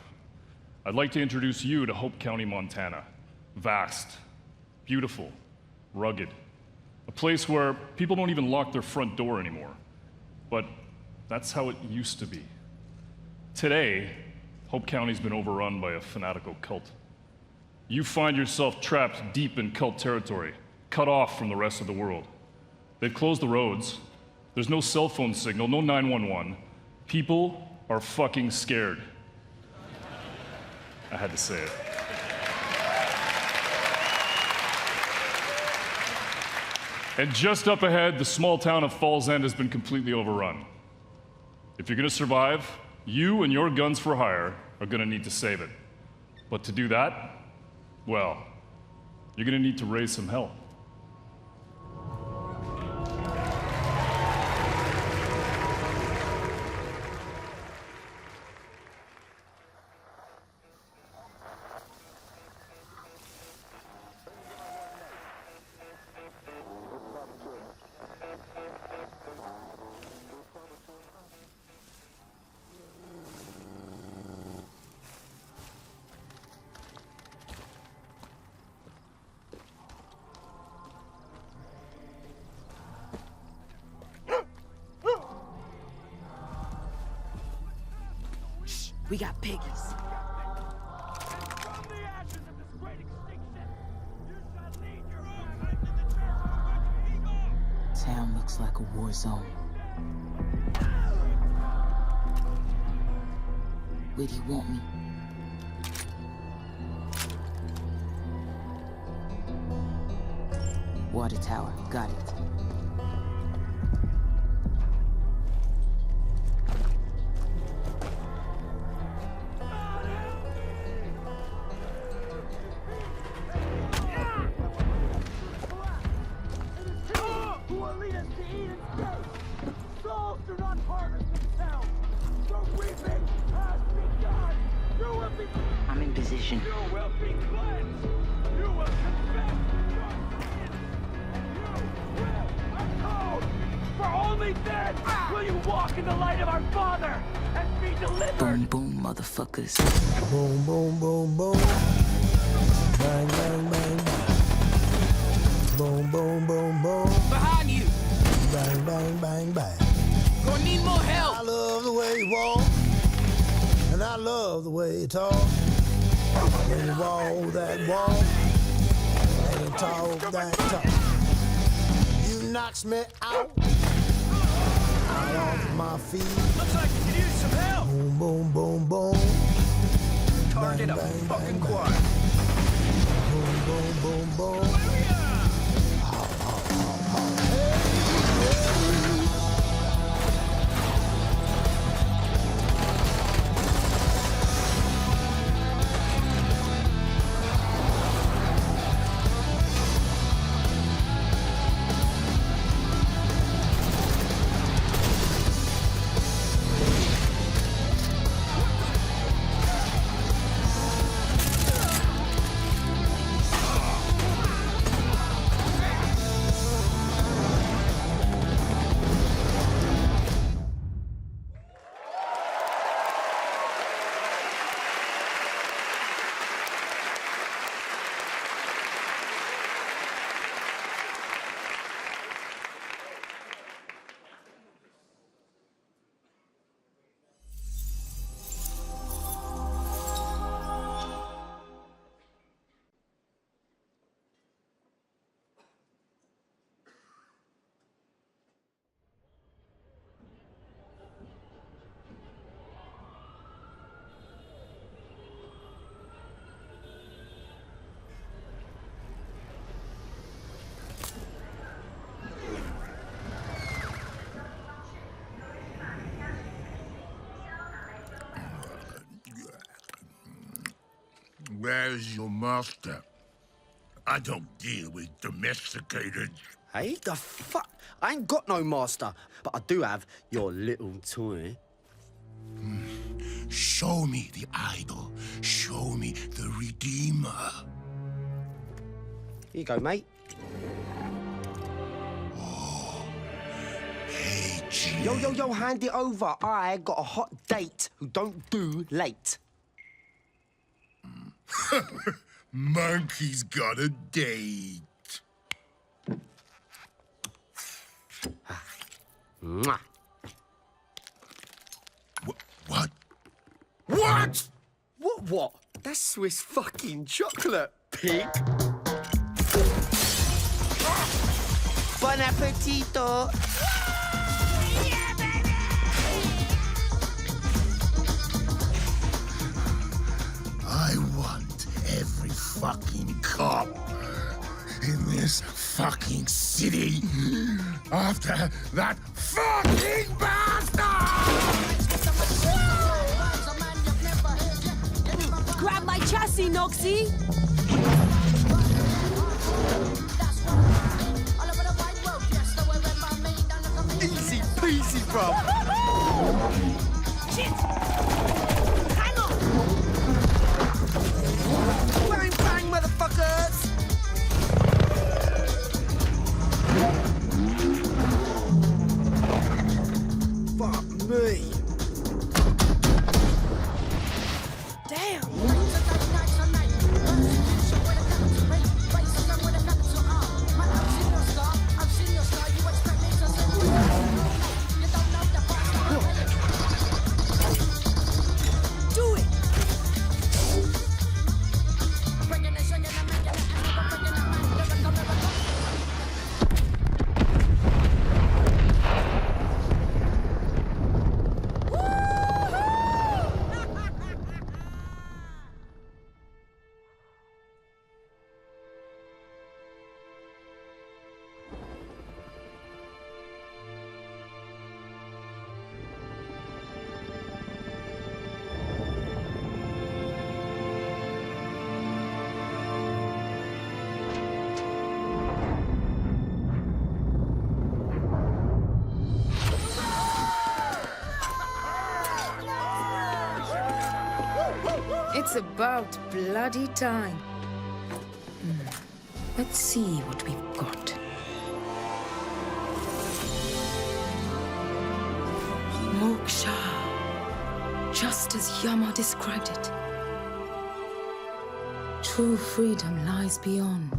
I'd like to introduce you to Hope County, Montana. Vast, beautiful, rugged. A place where people don't even lock their front door anymore. But that's how it used to be. Today, Hope County's been overrun by a fanatical cult. You find yourself trapped deep in cult territory, cut off from the rest of the world. They've closed the roads. There's no cell phone signal, no 911. People are fucking scared. I had to say it. And just up ahead, the small town of Falls End has been completely overrun. If you're gonna survive, you and your guns for hire are gonna need to save it. But to do that, well, you're gonna need to raise some hell. We got piggies. Town looks like a war zone. Where do you want me? Water tower, got it. I'm in position. You will be cleansed. You will confess your sins, and you will atone. For only then will you walk in the light of our Father and be delivered. Boom, boom, motherfuckers. Boom, boom, boom, boom. Bang, bang, bang, bang. Boom, boom, boom, boom. Behind you. Bang, bang, bang, bang. Gonna need more help. I love the way you walk, and I love the way you talk. When you walk that walk, and you talk that talk. You knocks me out off my feet. Looks like you could use some help. Boom, boom, boom, boom. Target bang, a bang, fucking bang, quad. Boom, boom, boom, boom. Where's your master? I don't deal with domesticated. Hey, the fuck? I ain't got no master, but I do have your little toy. Show me the idol. Show me the Redeemer. Here you go, mate. Oh, Yo, yo, yo, hand it over. I got a hot date who don't do late. Monkey's got a date. Mwah. What? What? What? That's Swiss fucking chocolate, pig. Bon appetito. I want every fucking cop in this fucking city after that fucking bastard! Grab my chassis, Noxie! Easy peasy, bro. Shit! Hang on! Bang, bang, motherfuckers! Fuck me. Damn! Do it! It's about bloody time. Let's see what we've got. Moksha. Just as Yama described it. True freedom lies beyond.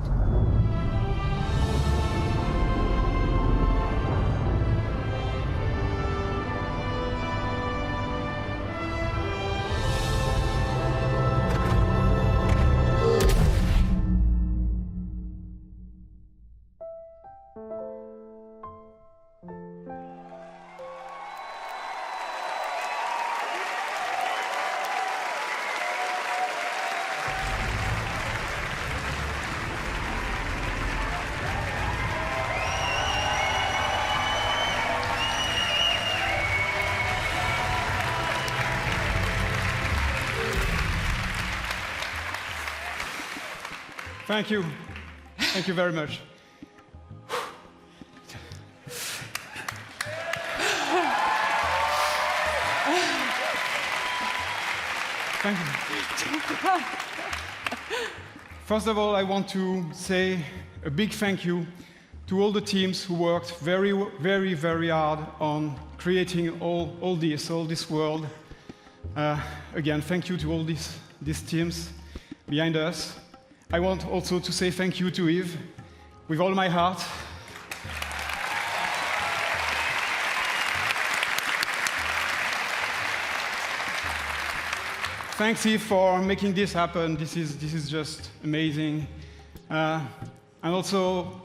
Thank you. Thank you very much. Thank you. First of all, I want to say a big thank you to all the teams who worked very, very, very hard on creating all this world. Again, thank you to all these teams behind us. I want also to say thank you to Yves, with all my heart. Thanks, Yves, for making this happen. This is just amazing. And also,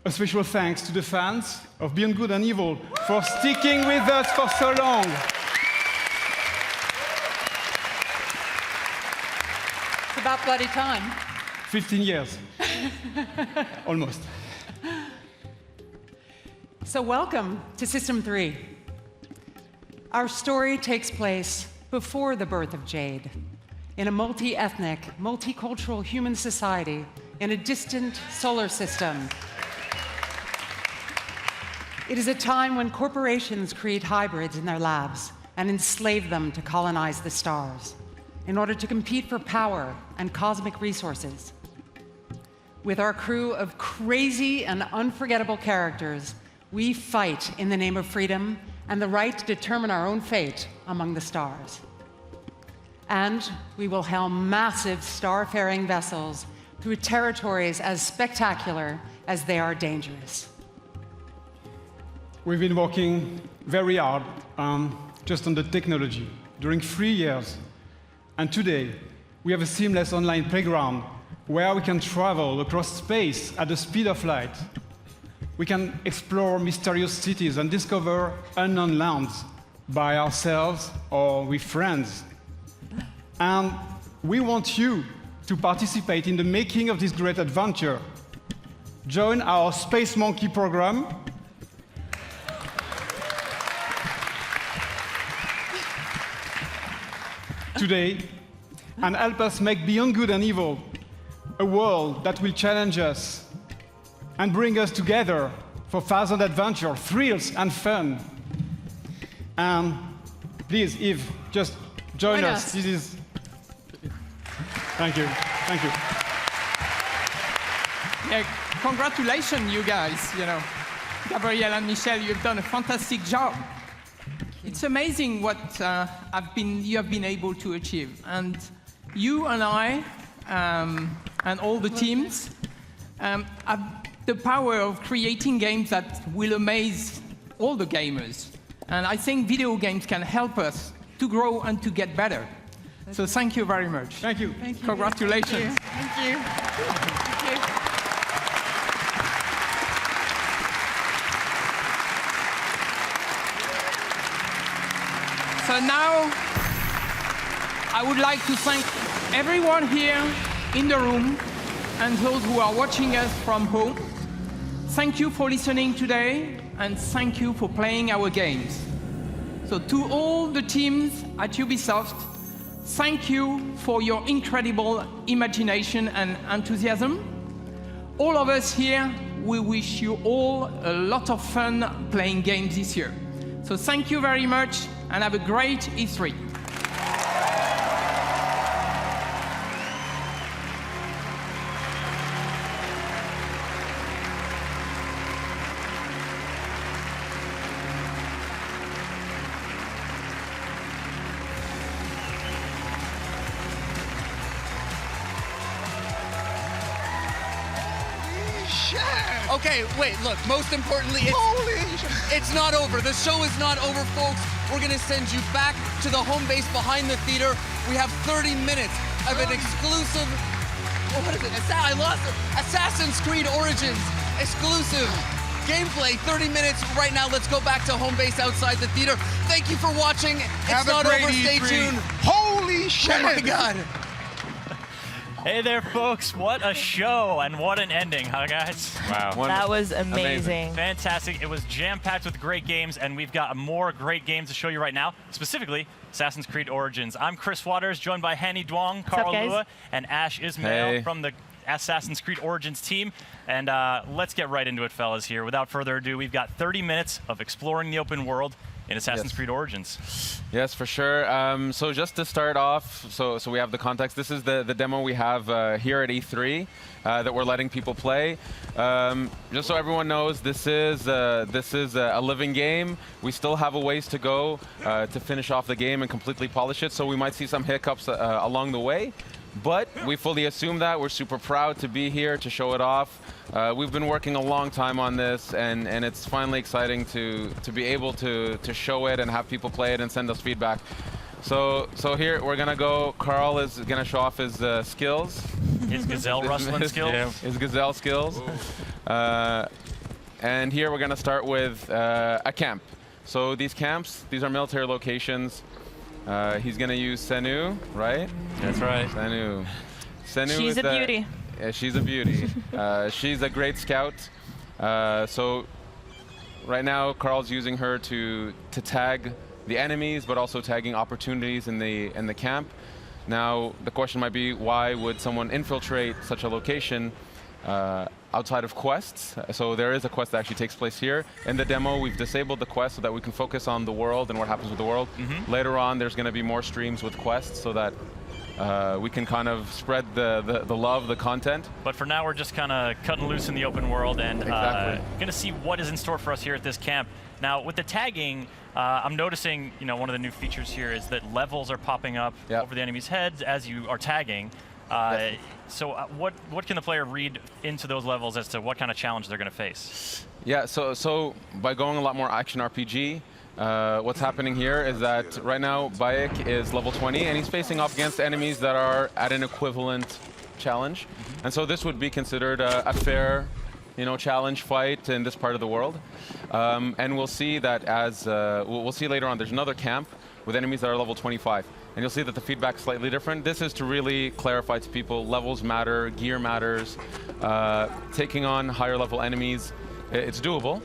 a special thanks to the fans of Beyond Good and Evil for sticking with us for so long. It's about bloody time. 15 years. Almost. So welcome to System 3. Our story takes place before the birth of Jade, in a multi-ethnic, multicultural human society in a distant solar system. It is a time when corporations create hybrids in their labs and enslave them to colonize the stars in order to compete for power and cosmic resources. With our crew of crazy and unforgettable characters, We fight in the name of freedom and the right to determine our own fate among the stars. And we will helm massive star-faring vessels through territories as spectacular as they are dangerous. We've been working very hard just on the technology during 3 years. And today, we have a seamless online playground where we can travel across space at the speed of light. We can explore mysterious cities and discover unknown lands by ourselves or with friends. And we want you to participate in the making of this great adventure. Join our Space Monkey program. Today, and help us make Beyond Good and Evil a world that will challenge us and bring us together for thousand adventure, thrills, and fun. And please, Eve, just join us. This is. Thank you. Thank you. Yeah, congratulations, you guys. You know, Gabrielle and Michelle, you've done a fantastic job. It's amazing what you have been able to achieve, and you and I and all the teams have the power of creating games that will amaze all the gamers. And I think video games can help us to grow and to get better. So thank you very much. Thank you. Thank you. Congratulations. Thank you. Thank you. So now, I would like to thank everyone here in the room and those who are watching us from home. Thank you for listening today, and thank you for playing our games. So to all the teams at Ubisoft, thank you for your incredible imagination and enthusiasm. All of us here, we wish you all a lot of fun playing games this year. So thank you very much, and have a great E3. Okay, wait, look, most importantly, it's not over. The show is not over, folks. We're gonna send you back to the home base behind the theater. We have 30 minutes of an exclusive, what is it? I lost it. Assassin's Creed Origins exclusive gameplay. 30 minutes right now. Let's go back to home base outside the theater. Thank you for watching. It's not over. Stay tuned. Holy shit! Oh my God. Hey there, folks. What a show and what an ending, huh, guys? Wow. That was amazing. Fantastic. It was jam-packed with great games, and we've got more great games to show you right now, specifically Assassin's Creed Origins. I'm Chris Waters, joined by Hanny Duong, Carl Lua, and Ash Ismail from the Assassin's Creed Origins team. And let's get right into it, fellas, here. Without further ado, we've got 30 minutes of exploring the open world in Assassin's Creed Origins. Yes, for sure. So just to start off, so we have the context. This is the demo we have here at E3 that we're letting people play. Just so everyone knows, this is a living game. We still have a ways to go to finish off the game and completely polish it. So we might see some hiccups along the way. But we fully assume that. We're super proud to be here to show it off. We've been working a long time on this, and it's finally exciting to be able to show it and have people play it and send us feedback. So here we're gonna go. Carl is gonna show off his skills. His gazelle rustling skills. His gazelle skills. And here we're gonna start with a camp. So these camps, these are military locations. He's gonna use Senu, right? That's right. Senu. She's a beauty. Yeah, she's a beauty. She's a great scout. So right now, Carl's using her to tag the enemies, but also tagging opportunities in the camp. Now, the question might be, why would someone infiltrate such a location outside of quests? So there is a quest that actually takes place here. In the demo, we've disabled the quest so that we can focus on the world and what happens with the world. Later on, there's going to be more streams with quests so that we can kind of spread the love, the content. But for now, we're just kind of cutting loose in the open world and going to see what is in store for us here at this camp. Now, with the tagging, I'm noticing, one of the new features here is that levels are popping up over the enemies' heads as you are tagging. So what can the player read into those levels as to what kind of challenge they're going to face? Yeah, so by going a lot more action RPG, what's happening here is that right now Bayek is level 20 and he's facing off against enemies that are at an equivalent challenge. And so this would be considered a fair challenge fight in this part of the world. And we'll see that as, we'll see later on, there's another camp with enemies that are level 25. And you'll see that the feedback is slightly different. This is to really clarify to people, levels matter, gear matters. Taking on higher level enemies, it's doable.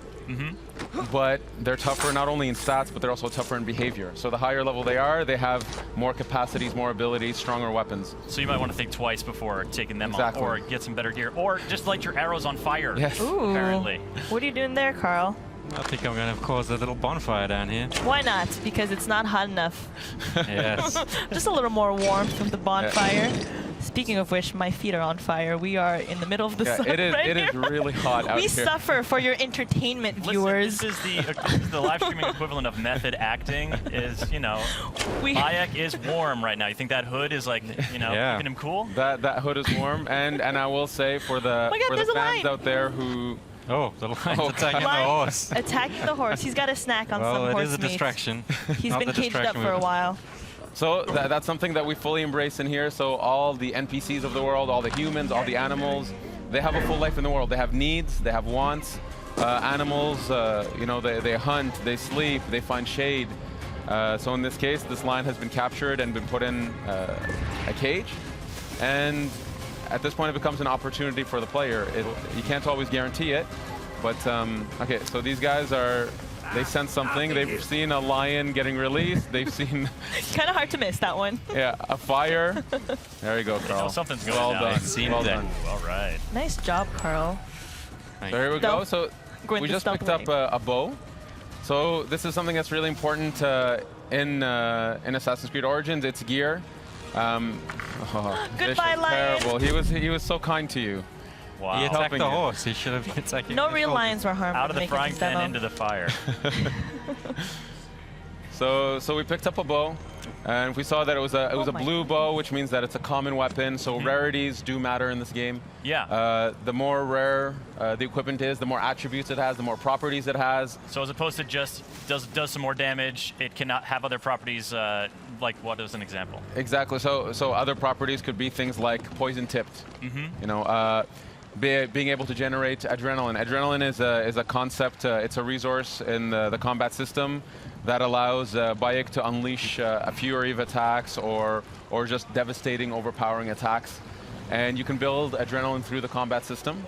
But they're tougher not only in stats, but they're also tougher in behavior. So the higher level they are, they have more capacities, more abilities, stronger weapons. So you might want to think twice before taking them on, or get some better gear, or just light your arrows on fire. Yes. Ooh. Apparently. What are you doing there, Carl? I think I'm going to cause a little bonfire down here. Why not? Because it's not hot enough. Yes. Just a little more warmth from the bonfire. Speaking of which, my feet are on fire. We are in the middle of the sun it is really hot out we here. suffer for your entertainment, viewers. This is the live streaming equivalent of method acting. Is Bayek is warm right now. You think that hood is like keeping him cool? That hood is warm, and I will say for the fans out there who. Oh, the lion's attacking the horse. Attacking the horse. He's got a snack on some horse meat. Well, it is a distraction. He's been caged up for a while. So that's something that we fully embrace in here. So all the NPCs of the world, all the humans, all the animals, they have a full life in the world. They have needs, they have wants. Animals, they hunt, they sleep, they find shade. So in this case, this lion has been captured and been put in a cage. And at this point, it becomes an opportunity for the player. You can't always guarantee it, but okay. So these guys they sense something. They've seen a lion getting released. They've seen. Kind of hard to miss that one. Yeah, a fire. There you go, Carl. Something's going well down. done. Well done. All right. Nice job, Carl. So here we go. So we just picked up a bow. So this is something that's really important in Assassin's Creed Origins. It's gear. Goodbye, lion. Terrible. He was so kind to you. Wow. He attacked the horse. He should have been attacking. No real lions were harmed. Out of the frying pan into the fire. So we picked up a bow, and we saw that it was a blue bow, which means that it's a common weapon. So rarities do matter in this game. Yeah. The more rare the equipment is, the more attributes it has, the more properties it has. So as opposed to just does some more damage, it cannot have other properties. Like what is an example? Exactly. So other properties could be things like poison tipped. Being able to generate adrenaline. Adrenaline is a concept. It's a resource in the combat system that allows Bayek to unleash a fury of attacks or just devastating, overpowering attacks. And you can build adrenaline through the combat system.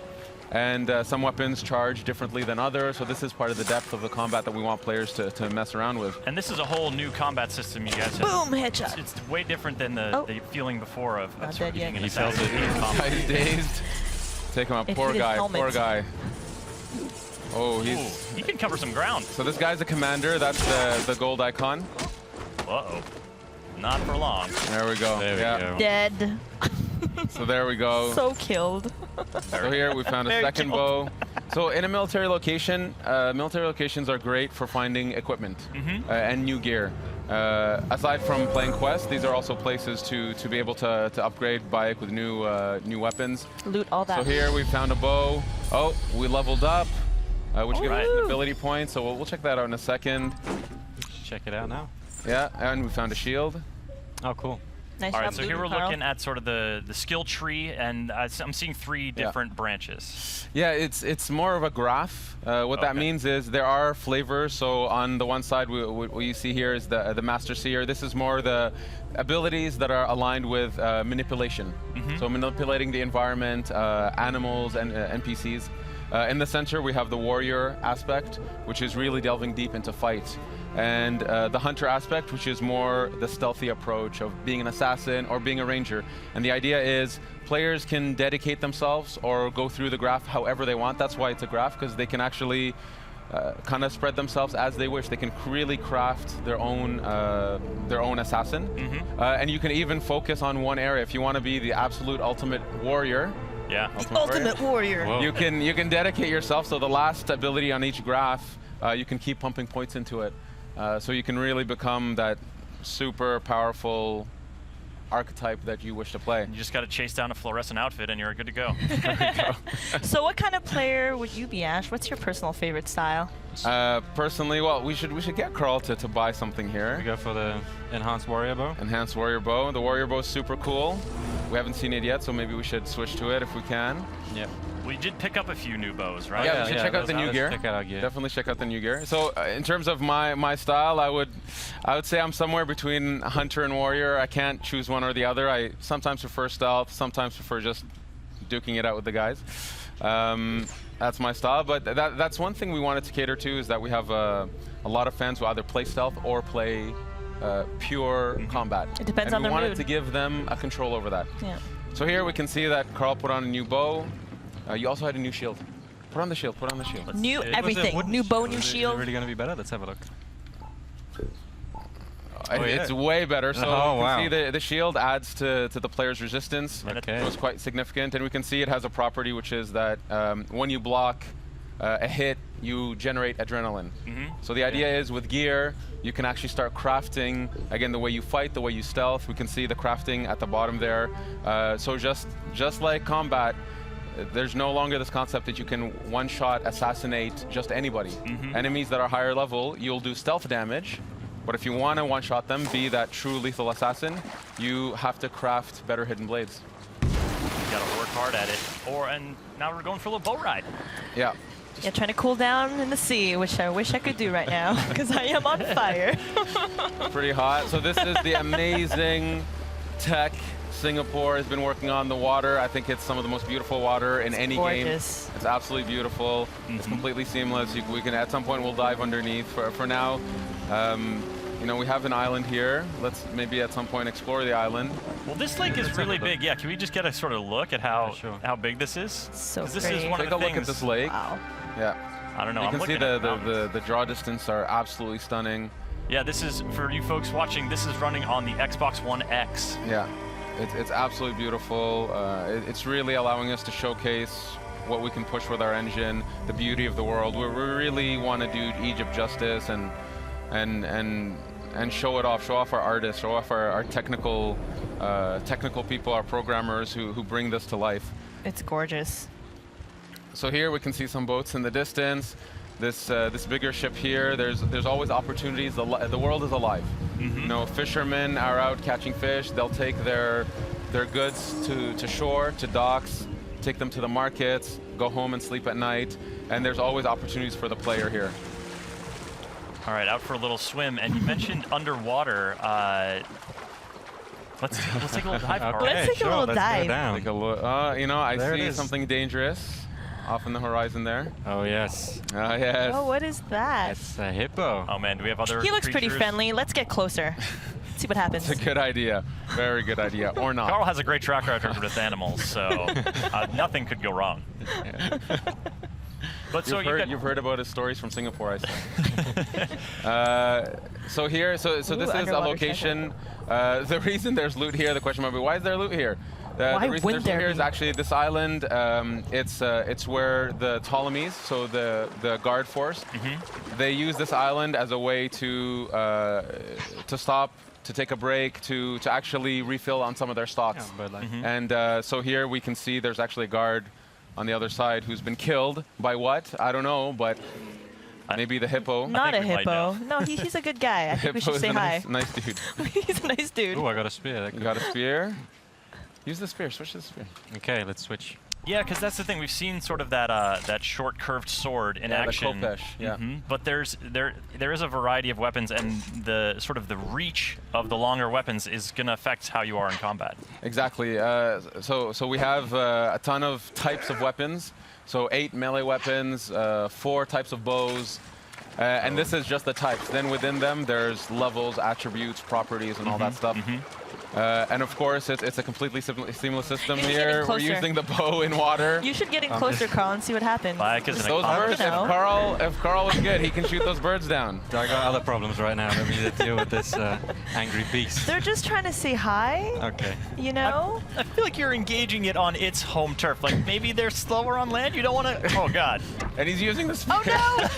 And some weapons charge differently than others, so this is part of the depth of the combat that we want players to mess around with. And this is a whole new combat system you guys have. Boom, headshot. It's way different than the feeling before of sort of being an He felt it. He's dazed. Take him out. Poor guy. Poor guy. Oh, he can cover some ground. So this guy's a commander. That's the gold icon. Uh-oh. Not for long. There we go. There we go. Dead. So there we go. So killed. So here we found a second bow. So in a military location, military locations are great for finding equipment and new gear. Aside from playing quests, these are also places to be able to upgrade Bayek with new weapons. Loot all that. So here we found a bow. Oh, we leveled up, which gives us an ability point. So we'll check that out in a second. Check it out now. Yeah, and we found a shield. Oh, cool. Nice All right, job, so here we're Carl. looking at sort of the skill tree, and I'm seeing 3 different branches. Yeah, it's more of a graph. What that means is there are flavors. So on the one side, what you see here is the Master Seer. This is more the abilities that are aligned with manipulation. So manipulating the environment, animals, and NPCs. In the center, we have the warrior aspect, which is really delving deep into fight. And the hunter aspect, which is more the stealthy approach of being an assassin or being a ranger. And the idea is players can dedicate themselves or go through the graph however they want. That's why it's a graph, because they can actually kind of spread themselves as they wish. They can really craft their own assassin, and you can even focus on one area. If you want to be the absolute ultimate warrior, Ultimate warrior. you can dedicate yourself. So the last ability on each graph, you can keep pumping points into it, so you can really become that super powerful archetype that you wish to play. You just got to chase down a fluorescent outfit and you're good to go. So what kind of player would you be, Ash? What's your personal favorite style? Personally, well, we should get Carl to buy something here. We go for the enhanced warrior bow. Enhanced warrior bow. The warrior bow is super cool. We haven't seen it yet, so maybe we should switch to it if we can. Yep. We did pick up a few new bows, right? Yeah, we should check out the new gear. Check out our gear. Definitely check out the new gear. So in terms of my style, I would say I'm somewhere between hunter and warrior. I can't choose one or the other. I sometimes prefer stealth, sometimes prefer just duking it out with the guys. That's my style, but that's one thing we wanted to cater to, is that we have a lot of fans who either play stealth or play pure combat. It depends on their mood. We wanted to give them a control over that. Yeah. So here we can see that Carl put on a new bow. You also had a new shield. Put on the shield, put on the shield. New everything. New bow, new shield. Is it really going to be better? Let's have a look. It's way better. So you can wow. see the shield adds to the player's resistance. Okay. It was quite significant. And we can see it has a property which is that when you block a hit, you generate adrenaline. So the idea is with gear, you can actually start crafting, again, the way you fight, the way you stealth. We can see the crafting at the bottom there. So just like combat, there's no longer this concept that you can one-shot assassinate just anybody. Enemies that are higher level, you'll do stealth damage. But if you want to one-shot them, be that true lethal assassin, you have to craft better hidden blades. You gotta work hard at it. And now we're going for a little boat ride. Yeah. Yeah, trying to cool down in the sea, which I wish I could do right now, because I am on fire. Pretty hot. So this is the amazing tech Singapore has been working on. The water, I think it's some of the most beautiful water in any game. It's absolutely beautiful. It's completely seamless. We can, at some point, we'll dive underneath. For now, you know, we have an island here. Let's maybe at some point explore the island. Well, this lake is really big. Yeah, can we just get a sort of look at how big this is? So this is one Take of the a look at this lake. Wow. Yeah. I don't know. You I'm can see the draw distance are absolutely stunning. Yeah, this is, for you folks watching, this is running on the Xbox One X. Yeah, it's absolutely beautiful. It's really allowing us to showcase what we can push with our engine, the beauty of the world. We really want to do Egypt justice and show it off, show off our artists, show off our technical people, our programmers who bring this to life. It's gorgeous. So here we can see some boats in the distance. This bigger ship here, there's always opportunities. The world is alive. You know, fishermen are out catching fish. They'll take their goods to shore, to docks, take them to the markets, go home and sleep at night. And there's always opportunities for the player here. All right, out for a little swim. And you mentioned underwater. Let's take a little dive. Okay, let's take a little dive. Take a look. You know, I see something dangerous off in the horizon there. Oh, yes. Oh, yes. Oh, what is that? It's a hippo. Oh, man, do we have other He looks pretty creatures? friendly. Let's get closer. See what happens. It's a good idea. Very good idea. Or not. Carl has a great track record with animals, so nothing could go wrong. Yeah. But you've heard about his stories from Singapore, I see. So here, so this is a location. The reason there's loot here, the question might be, why is there loot here? The reason there's loot here is actually this island. It's where the Ptolemies, so the guard force, they use this island as a way to stop, to take a break, to actually refill on some of their stocks. And so here we can see there's actually a guard on the other side who's been killed by what? I don't know, but maybe the hippo. Not a hippo. No, he's a good guy. I think we should say hi. Nice dude. He's a nice dude. Oh, I got a spear. You got a spear? Use the spear. Switch to the spear. Okay, let's switch. Yeah, because that's the thing. We've seen sort of that short curved sword in action. The khopesh, But there is a variety of weapons, and the sort of the reach of the longer weapons is going to affect how you are in combat. Exactly. So we have a ton of types of weapons. So 8 melee weapons, 4 types of bows, and this is just the types. Then within them, there's levels, attributes, properties, and all that stuff. And of course, it's a completely seamless system You should here. get We're closer. using the bow in water. You should get in closer, Carl, and see what happens. Those birds, if Carl is good, he can shoot those birds down. I got other problems right now. Let me deal with this angry beast. They're just trying to say hi. Okay. You know? I feel like you're engaging it on its home turf. Like maybe they're slower on land. You don't want to. Oh God. And he's using the spear. Oh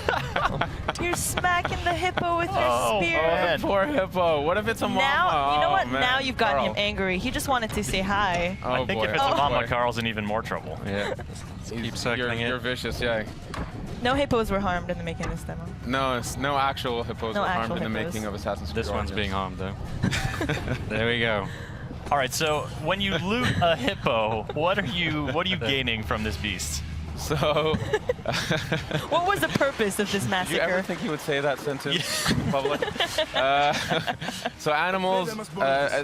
no! You're smacking the hippo with your spear. Oh, the poor hippo. What if it's a mama? Now, you know what? man. Now you've gotten Carl. him angry. He just wanted to say hi. Oh, I think boy. if it's a Oh, mama, boy. Carl's in even more trouble. Yeah. Keep circling You're vicious, yeah. No hippos were harmed in the making of this demo. No, no actual hippos No were actual harmed in the hippos. making of Assassin's Creed This one's Origins. being harmed, though. There we go. All right. So when you loot a hippo, what are you gaining from this beast? So. What was the purpose of this Did massacre? you ever think he would say that sentence in public? So animals.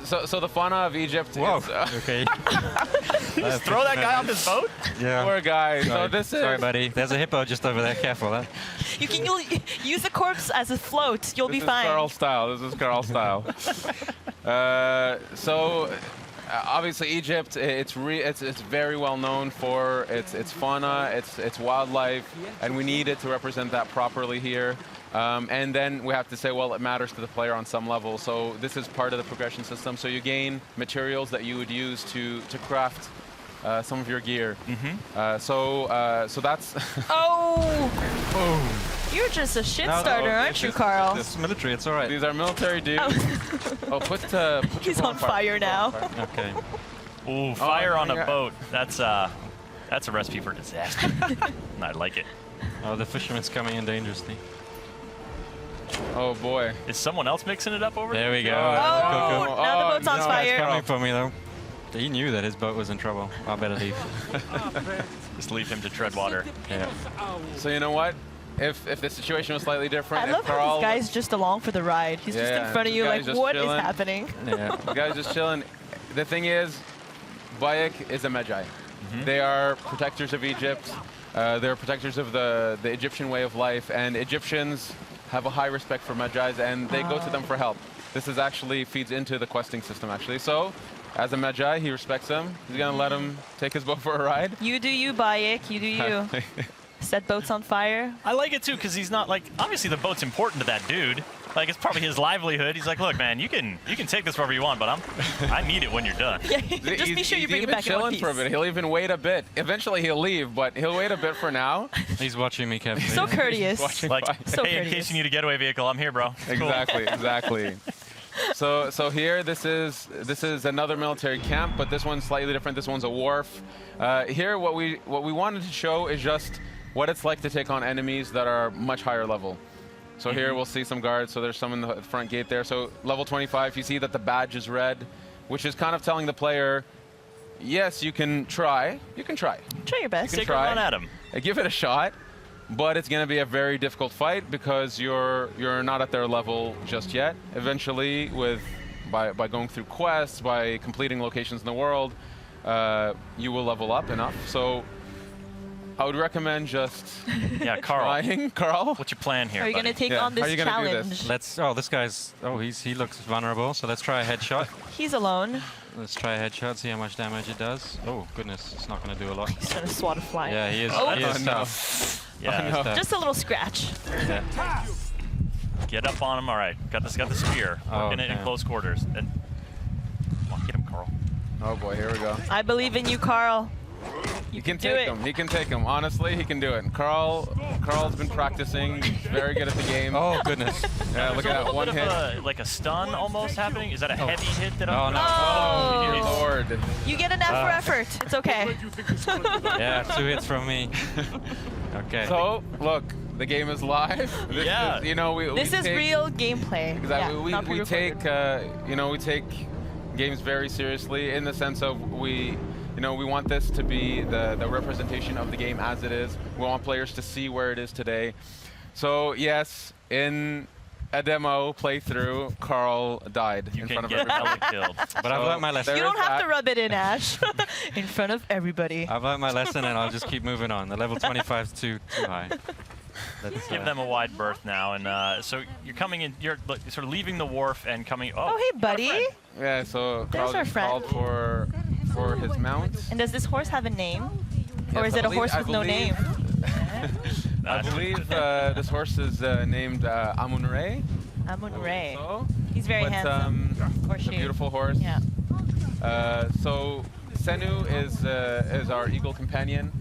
So the fauna of Egypt. Whoa. Is, Okay. Just throw that guy off his boat? Yeah. Poor guy. So Sorry. this is. Sorry, buddy. There's a hippo just over there. Careful, huh? You can use the corpse as a float. You'll be This fine. is Carl style. This is Carl style. Obviously Egypt, it's very well known for its fauna, its wildlife, and we need it to represent that properly here. And then we have to say, well, it matters to the player on some level. So this is part of the progression system. So you gain materials that you would use to craft some of your gear. So that's. Oh! You're just a shit starter, aren't you, Carl? This is military. It's all right. These are military dudes. Put He's your on fire now. Okay. Ooh, fire on a yeah. boat. That's a recipe for disaster. I like it. Oh, the fisherman's coming in dangerously. Oh boy. Is someone else mixing it up over there? There we go. Oh, now the boat's on This guy's fire. coming for me, though. He knew that his boat was in trouble. I better leave. Just leave him to tread water. Yeah. So you know what? If the situation was slightly different, I if love how Carl this guy's just along for the ride. He's just in front of you the like, guy's just what is chilling. happening? Yeah. The guy's just chilling. The thing is, Bayek is a Magi. They are protectors of Egypt. They're protectors of the Egyptian way of life, and Egyptians have a high respect for Magi's, and they go to them for help. This is actually feeds into the questing system, actually. So, as a Magi, he respects them. He's gonna let him take his boat for a ride. You do you, Bayek. You do you. Set boats on fire. I like it too because he's not like obviously the boat's important to that dude. Like it's probably his livelihood. He's like, look, man, you can take this wherever you want, but I need it when you're done. Yeah, just be sure you bring it even back in one chilling piece. for a bit. He'll even wait a bit. Eventually, he'll leave, but he'll wait a bit for now. He's watching me carefully. So courteous. Like, So hey, in courteous. case you need a getaway vehicle, I'm here, bro. It's cool. Exactly, exactly. So here, this is another military camp, but this one's slightly different. This one's a wharf. Here, what we wanted to show is just what it's like to take on enemies that are much higher level. So here we'll see some guards. So there's some in the front gate there. So level 25, you see that the badge is red, which is kind of telling the player, yes, you can try. You can try. Try your best. You can Take a try. run at him. Give it a shot, but it's going to be a very difficult fight because you're not at their level just yet. Eventually, by going through quests, by completing locations in the world, you will level up enough. So I would recommend just trying. Carl, what's your plan here? Are you buddy? going to take on How are this you gonna do challenge? this? Let's. Oh, this guy's. Oh, he looks vulnerable. So let's try a headshot. He's alone. Let's try a headshot. See how much damage it does. Oh goodness, it's not going to do a lot. He's going to swat a fly. Yeah, he is. Oh. He is no. tough. Yeah. He's tough. Just a little scratch. Yeah. Get up on him. All right. Got the spear. Working it in okay. close quarters. And come on, get him, Carl. Oh boy, here we go. I believe in you, Carl. You can do take it. him. He can take him. Honestly, he can do it. Carl's been practicing. He's very good at the game. Oh goodness. Yeah, look There's a at that little one bit hit. of like a stun almost happening. Is that a heavy hit that I'm? Oh, no. Oh, Jeez. Lord. You get an F for effort. It's okay. Yeah, 2 hits from me. Okay. So, look, the game is live. This Yeah. is, you know, This is real gameplay. Exactly. Yeah, not we pre-recorded. take, we take games very seriously in the sense of we want this to be the representation of the game as it is. We want players to see where it is today. So yes, in a demo playthrough, Carl died in front of everybody. killed. But I've learned my lesson. You don't have to rub it in, Ash. In front of everybody. I've learned my lesson, and I'll just keep moving on. The level 25 is too high. Let's, Give them a wide berth now, and so you're coming in. You're sort of leaving the wharf and coming. Oh, hey, buddy. Yeah, so There's Carl our just friend. called for his mount. And does this horse have a name? Or Yes, is I it a believe- horse I with no believe- name? I believe this horse is named Amun-Re. Amun-Re. So, He's very handsome. Or It's a she. beautiful horse. Yeah. So Senu is our eagle companion.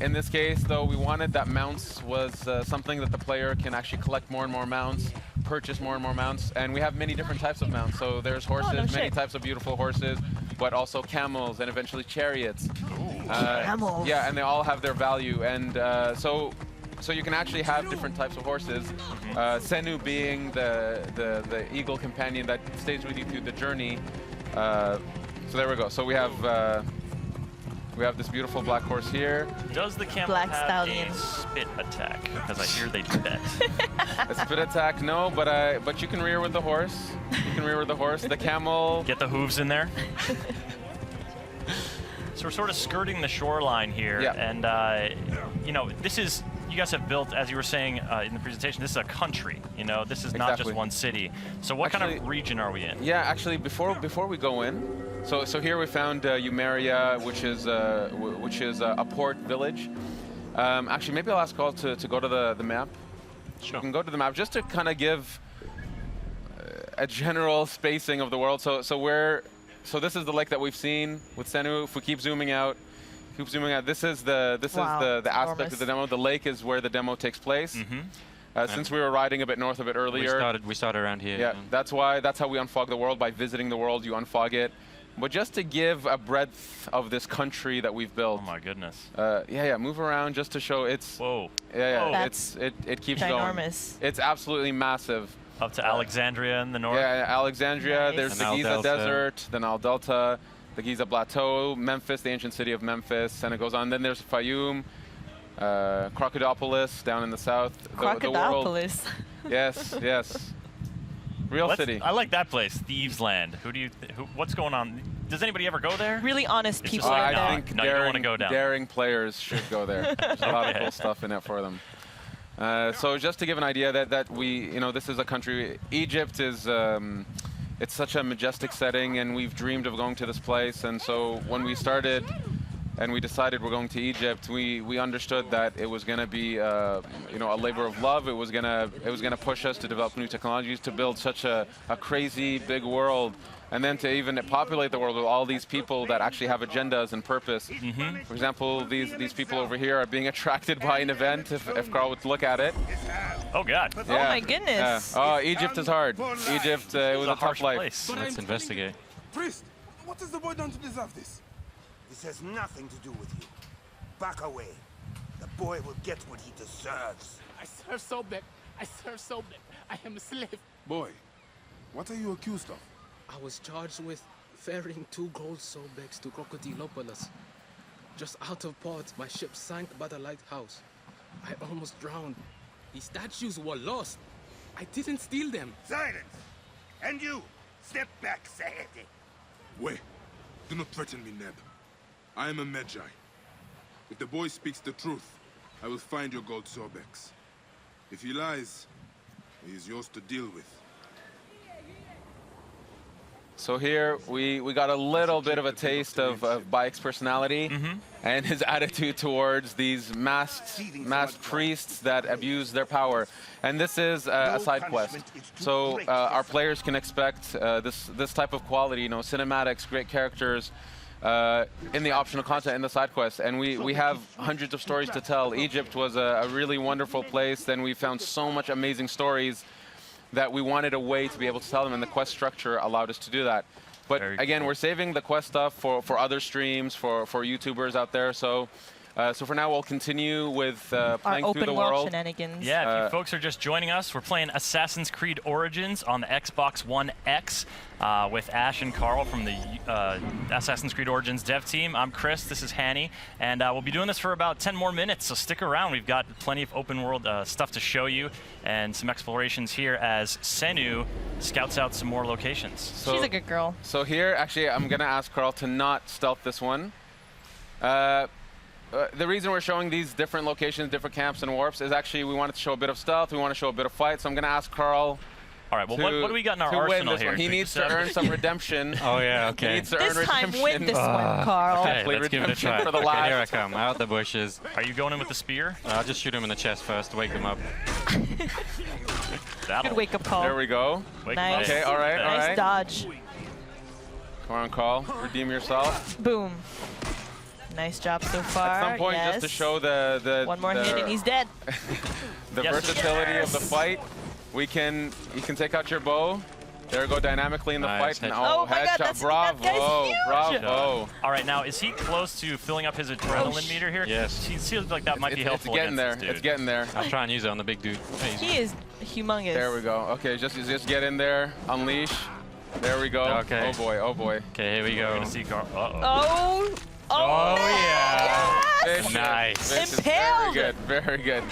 In this case, though, we wanted that mounts was something that the player can actually collect more and more mounts, purchase more and more mounts, and we have many different types of mounts. So there's horses, no many shit. types of beautiful horses, but also camels and eventually chariots. Camels. Yeah, and they all have their value, and so you can actually have different types of horses. Senu being the eagle companion that stays with you through the journey. So there we go. So we have this beautiful black horse here. Does the camel Black have stallion. a spit attack? Because I hear they do that. A spit attack, no, but you can rear with the horse. You can rear with the horse. The camel. Get the hooves in there. So we're sort of skirting the shoreline here, Yeah. and you know, this is. You guys have built, as you were saying in the presentation, this is a country. You know, this is not just Exactly. one city. So what kind of region are we in? Yeah, actually, before we go in, so here we found Umeria, which is a port village. Actually, maybe I'll ask Carl to go to the map. Sure. We can go to the map just to kind of give a general spacing of the world. So this is the lake that we've seen with Senu. If we keep zooming out. This is the Wow, aspect enormous. of the demo. The lake is where the demo takes place. Since we were riding a bit north of it earlier, We started around here. yeah, that's how we unfog the world, by visiting the world. You unfog it, but just to give a breadth of this country that we've built. Oh my goodness. Yeah, move around just to show it's. Whoa. Yeah, That's it keeps ginormous. going. It's absolutely massive. Up to Alexandria in the north. Yeah, Alexandria. Nice. There's The the Nile Giza Delta. Desert, the Nile Delta, the Giza Plateau, Memphis, the ancient city of Memphis, and it goes on. Then there's Fayum, Crocodilopolis down in the south. The world. Crocodilopolis. Yes, yes. Real city. I like that place, Thieves Land. What's going on? Does anybody ever go there? Really honest It's people just are like, there. I think No, you don't wanna go down. daring players should go there. There's a lot of Okay. cool stuff in it for them. So just to give an idea that we, this is a country. Egypt is, it's such a majestic setting, and we've dreamed of going to this place. And so when we started, and we decided we're going to Egypt, we understood that it was going to be, a labor of love. It was gonna push us to develop new technologies, to build such a crazy big world. And then to even populate the world with all these people that actually have agendas and purpose. For example, these people over here are being attracted by an event, if Carl would look at it. Oh, God. Oh my goodness. Yeah. Oh, Egypt is hard. Egypt, it was a tough harsh life. place. Let's investigate. Priest, what has the boy done to deserve this? This has nothing to do with you. Back away. The boy will get what he deserves. I serve Sobek. I serve Sobek. I am a slave. Boy, what are you accused of? I was charged with ferrying 2 gold Sobeks to Crocodilopolis. Just out of port, my ship sank by the lighthouse. I almost drowned. The statues were lost. I didn't steal them. Silence! And you, step back, Saete. Wait, do not threaten me, Neb. I am a Magi. If the boy speaks the truth, I will find your gold Sobex. If he lies, he is yours to deal with. So here we got a little bit of a taste of Bayek's personality and his attitude towards these masked priests that abuse their power. And this is a side quest. So our players can expect this type of quality, cinematics, great characters, in the optional content in the side quest. And we have hundreds of stories to tell. Egypt was a really wonderful place. Then we found so much amazing stories that we wanted a way to be able to tell them, and the quest structure allowed us to do that. But again, we're saving the quest stuff for other streams, for YouTubers out there. So for now, we'll continue with playing through the world. Shenanigans. Yeah, if you folks are just joining us, we're playing Assassin's Creed Origins on the Xbox One X with Ash and Carl from the Assassin's Creed Origins dev team. I'm Chris, this is Hanny, and we'll be doing this for about 10 more minutes, so stick around. We've got plenty of open world stuff to show you and some explorations here as Senu scouts out some more locations. So, she's a good girl. So here, actually, I'm going to ask Carl to not stealth this one. the reason we're showing these different locations, different camps and warps is actually we wanted to show a bit of stealth. We want to show a bit of fight. So I'm going to ask Carl. All right. Well, what do we got in our arsenal here? He needs to earn some redemption. Oh yeah. Okay. He needs to earn redemption. Win this one, Carl. Okay, let's give it a try. For the Okay, here I come, out the bushes. Are you going in with the spear? I'll just shoot him in the chest first to wake them up. Good wake-up call. There we go. Nice. Okay, all right, all right. Nice dodge. Come on, Carl. Redeem yourself. Boom. Nice job so far. At some point, yes. just to show the one more hit and he's dead. the versatility of the fight, you can take out your bow. There, go dynamically in the fight. And, oh my God, headshot. Bravo, bravo. All right, now is he close to filling up his adrenaline meter here? Yes. He feels like that might be helpful. It's getting there. It's getting there. I'll try and use it on the big dude. He is humongous. There we go. Okay, just get in there. Unleash. There we go. Okay. Oh boy. Oh boy. Okay, here we go. We're gonna see Carl. Oh. Oh yeah. Yes! Nice. Impaled. Very good. Very good.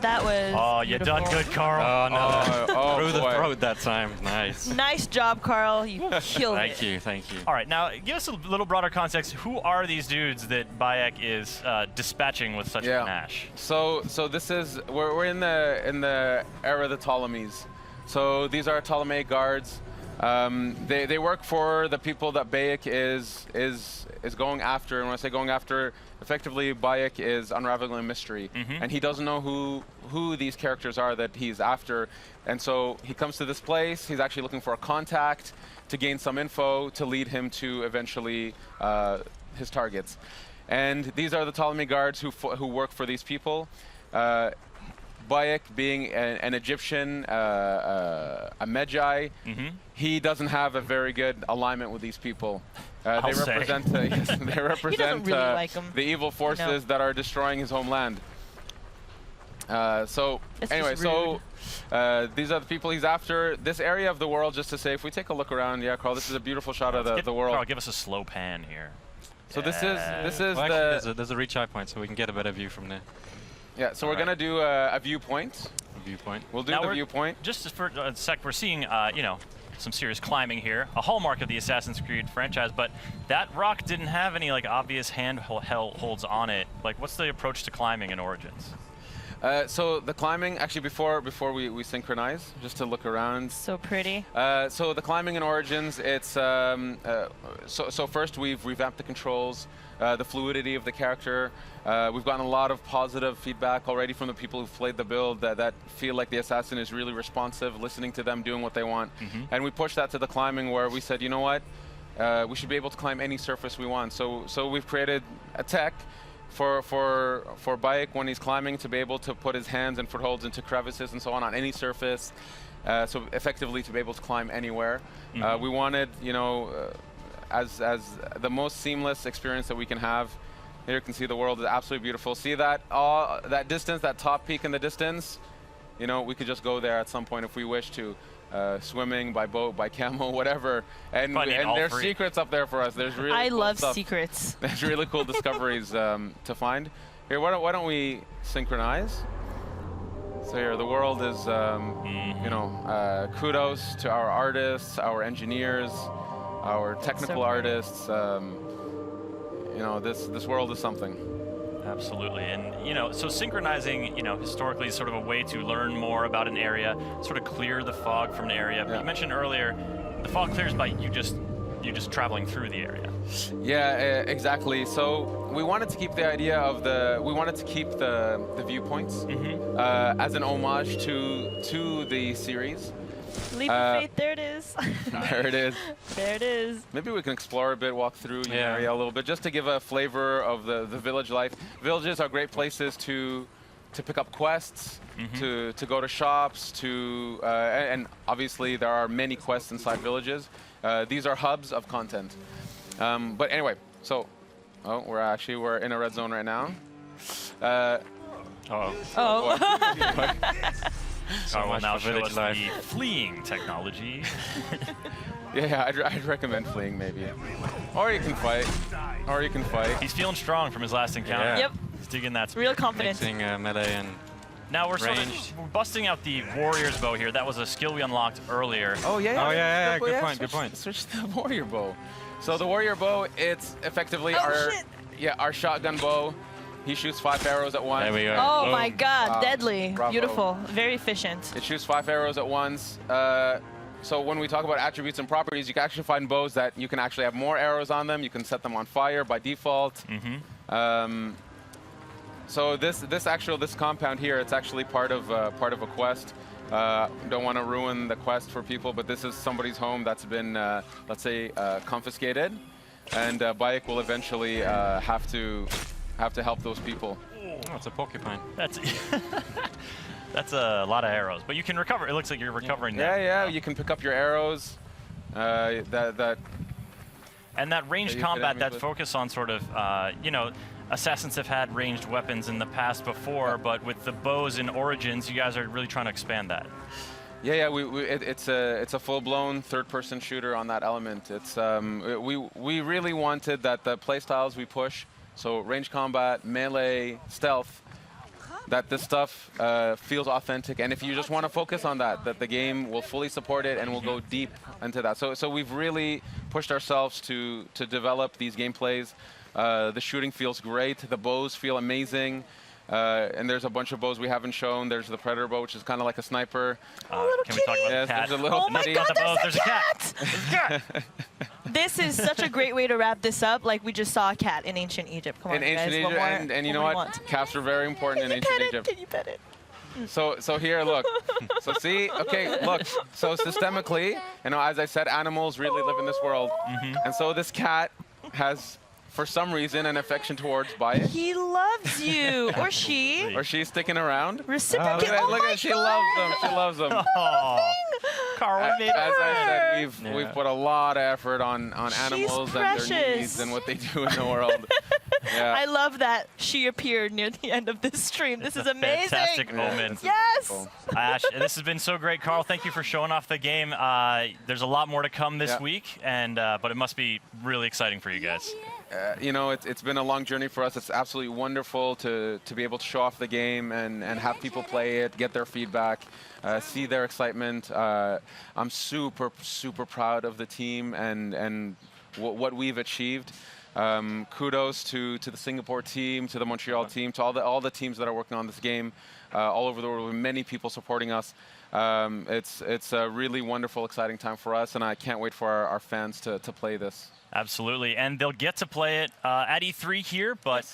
That was Oh, you done good, Carl. Oh no. Oh, Through the boy. throat that time. Nice. Nice job, Carl. You killed Thank it. you. Thank you. All right, now give us a little broader context. Who are these dudes that Bayek is dispatching with such panache? So this is we're in the era of the Ptolemies. So these are Ptolemaic guards. They work for the people that Bayek is going after, and when I say going after, effectively Bayek is unraveling a mystery, and he doesn't know who these characters are that he's after, and so he comes to this place. He's actually looking for a contact to gain some info to lead him to eventually his targets, and these are the Ptolemy guards who work for these people. Bayek being an Egyptian, a Medjay, he doesn't have a very good alignment with these people. They represent, they represent really like them, the evil forces that are destroying his homeland. So That's anyway, just so these are the people he's after. This area of the world, just to say, if we take a look around, yeah, Carl, this is a beautiful shot of the world. Carl, give us a slow pan here. So this is Well, actually, there's a reach eye point, so we can get a better view from there. Yeah, so we're gonna do a viewpoint. Viewpoint. We'll do Now the viewpoint. Just for a sec, we're seeing, you know, some serious climbing here, a hallmark of the Assassin's Creed franchise, but that rock didn't have any like obvious handholds on it. Like, what's the approach to climbing in Origins? So the climbing, actually before we synchronize, just to look around. So pretty. So the climbing in Origins, it's so first we've revamped the controls, the fluidity of the character. We've gotten a lot of positive feedback already from the people who've played the build that feel like the assassin is really responsive, listening to them, doing what they want. And we pushed that to the climbing, where we said, you know what, we should be able to climb any surface we want. So we've created a tech for Bayek when he's climbing to be able to put his hands and footholds into crevices and so on any surface. So effectively to be able to climb anywhere. We wanted, you know, as the most seamless experience that we can have. Here you can see the world is absolutely beautiful. See that that distance, that top peak in the distance? You know, we could just go there at some point if we wish to. Swimming, by boat, by camel, whatever. And there's secrets up there for us. There's really I cool love stuff. secrets. There's really cool discoveries to find. Here, why don't we synchronize? So here, the world is, you know, kudos to our artists, our engineers, our technical artists. You know, this world is something. Absolutely, and you know, so synchronizing, you know, historically is sort of a way to learn more about an area, sort of clear the fog from an area. But you mentioned earlier, the fog clears by you just traveling through the area. Yeah, exactly. So we wanted to keep the idea of the viewpoints as an homage to the series. Leap of faith, there it is. There it is. There it is. Maybe we can explore a bit, walk through the area a little bit, just to give a flavor of the village life. Villages are great places to pick up quests, to go to shops, and obviously there are many quests inside villages. These are hubs of content. But anyway, so we're in a red zone right now. Carl will now show us the fleeing technology. Yeah, I'd recommend fleeing maybe. Or you can fight. He's feeling strong from his last encounter. Yeah. Yep. He's digging that. Real confidence. Mixing melee and now we're we're busting out the warrior's bow here. That was a skill we unlocked earlier. Oh yeah. Good point. Switch to the warrior bow. So the warrior bow, it's effectively our shotgun bow. He shoots 5 arrows at once. There we go. Oh my God, deadly. Bravo. Beautiful. Very efficient. It shoots 5 arrows at once. So when we talk about attributes and properties, you can actually find bows that you can actually have more arrows on them. You can set them on fire by default. So this compound here, it's actually part of a quest. Don't want to ruin the quest for people, but this is somebody's home that's been, let's say, confiscated, and Bayek will eventually have to help those people. Oh, it's a porcupine. That's that's a lot of arrows, but you can recover. It looks like you're recovering them. Yeah, you can pick up your arrows. And that ranged combat, that focus on sort of, you know, Assassins have had ranged weapons in the past before, but with the bows in Origins, you guys are really trying to expand that. Yeah, it's a full-blown third-person shooter on that element. It's we really wanted that the playstyles we push, so range combat, melee, stealth, that this stuff feels authentic, and if you just want to focus on that the game will fully support it and will go deep into that. So we've really pushed ourselves to develop these gameplays. The shooting feels great. The bows feel amazing. And there's a bunch of bows we haven't shown. There's the Predator bow, which is kind of like a sniper. Can we talk about the cat? There's a little Oh my God, there's a cat! This is such a great way to wrap this up. Like we just saw a cat in ancient Egypt. Come on, in ancient guys. Egypt, and you know what? Cats are very important in ancient Egypt. Can you pet it? So here, look. So see, okay, look. So systemically, you know, as I said, animals really live in this world, and so this cat has, for some reason, an affection towards Bayek. He loves you, or she. Or she's sticking around. Reciprocate. Look at she loves them. She loves them. Carl, As I said, we've put a lot of effort on animals and their needs and what they do in the world. Yeah. I love that she appeared near the end of this stream. This is amazing. Fantastic moment. Yes. Ash, this has been so great. Carl, thank you for showing off the game. There's a lot more to come this week, and but it must be really exciting for you guys. You know, it's been a long journey for us. It's absolutely wonderful to be able to show off the game and have people play it, get their feedback, see their excitement. I'm super proud of the team and what we've achieved. Kudos to the Singapore team, to the Montreal team, to all the teams that are working on this game all over the world, with many people supporting us. It's a really wonderful, exciting time for us, and I can't wait for our fans to play this. Absolutely, and they'll get to play it at E3 here, but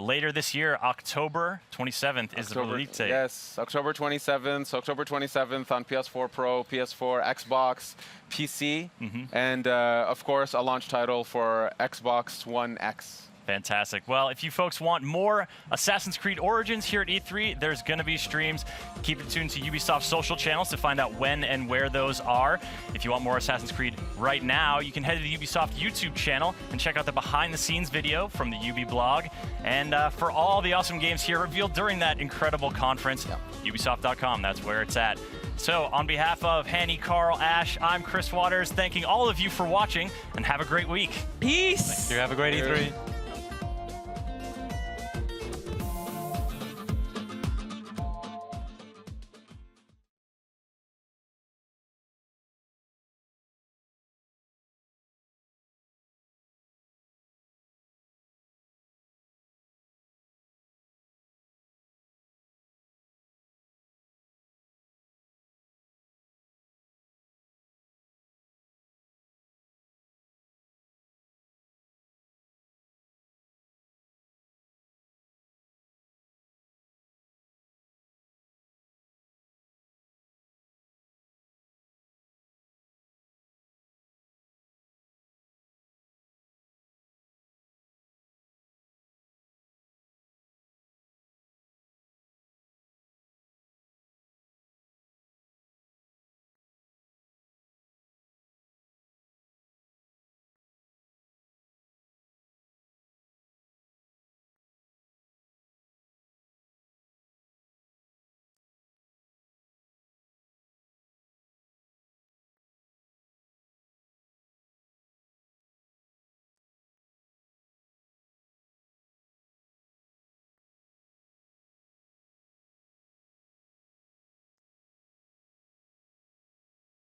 later this year, October 27th is the release date. Yes, October 27th. So October 27th on PS4 Pro, PS4, Xbox, PC, and of course a launch title for Xbox One X. Fantastic. Well, if you folks want more Assassin's Creed Origins here at E3, there's going to be streams. Keep it tuned to Ubisoft's social channels to find out when and where those are. If you want more Assassin's Creed right now, you can head to the Ubisoft YouTube channel and check out the behind-the-scenes video from the Ubi blog. And for all the awesome games here revealed during that incredible conference, Ubisoft.com, that's where it's at. So, on behalf of Hanny, Carl, Ash, I'm Chris Waters, thanking all of you for watching, and have a great week. Peace. Thank you. Have a great E3.